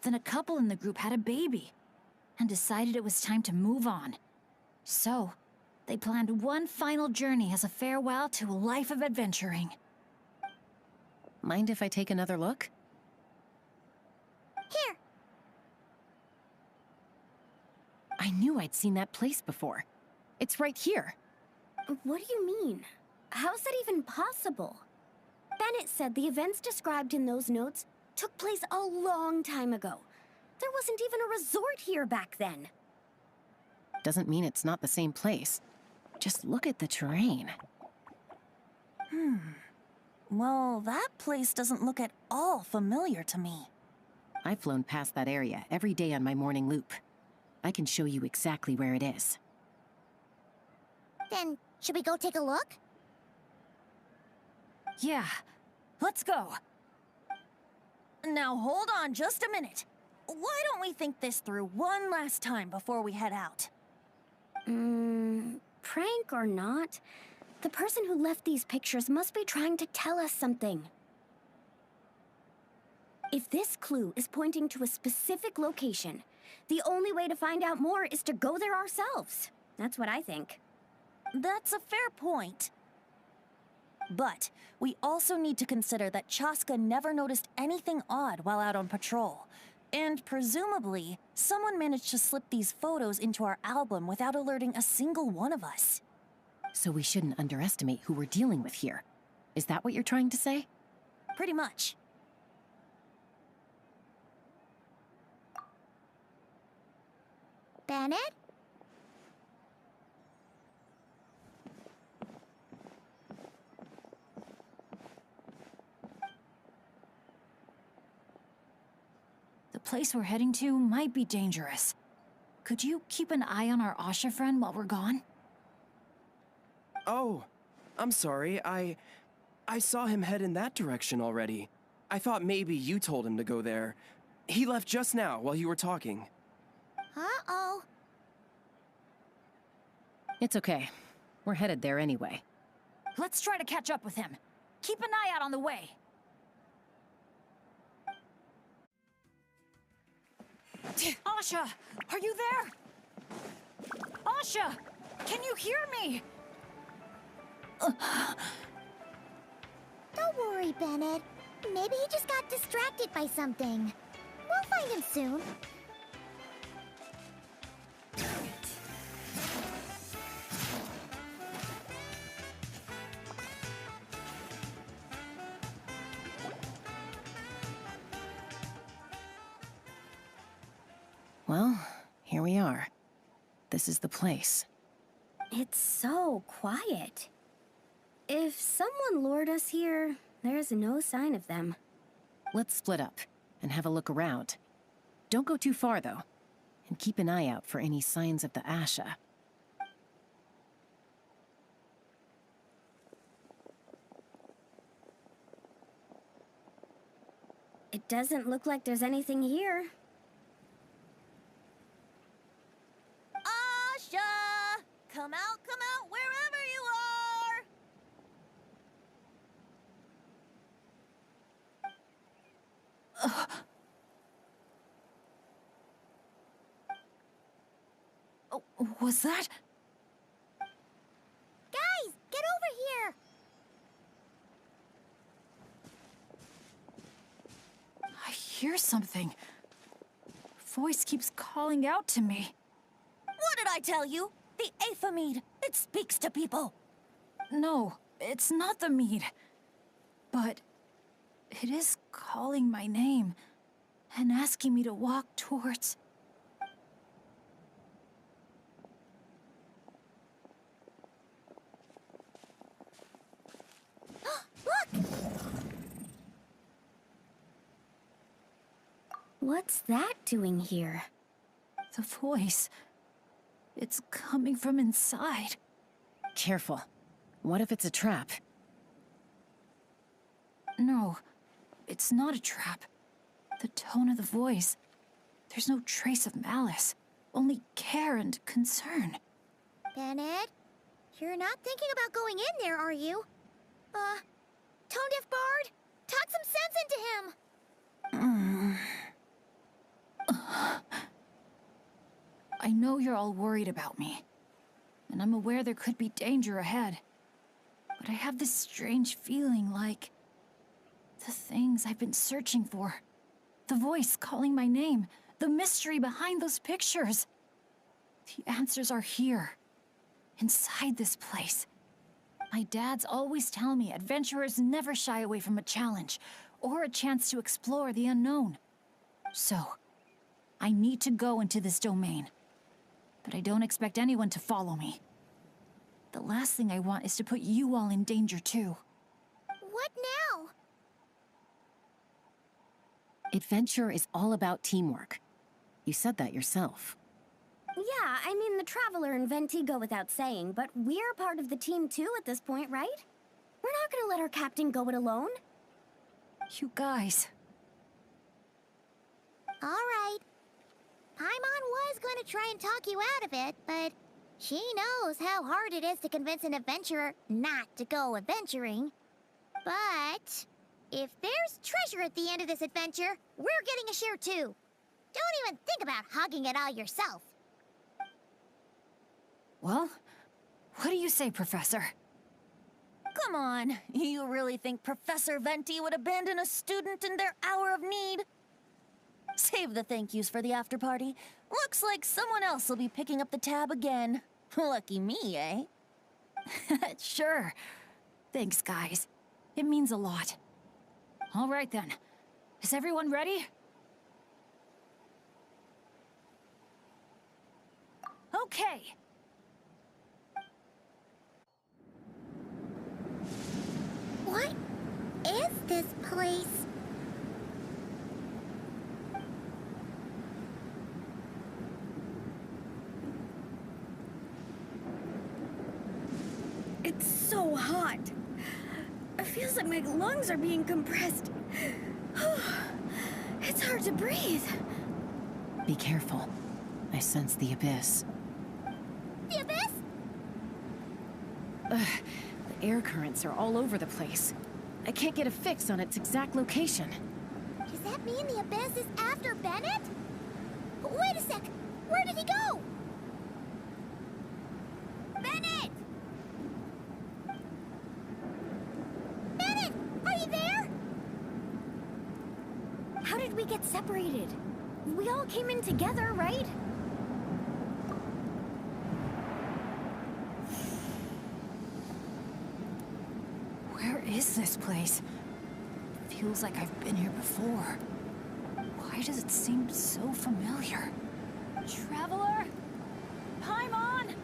then a couple in the group had a baby, and decided it was time to move on. So, they planned one final journey as a farewell to a life of adventuring. Mind if I take another look? Here. I knew I'd seen that place before. It's right here. What do you mean? How's that even possible? Bennett said the events described in those notes took place a long time ago. There wasn't even a resort here back then. Doesn't mean it's not the same place. Just look at the terrain. Well, that place doesn't look at all familiar to me. I've flown past that area every day on my morning loop. I can show you exactly where it is. Then, should we go take a look? Yeah, let's go. Now hold on just a minute. Why don't we think this through one last time before we head out? Prank or not, the person who left these pictures must be trying to tell us something. If this clue is pointing to a specific location, the only way to find out more is to go there ourselves. That's what I think. That's a fair point. But we also need to consider that Chaska never noticed anything odd while out on patrol. And presumably, someone managed to slip these photos into our album without alerting a single one of us. So we shouldn't underestimate who we're dealing with here. Is that what you're trying to say? Pretty much. Bennett? place we're heading to might be dangerous. Could you keep an eye on our Asha friend while we're gone? Oh, I'm sorry. I saw him head in that direction already. I thought maybe you told him to go there. He left just now while you were talking. Uh-oh. It's okay. We're headed there anyway. Let's try to catch up with him. Keep an eye out on the way. Asha, are you there? Asha, can you hear me? Don't worry, Bennett. Maybe he just got distracted by something. We'll find him soon. Well, here we are. This is the place. It's so quiet. If someone lured us here, there's no sign of them. Let's split up and have a look around. Don't go too far, though. And keep an eye out for any signs of the Asha. It doesn't look like there's anything here. Asha! Come out, wherever you are! Oh, was that? Guys, get over here! I hear something. Voice keeps calling out to me. What did I tell you? The Aphamid. It speaks to people. No, it's not the mead. But it is calling my name and asking me to walk towards... Look! What's that doing here? The voice. It's coming from inside. Careful. What if it's a trap? No, it's not a trap. The tone of the voice. There's no trace of malice. Only care and concern. Bennett, you're not thinking about going in there, are you? Tone Deaf Bard, talk some sense into him. I know you're all worried about me, and I'm aware there could be danger ahead. But I have this strange feeling like the things I've been searching for. The voice calling my name, the mystery behind those pictures. The answers are here, inside this place. My dad's always tell me adventurers never shy away from a challenge or a chance to explore the unknown. So, I need to go into this domain. But I don't expect anyone to follow me. The last thing I want is to put you all in danger too. What now? Adventure is all about teamwork. You said that yourself. Yeah, I mean, the Traveler and Venti go without saying, but we're part of the team too at this point, right? We're not gonna let our captain go it alone. You guys. All right. Paimon was going to try and talk you out of it, but she knows how hard it is to convince an adventurer not to go adventuring. But if there's treasure at the end of this adventure, we're getting a share too. Don't even think about hogging it all yourself. Well, what do you say, Professor? Come on, you really think Professor Venti would abandon a student in their hour of need? Save the thank yous for the after party. Looks like someone else will be picking up the tab again. Lucky me, eh? Sure. Thanks, guys. It means a lot. All right, then. Is everyone ready? Okay. What is this place? so hot. It feels like my lungs are being compressed. It's hard to breathe. Be careful. I sense the abyss. The abyss? The air currents are all over the place. I can't get a fix on its exact location. Does that mean the abyss is after Bennett? Wait a sec! Where did he go? Bennett! Bennett! Are you there? How did we get separated? We all came in together, right? Where is this place? Feels like I've been here before. Why does it seem so familiar? Traveler? Paimon?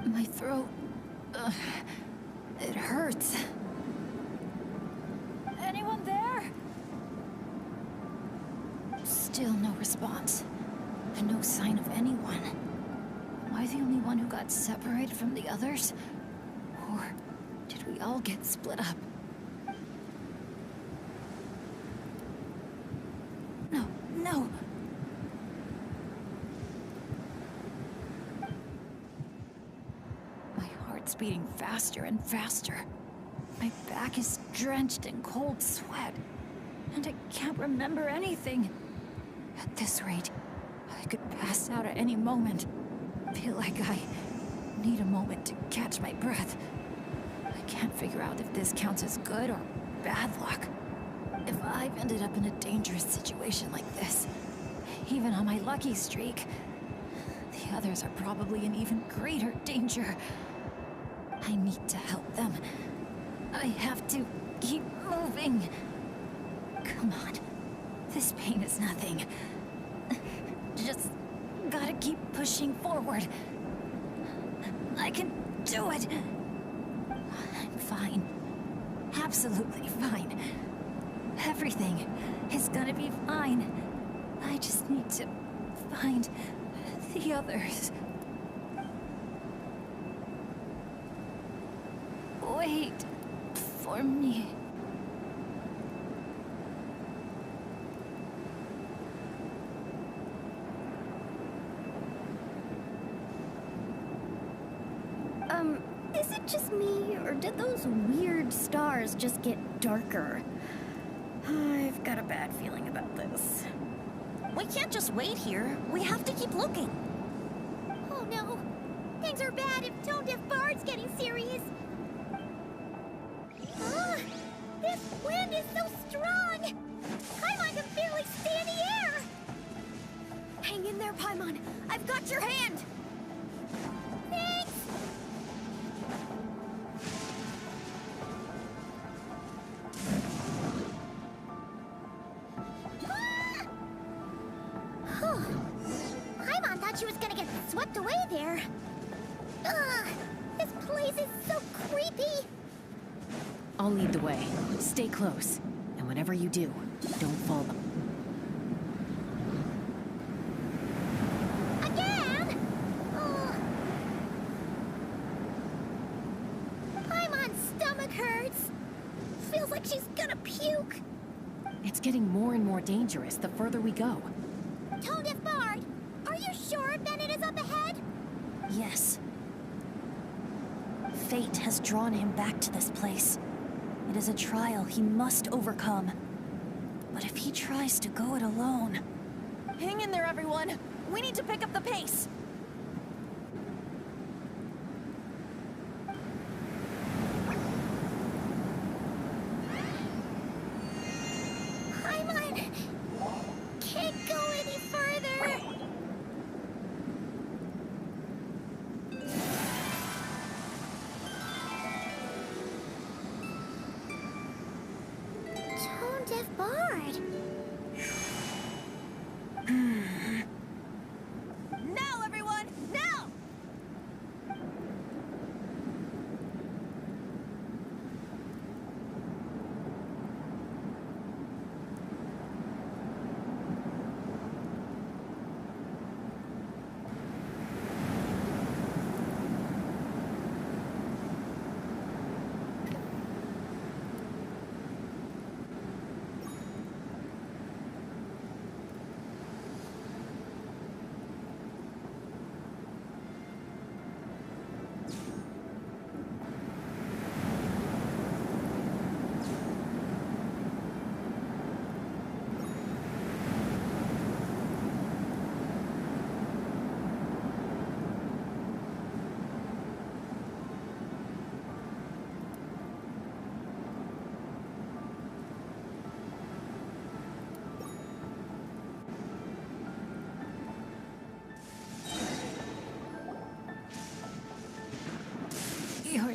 My throat... it hurts. Anyone there? Still no response. And no sign of anyone. Am I the only one who got separated from the others? Or did we all get split up? No, no! My heart's beating faster and faster. My back is drenched in cold sweat. And I can't remember anything. At this rate, I could pass out at any moment. Feel like I need a moment to catch my breath. I can't figure out if this counts as good or bad luck. If I've ended up in a dangerous situation like this, even on my lucky streak, the others are probably in even greater danger. I need to help them. I have to keep moving. Come on. This pain is nothing. Just gotta keep pushing forward. I can do it. I'm fine. Absolutely fine. Everything is gonna be fine. I just need to find the others. Wait for me. Is it just me, or did those weird stars just get darker? I've got a bad feeling about this. We can't just wait here. We have to keep looking. Oh no! Things are bad if Tone Deaf Bard's getting serious. This wind is so strong! Paimon can barely stay in the air! Hang in there, Paimon. I've got your hand! Thanks! Paimon thought she was gonna get swept away there. Ugh! This place is so creepy! I'll lead the way. Stay close. And whenever you do, don't fall. Again? Oh. Paimon's stomach hurts. Feels like she's gonna puke. It's getting more and more dangerous the further we go. Tone Deaf Bard, are you sure Bennett is up ahead? Yes. Fate has drawn him back to this place. It is a trial he must overcome. But if he tries to go it alone... Hang in there, everyone. We need to pick up the pace. Paimon can't go any further. Tone Deaf Bard. Now, everyone! Now!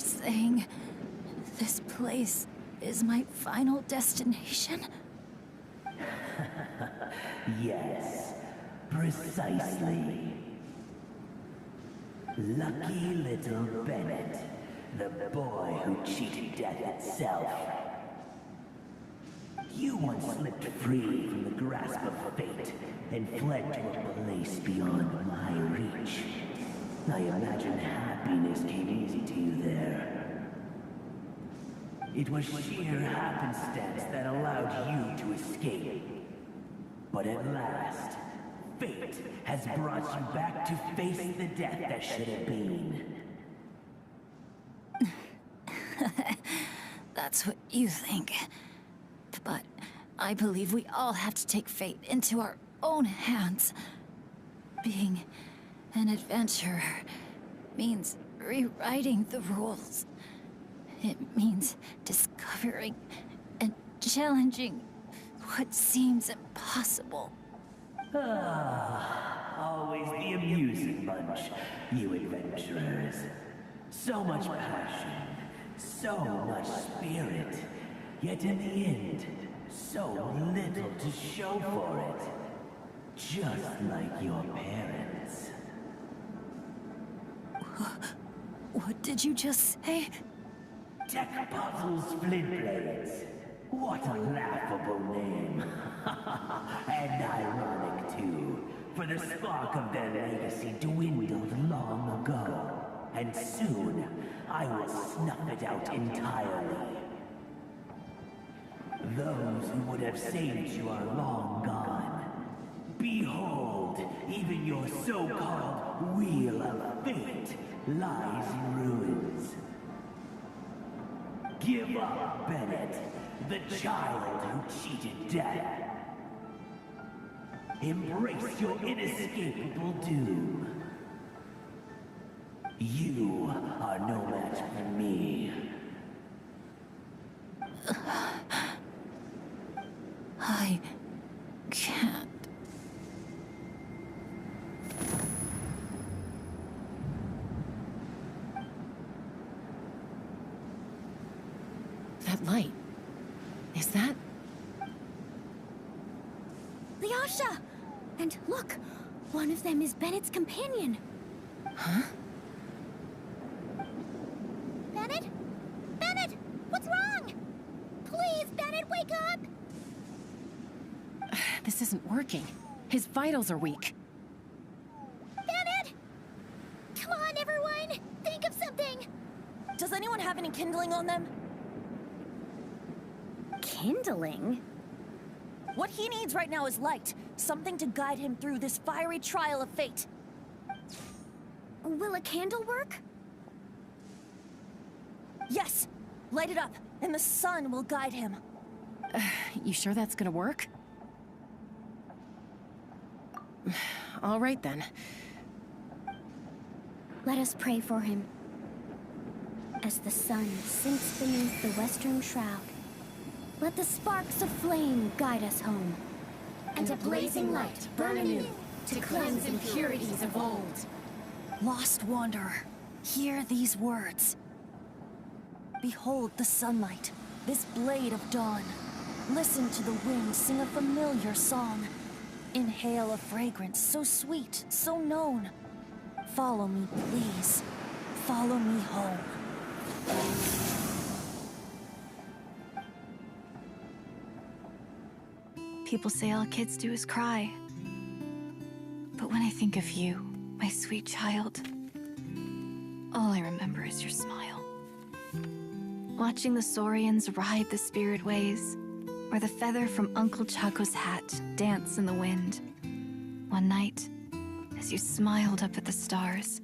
saying this place is my final destination? Yes, precisely. Lucky little Bennett, the boy who cheated death itself. You once slipped free from the grasp of fate and fled to a place beyond my reach. I imagine happiness came easy to you there. It was sheer happenstance that allowed you to escape. But at last, fate has brought you back to face the death that should have been. That's what you think. But I believe we all have to take fate into our own hands. Being an adventurer means rewriting the rules. It means discovering and challenging what seems impossible. Always the amusing bunch, you adventurers. So much passion, so much spirit, yet in the end, so little to show for it. Just like your parents. What did you just say? Tech Puzzles Flintblades. What a laughable name. And ironic, too, for the spark of their legacy dwindled long ago. And soon, I will snuff it out entirely. Those who would have saved you are long gone. Behold, even your so-called Wheel of Fate lies in ruins. Give up, Bennett, the child who cheated death. Embrace your inescapable doom. You are no match for me. I can't. That light. Is that? The Asha! And look, one of them is Bennett's companion. Huh? Bennett? Bennett! What's wrong? Please, Bennett, wake up! This isn't working. His vitals are weak. Bennett! Come on, everyone! Think of something! Does anyone have any kindling on them? Kindling? What he needs right now is light. Something to guide him through this fiery trial of fate. Will a candle work? Yes! Light it up, and the sun will guide him. You sure that's gonna work? All right then. Let us pray for him. As the sun sinks beneath the western shroud, let the sparks of flame guide us home. And a blazing light burn anew to cleanse impurities of old. Lost wanderer, hear these words. Behold the sunlight, this blade of dawn. Listen to the wind sing a familiar song. Inhale a fragrance so sweet, so known. Follow me, please. Follow me home. People say all kids do is cry. But when I think of you, my sweet child, all I remember is your smile. Watching the Saurians ride the spirit ways, or the feather from Uncle Chaco's hat dance in the wind. One night, as you smiled up at the stars,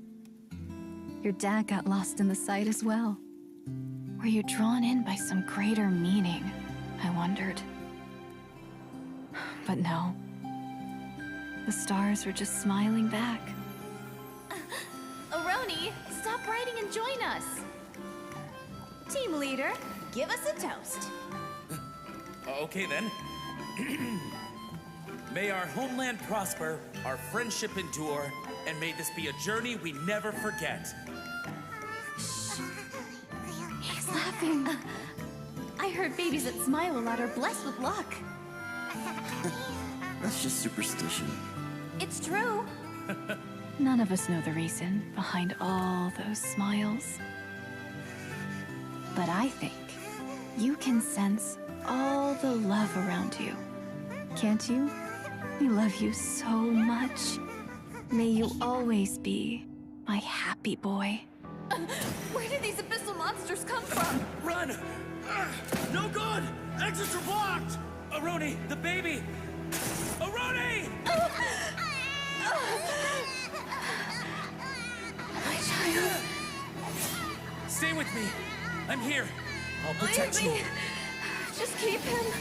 your dad got lost in the sight as well. Were you drawn in by some greater meaning, I wondered. But no. The stars were just smiling back. Aroni, stop writing and join us. Team leader, give us a toast. Okay then. May our homeland prosper, our friendship endure, and may this be a journey we never forget. nothing. I heard babies that smile a lot are blessed with luck. That's just superstition. It's true. None of us know the reason behind all those smiles. But I think you can sense all the love around you. Can't you? We love you so much. May you always be my happy boy. Where did these abyssal monsters come from? Run! No good! Exits are blocked! Aroni, the baby! Aroni! My child. Stay with me. I'm here. I'll protect you. Leave me. Just keep him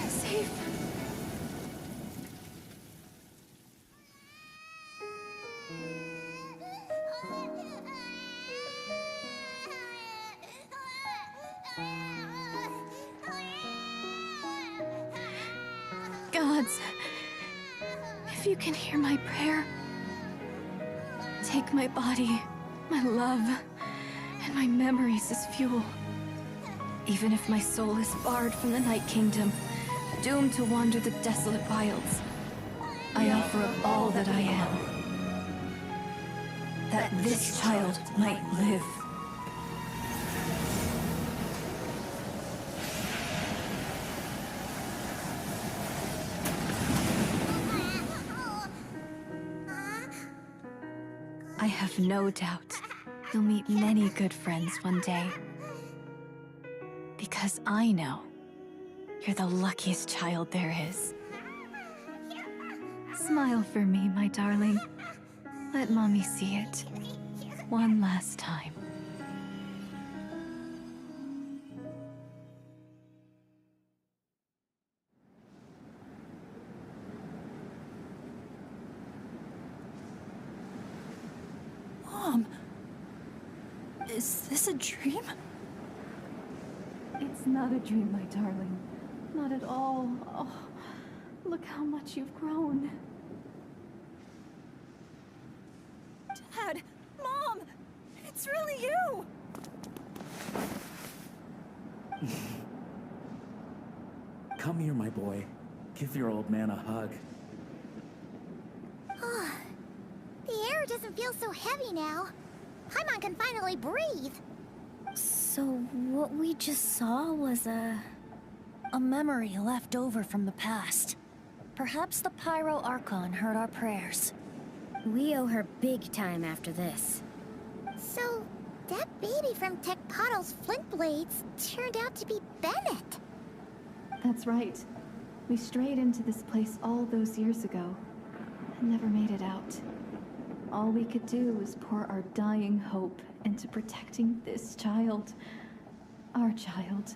safe. Gods, if you can hear my prayer, take my body, my love, and my memories as fuel. Even if my soul is barred from the Night Kingdom, doomed to wander the desolate wilds, I offer up all that I am, that this child might live. I have no doubt you'll meet many good friends one day. Because I know you're the luckiest child there is. Smile for me, my darling. Let Mommy see it. One last time. Mom, is this a dream? It's not a dream, my darling. Not at all. Oh, look how much you've grown. Dad! Mom! It's really you! Come here, my boy. Give your old man a hug. The air doesn't feel so heavy now. Paimon can finally breathe. So what we just saw was A memory left over from the past. Perhaps the Pyro Archon heard our prayers. We owe her big time after this. So, that baby from Tecpato's Flint Blades turned out to be Bennett. That's right. We strayed into this place all those years ago and never made it out. All we could do was pour our dying hope into protecting this child. Our child.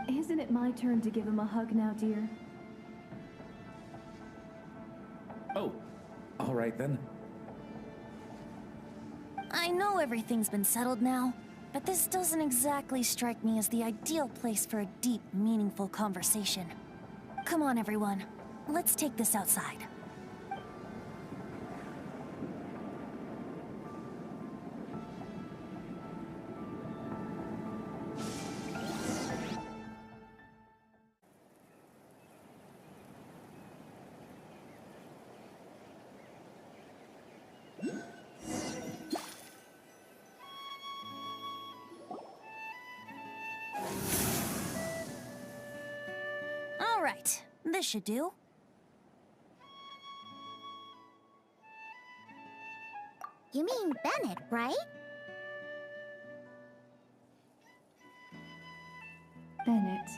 Isn't it my turn to give him a hug now, dear? Oh, all right then. I know everything's been settled now, but this doesn't exactly strike me as the ideal place for a deep, meaningful conversation. Come on, everyone. Let's take this outside. All right, this should do. You mean Bennett, right? Bennett.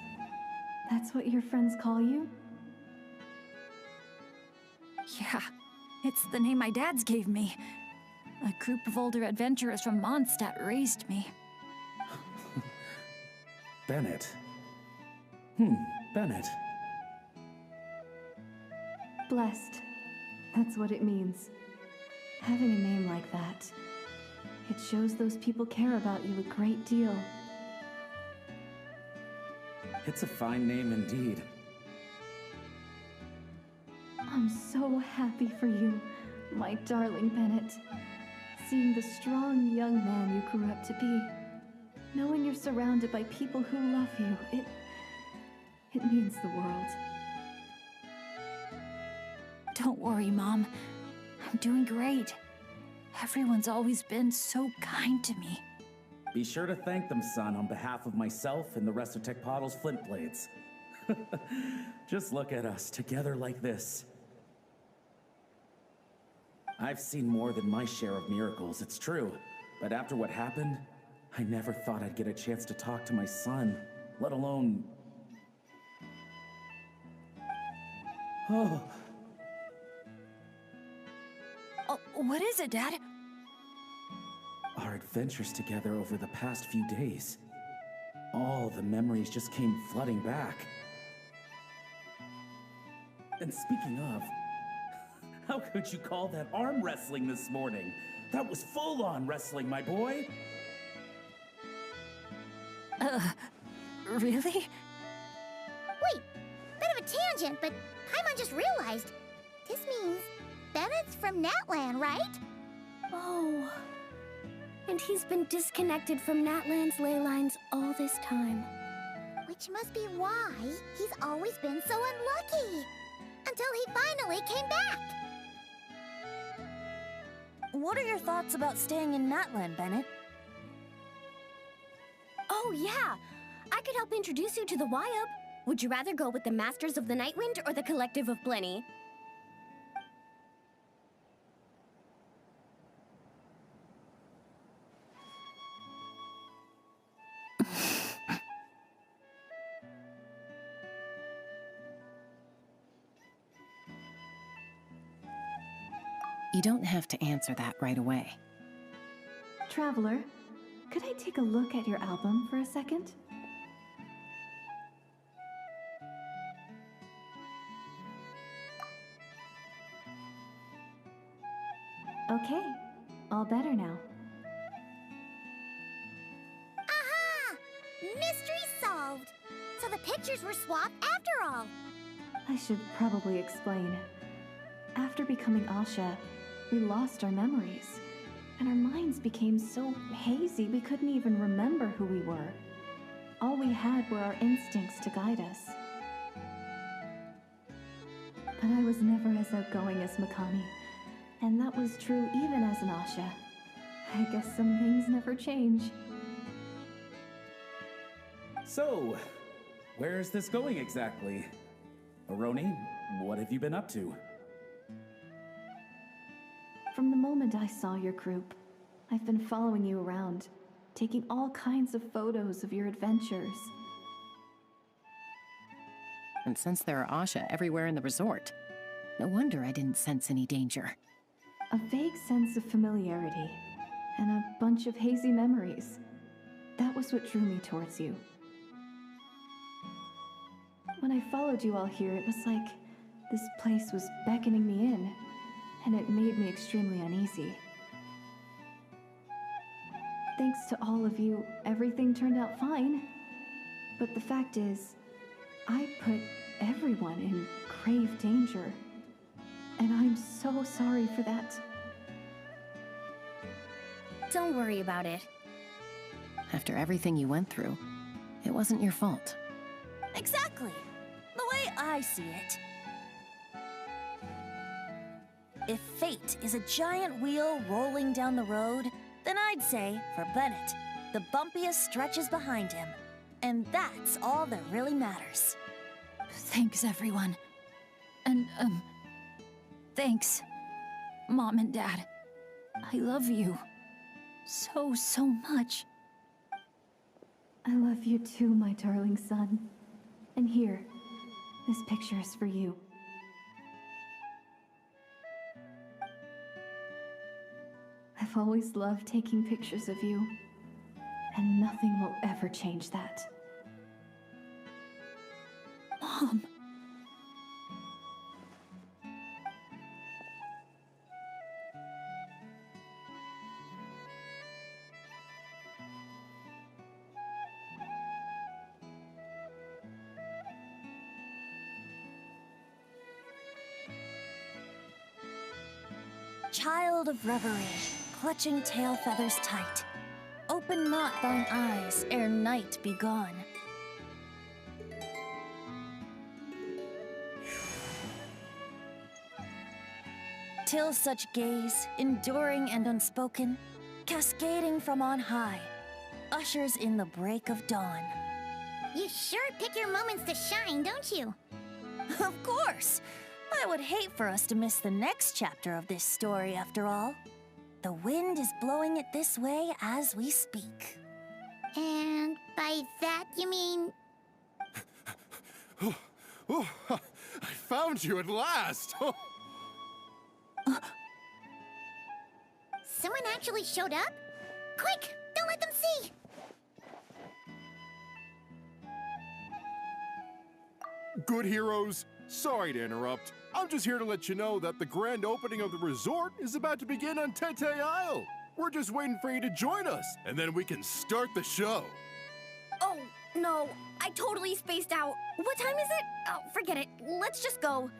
That's what your friends call you? Yeah, it's the name my dad's gave me. A group of older adventurers from Mondstadt raised me. Bennett. Bennett. Blessed. That's what it means. Having a name like that. It shows those people care about you a great deal. It's a fine name indeed. I'm so happy for you, my darling Bennett. Seeing the strong young man you grew up to be. Knowing you're surrounded by people who love you, it means the world. Don't worry, Mom. I'm doing great. Everyone's always been so kind to me. Be sure to thank them, son, on behalf of myself and the rest of Tecpotle's Flint Blades. Just look at us, together like this. I've seen more than my share of miracles, it's true. But after what happened, I never thought I'd get a chance to talk to my son, let alone... Oh. Oh, what is it, Dad? Our adventures together over the past few days. All the memories just came flooding back. And speaking of, how could you call that arm wrestling this morning? That was full-on wrestling, my boy! Really? Wait, bit of a tangent, but Paimon just realized. This means Bennett's from Natlan, right? Oh. And he's been disconnected from Natlan's ley lines all this time. Which must be why he's always been so unlucky. Until he finally came back. What are your thoughts about staying in Natlan, Bennett? Oh, yeah. I could help introduce you to the Wyub. Would you rather go with the Masters of the Nightwind or the Collective of Plenty? You don't have to answer that right away. Traveler, could I take a look at your album for a second? Okay, all better now. Aha! Mystery solved! So the pictures were swapped after all. I should probably explain. After becoming Asha, we lost our memories, and our minds became so hazy we couldn't even remember who we were. All we had were our instincts to guide us. But I was never as outgoing as Mikami, and that was true even as an Asha. I guess some things never change. So, where's this going exactly? Aroni, what have you been up to? From the moment I saw your group, I've been following you around, taking all kinds of photos of your adventures. And since there are Asha everywhere in the resort, no wonder I didn't sense any danger. A vague sense of familiarity, and a bunch of hazy memories. That was what drew me towards you. When I followed you all here, it was like this place was beckoning me in, and it made me extremely uneasy. Thanks to all of you, everything turned out fine. But the fact is, I put everyone in grave danger. And I'm so sorry for that. Don't worry about it. After everything you went through, it wasn't your fault. Exactly. The way I see it. If fate is a giant wheel rolling down the road, then I'd say, for Bennett, the bumpiest stretches behind him. And that's all that really matters. Thanks, everyone. And, thanks, Mom and Dad. I love you so much. I love you too, my darling son. And here, this picture is for you. I've always loved taking pictures of you, and nothing will ever change that. Mom. Child of reverie, clutching tail feathers tight. Open Open not thine eyes ere night be gone. Till such gaze, enduring and unspoken, cascading from on high, ushers in the break of dawn. You sure pick your moments to shine, don't you? Of course! I would hate for us to miss the next chapter of this story, after all. The wind is blowing it this way as we speak. And by that you mean... Oh, I found you at last! Someone actually showed up? Quick, don't let them see! Good heroes, sorry to interrupt. I'm just here to let you know that the grand opening of the resort is about to begin on Tete Isle. We're just waiting for you to join us, and then we can start the show. Oh, no, I totally spaced out. What time is it? Oh, forget it. Let's just go.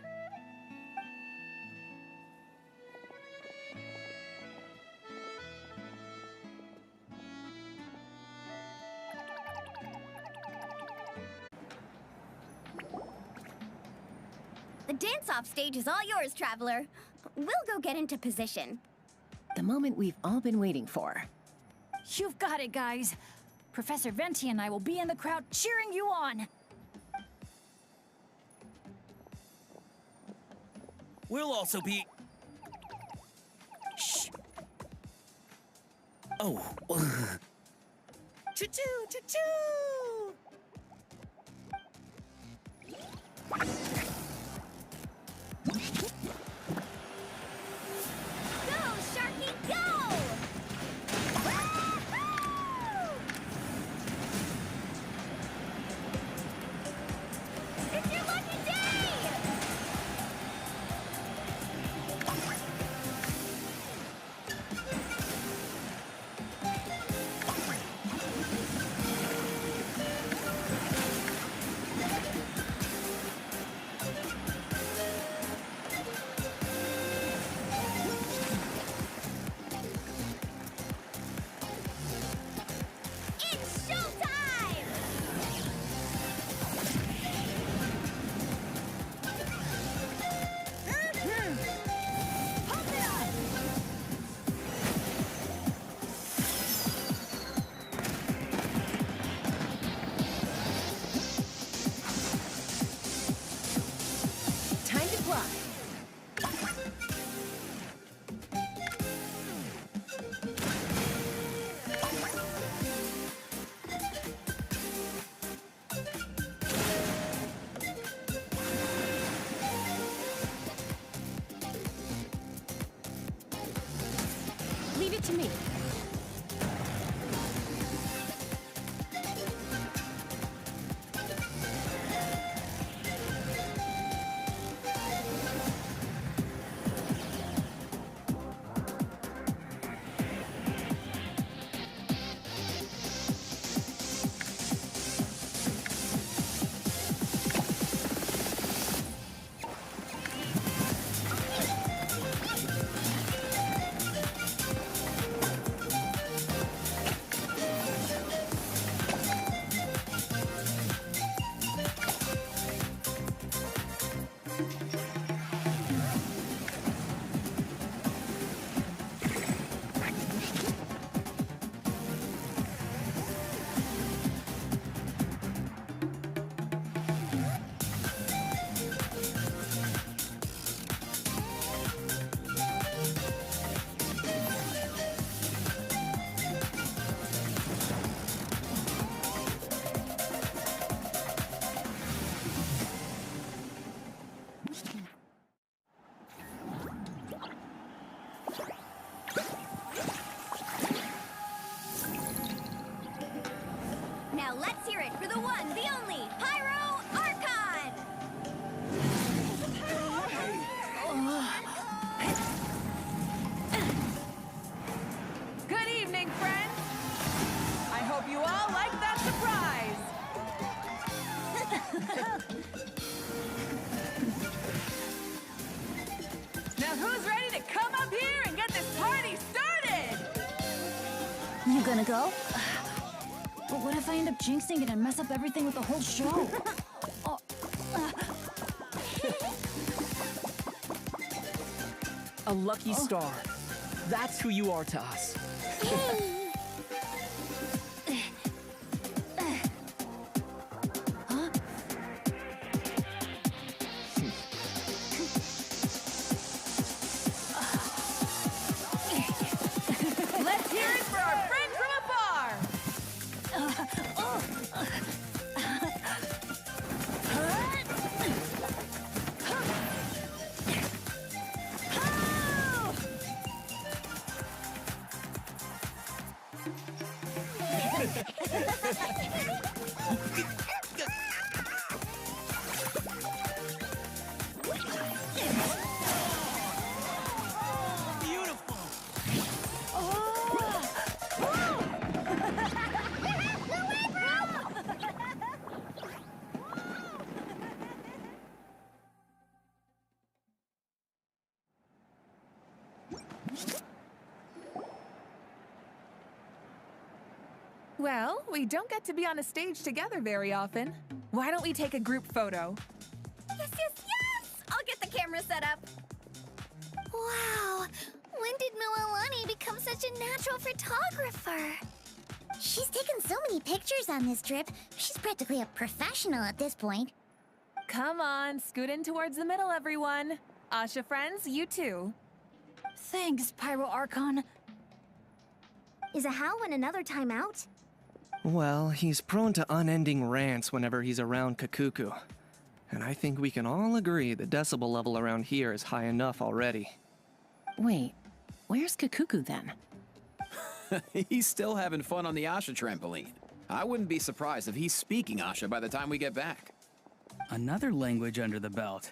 The dance-off stage is all yours, Traveler. We'll go get into position. The moment we've all been waiting for. You've got it, guys. Professor Venti and I will be in the crowd cheering you on. We'll also be... Shh. Oh. Choo-choo, choo-choo! Go, Sharky, go! It's your lucky day! It's showtime! Pump it up! Time to fly. Leave it to me. Now let's hear it for the one, the only, Pyro Archon! Good evening, friends. I hope you all like that surprise. Now who's ready to come up here and get this party started? You gonna go. But what if I end up jinxing it and mess up everything with the whole show? A lucky star. That's who you are to us. Let's hear it for our friend from afar! Well, we don't get to be on a stage together very often. Why don't we take a group photo? Yes, yes, yes! I'll get the camera set up. Wow, when did Mililani become such a natural photographer? She's taken so many pictures on this trip. She's practically a professional at this point. Come on, scoot in towards the middle, everyone. Asha friends, you too. Thanks, Pyro Archon. Is a Hal win another timeout? Well, he's prone to unending rants whenever he's around Kakuku. And I think we can all agree the decibel level around here is high enough already. Wait, where's Kakuku then? He's still having fun on the Asha trampoline. I wouldn't be surprised if he's speaking Asha by the time we get back. Another language under the belt.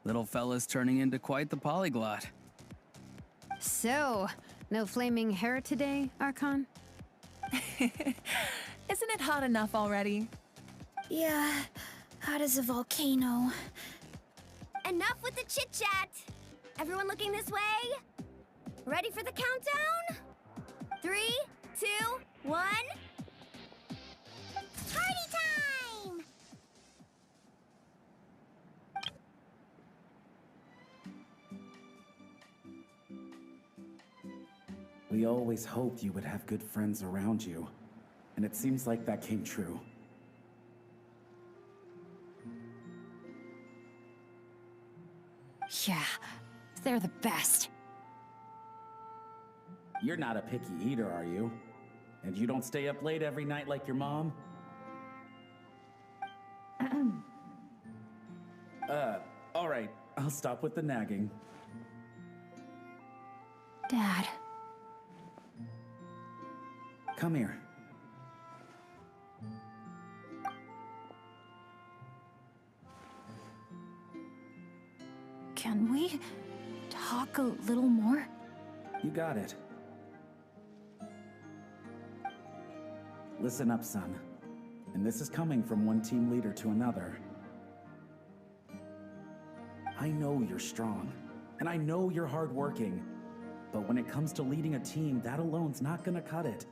Little fella's turning into quite the polyglot. So, no flaming hair today, Archon? Isn't it hot enough already? Yeah, hot as a volcano. Enough with the chit-chat! Everyone looking this way? Ready for the countdown? 3, 2, 1... Party time! We always hoped you would have good friends around you, and it seems like that came true. Yeah, they're the best. You're not a picky eater, are you? And you don't stay up late every night like your mom? All right, I'll stop with the nagging. Dad. Come here. Can we talk a little more? You got it. Listen up, son. And this is coming from one team leader to another. I know you're strong, and I know you're hardworking, but when it comes to leading a team, that alone's not gonna cut it.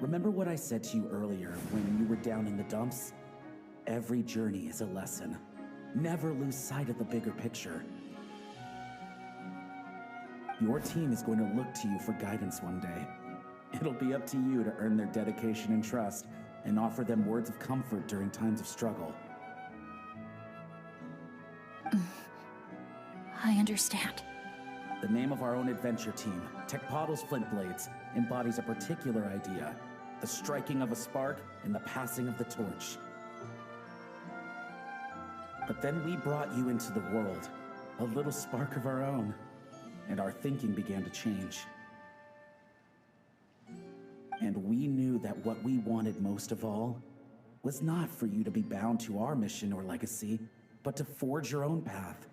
Remember what I said to you earlier when you were down in the dumps? Every journey is a lesson. Never lose sight of the bigger picture. Your team is going to look to you for guidance one day. It'll be up to you to earn their dedication and trust, and offer them words of comfort during times of struggle. I understand. The name of our own adventure team, Tecpato's Flint Blades, embodies a particular idea: the striking of a spark and the passing of the torch. But then we brought you into the world, a little spark of our own, and our thinking began to change. And we knew that what we wanted most of all was not for you to be bound to our mission or legacy, but to forge your own path.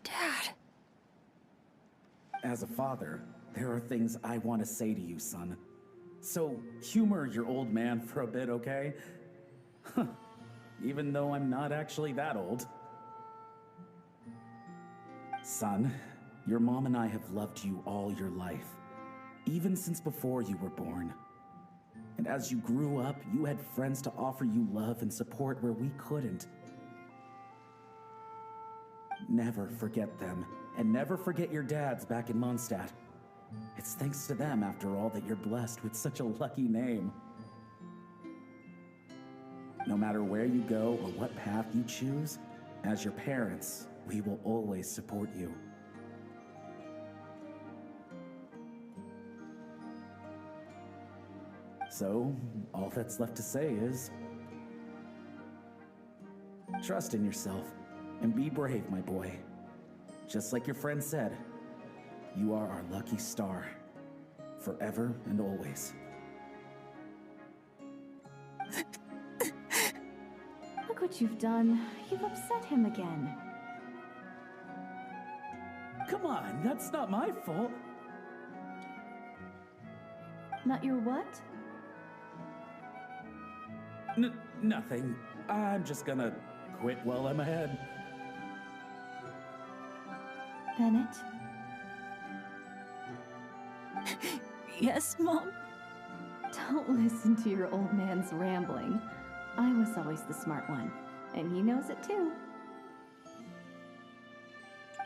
Dad. As a father, there are things I want to say to you, son. So humor your old man for a bit, okay? Even though I'm not actually that old. Son, Your mom and I have loved you all your life, even since before you were born. And as you grew up, you had friends to offer you love and support where we couldn't. Never forget them, and never forget your dads back in Mondstadt. It's thanks to them, after all, that you're blessed with such a lucky name. No matter where you go or what path you choose, as your parents, we will always support you. So, all that's left to say is, trust in yourself and be brave, my boy. Just like your friend said, you are our lucky star, forever and always. Look what you've done. You've upset him again. Come on, that's not my fault. Not your what? Nothing. I'm just gonna quit while I'm ahead. Bennett? Yes, Mom? Don't listen to your old man's rambling. I was always the smart one, and he knows it too.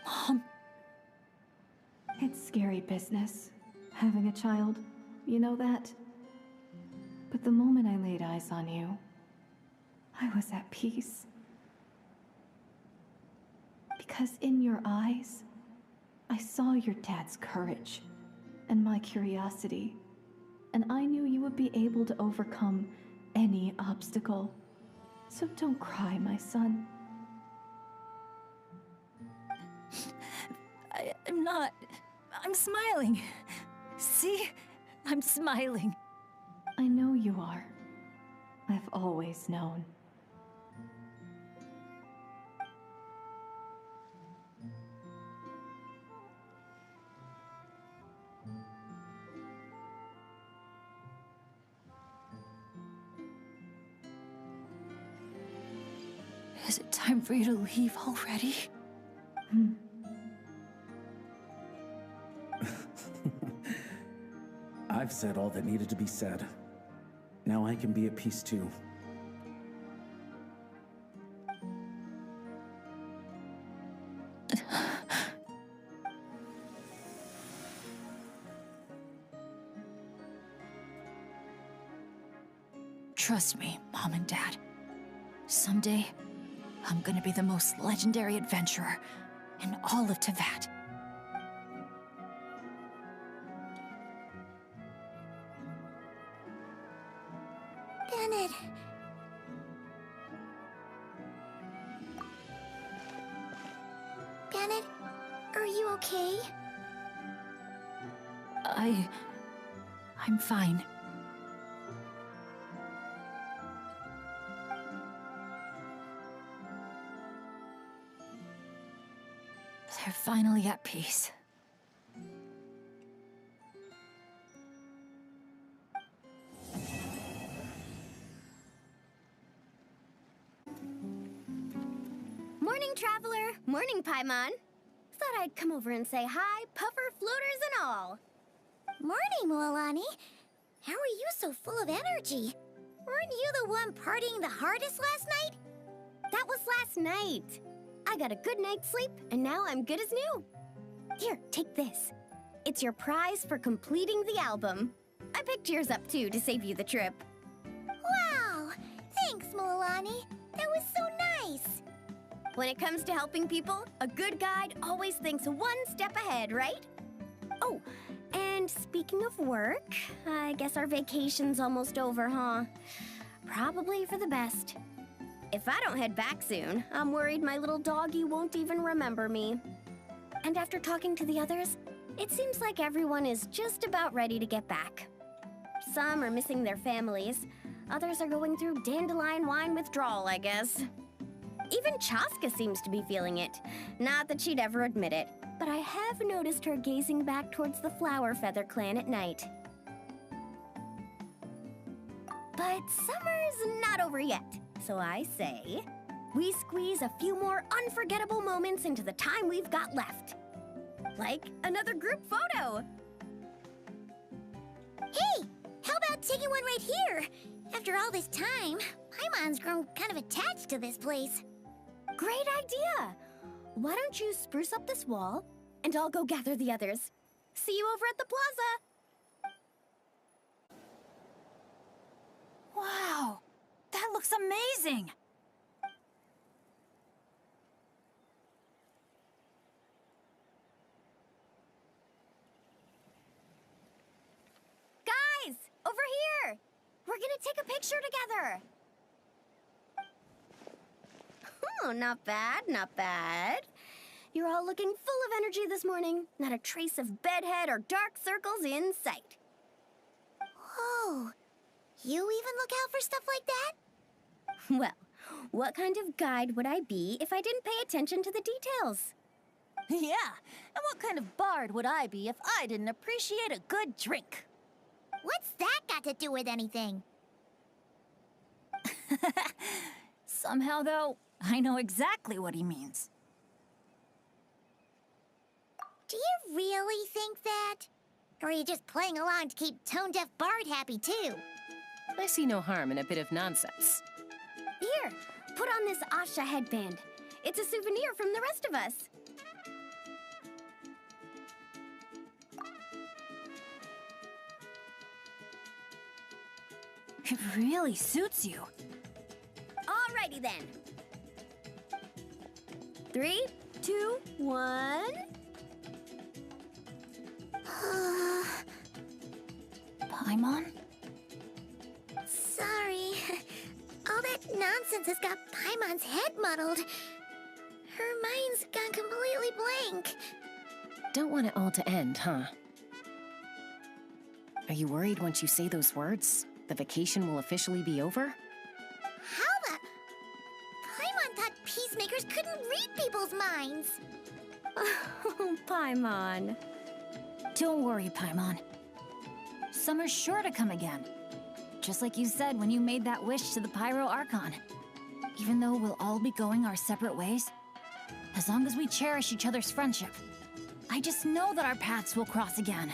Mom. It's scary business, having a child. You know that? But the moment I laid eyes on you, I was at peace. Because in your eyes, I saw your dad's courage and my curiosity, and I knew you would be able to overcome any obstacle. So don't cry, my son. I'm not. I'm smiling. See? I'm smiling. I know you are. I've always known. Is it time for you to leave already? I've said all that needed to be said. Now I can be at peace too. Trust me, Mom and Dad. Someday, I'm gonna be the most legendary adventurer in all of Teyvat. Bennett. Bennett, are you okay? I'm fine. They're finally at peace. Morning, traveler. Morning, Paimon. Thought I'd come over and say hi, puffer, floaters, and all. Morning, Mualani. How are you so full of energy? Weren't you the one partying the hardest last night? That was last night. I got a good night's sleep, and now I'm good as new. Here, take this. It's your prize for completing the album. I picked yours up, too, to save you the trip. Wow! Thanks, Mualani. That was so nice. When it comes to helping people, a good guide always thinks one step ahead, right? Oh, and speaking of work, I guess our vacation's almost over, huh? Probably for the best. If I don't head back soon, I'm worried my little doggy won't even remember me. And after talking to the others, it seems like everyone is just about ready to get back. Some are missing their families. Others are going through dandelion wine withdrawal, I guess. Even Chaska seems to be feeling it. Not that she'd ever admit it, but I have noticed her gazing back towards the Flower Feather clan at night. But summer's not over yet, so I say, we squeeze a few more unforgettable moments into the time we've got left. Like another group photo. Hey, how about taking one right here? After all this time, Paimon's grown kind of attached to this place. Great idea! Why don't you spruce up this wall, and I'll go gather the others. See you over at the plaza! Wow, that looks amazing! Guys, over here! We're gonna take a picture together! Oh, not bad, not bad. You're all looking full of energy this morning. Not a trace of bedhead or dark circles in sight. Whoa, you even look out for stuff like that? Well, what kind of guide would I be if I didn't pay attention to the details? Yeah, and what kind of bard would I be if I didn't appreciate a good drink? What's that got to do with anything? Somehow, though, I know exactly what he means. Do you really think that? Or are you just playing along to keep tone-deaf Bard happy, too? I see no harm in a bit of nonsense. Here, put on this Asha headband. It's a souvenir from the rest of us. It really suits you. Alrighty then. 3, 2, 1. Paimon? Sorry. All that nonsense has got Paimon's head muddled. Her mind's gone completely blank. Don't want it all to end, huh? Are you worried once you say those words, the vacation will officially be over? How the... Paimon thought peacemakers couldn't read people's minds. Oh, Paimon. Don't worry, Paimon. Summer's sure to come again. Just like you said when you made that wish to the Pyro Archon. Even though we'll all be going our separate ways, as long as we cherish each other's friendship, I just know that our paths will cross again.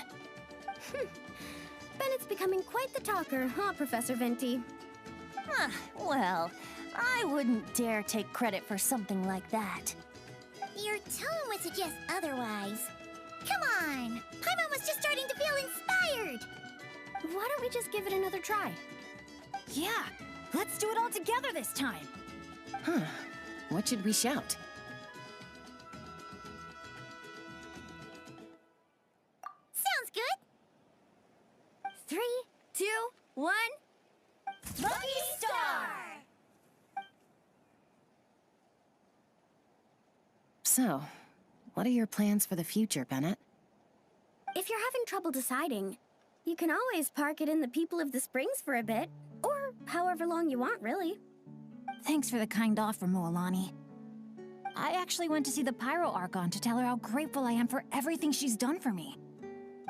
Bennett's becoming quite the talker, huh, Professor Venti? Well, I wouldn't dare take credit for something like that. Your tone would suggest otherwise. Come on! Paimon was just starting to feel inspired! Why don't we just give it another try? Yeah, let's do it all together this time. Huh. What should we shout? Sounds good! 3, 2, 1. Lucky Star! So, what are your plans for the future, Bennett? If you're having trouble deciding, you can always park it in the People of the Springs for a bit, or however long you want, really. Thanks for the kind offer, Moalani. I actually went to see the Pyro Archon to tell her how grateful I am for everything she's done for me.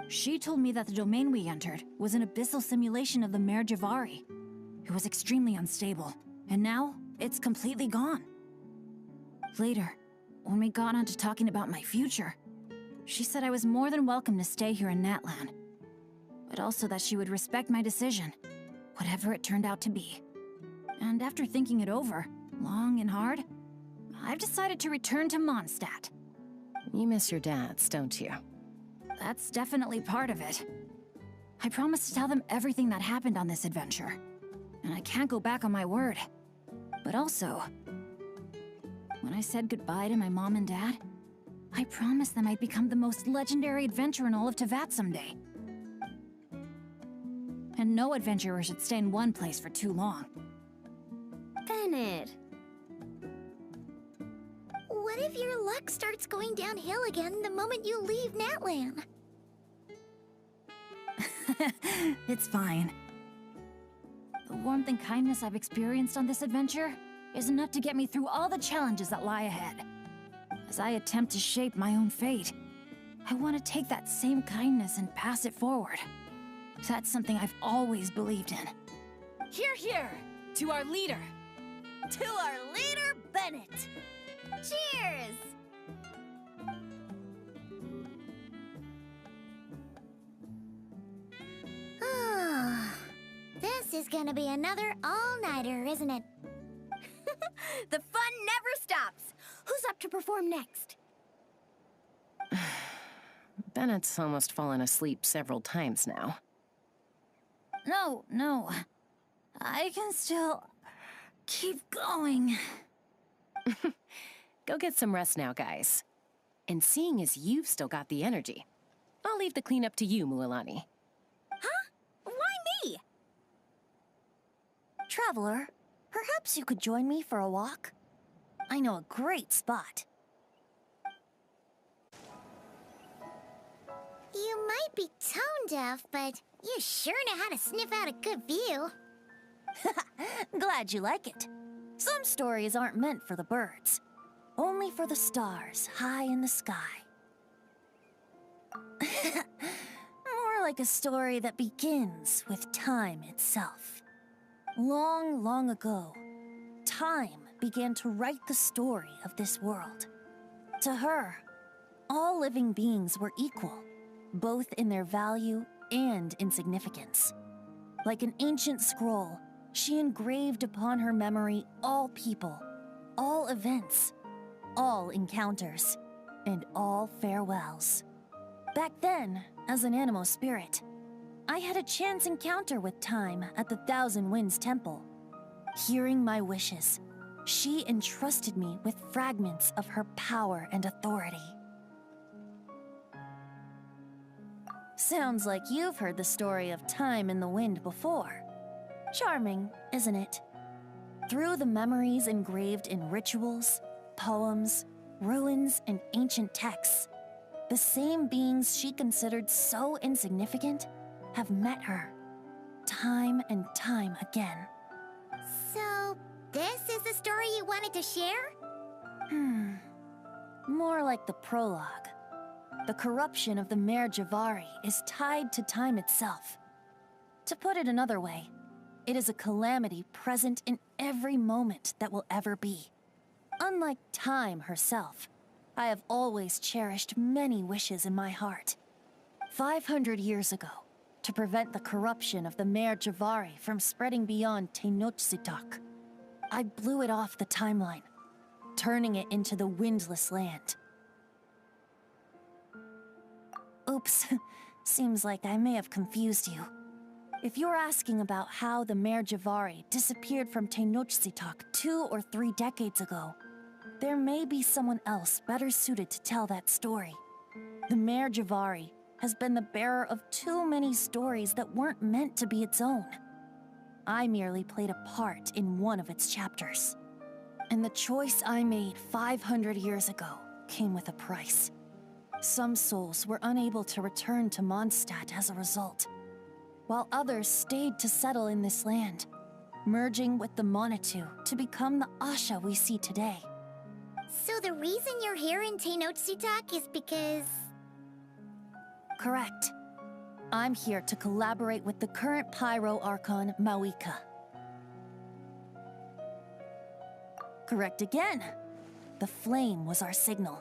She told me that the domain we entered was an abyssal simulation of the Mare Javari. It was extremely unstable, and now it's completely gone. Later, when we got on to talking about my future, she said I was more than welcome to stay here in Natlan, but also that she would respect my decision, whatever it turned out to be. And after thinking it over, long and hard, I've decided to return to Mondstadt. You miss your dads, don't you? That's definitely part of it. I promised to tell them everything that happened on this adventure, and I can't go back on my word. But also, when I said goodbye to my mom and dad, I promised them I'd become the most legendary adventurer in all of Teyvat someday. And no adventurer should stay in one place for too long. Bennett. What if your luck starts going downhill again the moment you leave Natlan? It's fine. The warmth and kindness I've experienced on this adventure is enough to get me through all the challenges that lie ahead. As I attempt to shape my own fate, I want to take that same kindness and pass it forward. That's something I've always believed in. Hear, hear! To our leader! To our leader, Bennett! Cheers! This is gonna be another all-nighter, isn't it? The fun never stops. Who's up to perform next? Bennett's almost fallen asleep several times now. No. I can still keep going. Go get some rest now, guys. And seeing as you've still got the energy, I'll leave the cleanup to you, Mualani. Huh? Why me? Traveler, perhaps you could join me for a walk? I know a great spot. You might be tone deaf, but you sure know how to sniff out a good view. Glad you like it. Some stories aren't meant for the birds, only for the stars high in the sky. More like a story that begins with time itself. Long, long ago, time began to write the story of this world. To her, all living beings were equal, both in their value and in significance. Like an ancient scroll, she engraved upon her memory all people, all events, all encounters, and all farewells. Back then, as an animal spirit, I had a chance encounter with time at the Thousand Winds Temple. Hearing my wishes, she entrusted me with fragments of her power and authority. Sounds like you've heard the story of time in the wind before. Charming, isn't it? Through the memories engraved in rituals, poems, ruins, and ancient texts, the same beings she considered so insignificant have met her, time and time again. So, this is the story you wanted to share? More like the prologue. The corruption of the Mare Javari is tied to time itself. To put it another way, it is a calamity present in every moment that will ever be. Unlike time herself, I have always cherished many wishes in my heart. 500 years ago, to prevent the corruption of the Mare Javari from spreading beyond Tenochtitlan, I blew it off the timeline, turning it into the Windless Land. Oops, seems like I may have confused you. If you're asking about how the Mare Javari disappeared from Tenochtitlan 2 or 3 decades ago, there may be someone else better suited to tell that story. The Mare Javari has been the bearer of too many stories that weren't meant to be its own. I merely played a part in one of its chapters. And the choice I made 500 years ago came with a price. Some souls were unable to return to Mondstadt as a result, while others stayed to settle in this land, merging with the Monitu to become the Asha we see today. So the reason you're here in Tenochtitlan is because... Correct. I'm here to collaborate with the current Pyro Archon, Mawika. Correct again. The flame was our signal.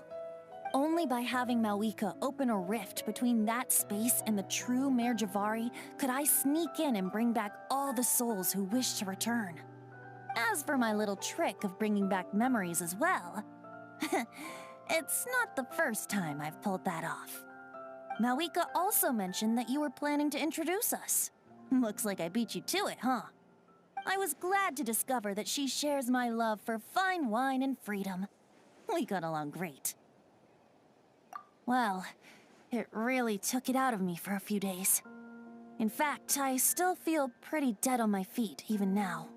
Only by having Mawika open a rift between that space and the true Mare Javari could I sneak in and bring back all the souls who wish to return. As for my little trick of bringing back memories as well, it's not the first time I've pulled that off. Mawika also mentioned that you were planning to introduce us. Looks like I beat you to it, huh? I was glad to discover that she shares my love for fine wine and freedom. We got along great. Well, it really took it out of me for a few days. In fact, I still feel pretty dead on my feet even now.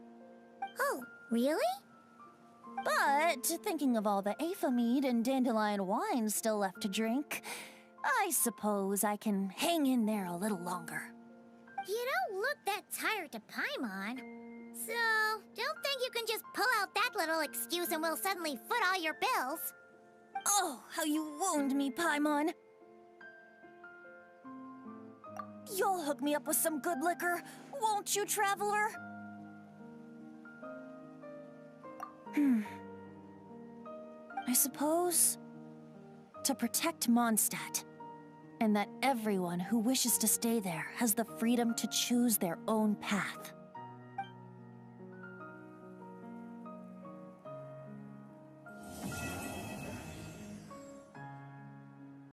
Oh, really? But thinking of all the Aether mead and dandelion wine still left to drink, I suppose I can hang in there a little longer. You don't look that tired to Paimon. So, don't think you can just pull out that little excuse and we'll suddenly foot all your bills. Oh, how you wound me, Paimon. You'll hook me up with some good liquor, won't you, Traveler? I suppose to protect Mondstadt, and that everyone who wishes to stay there has the freedom to choose their own path.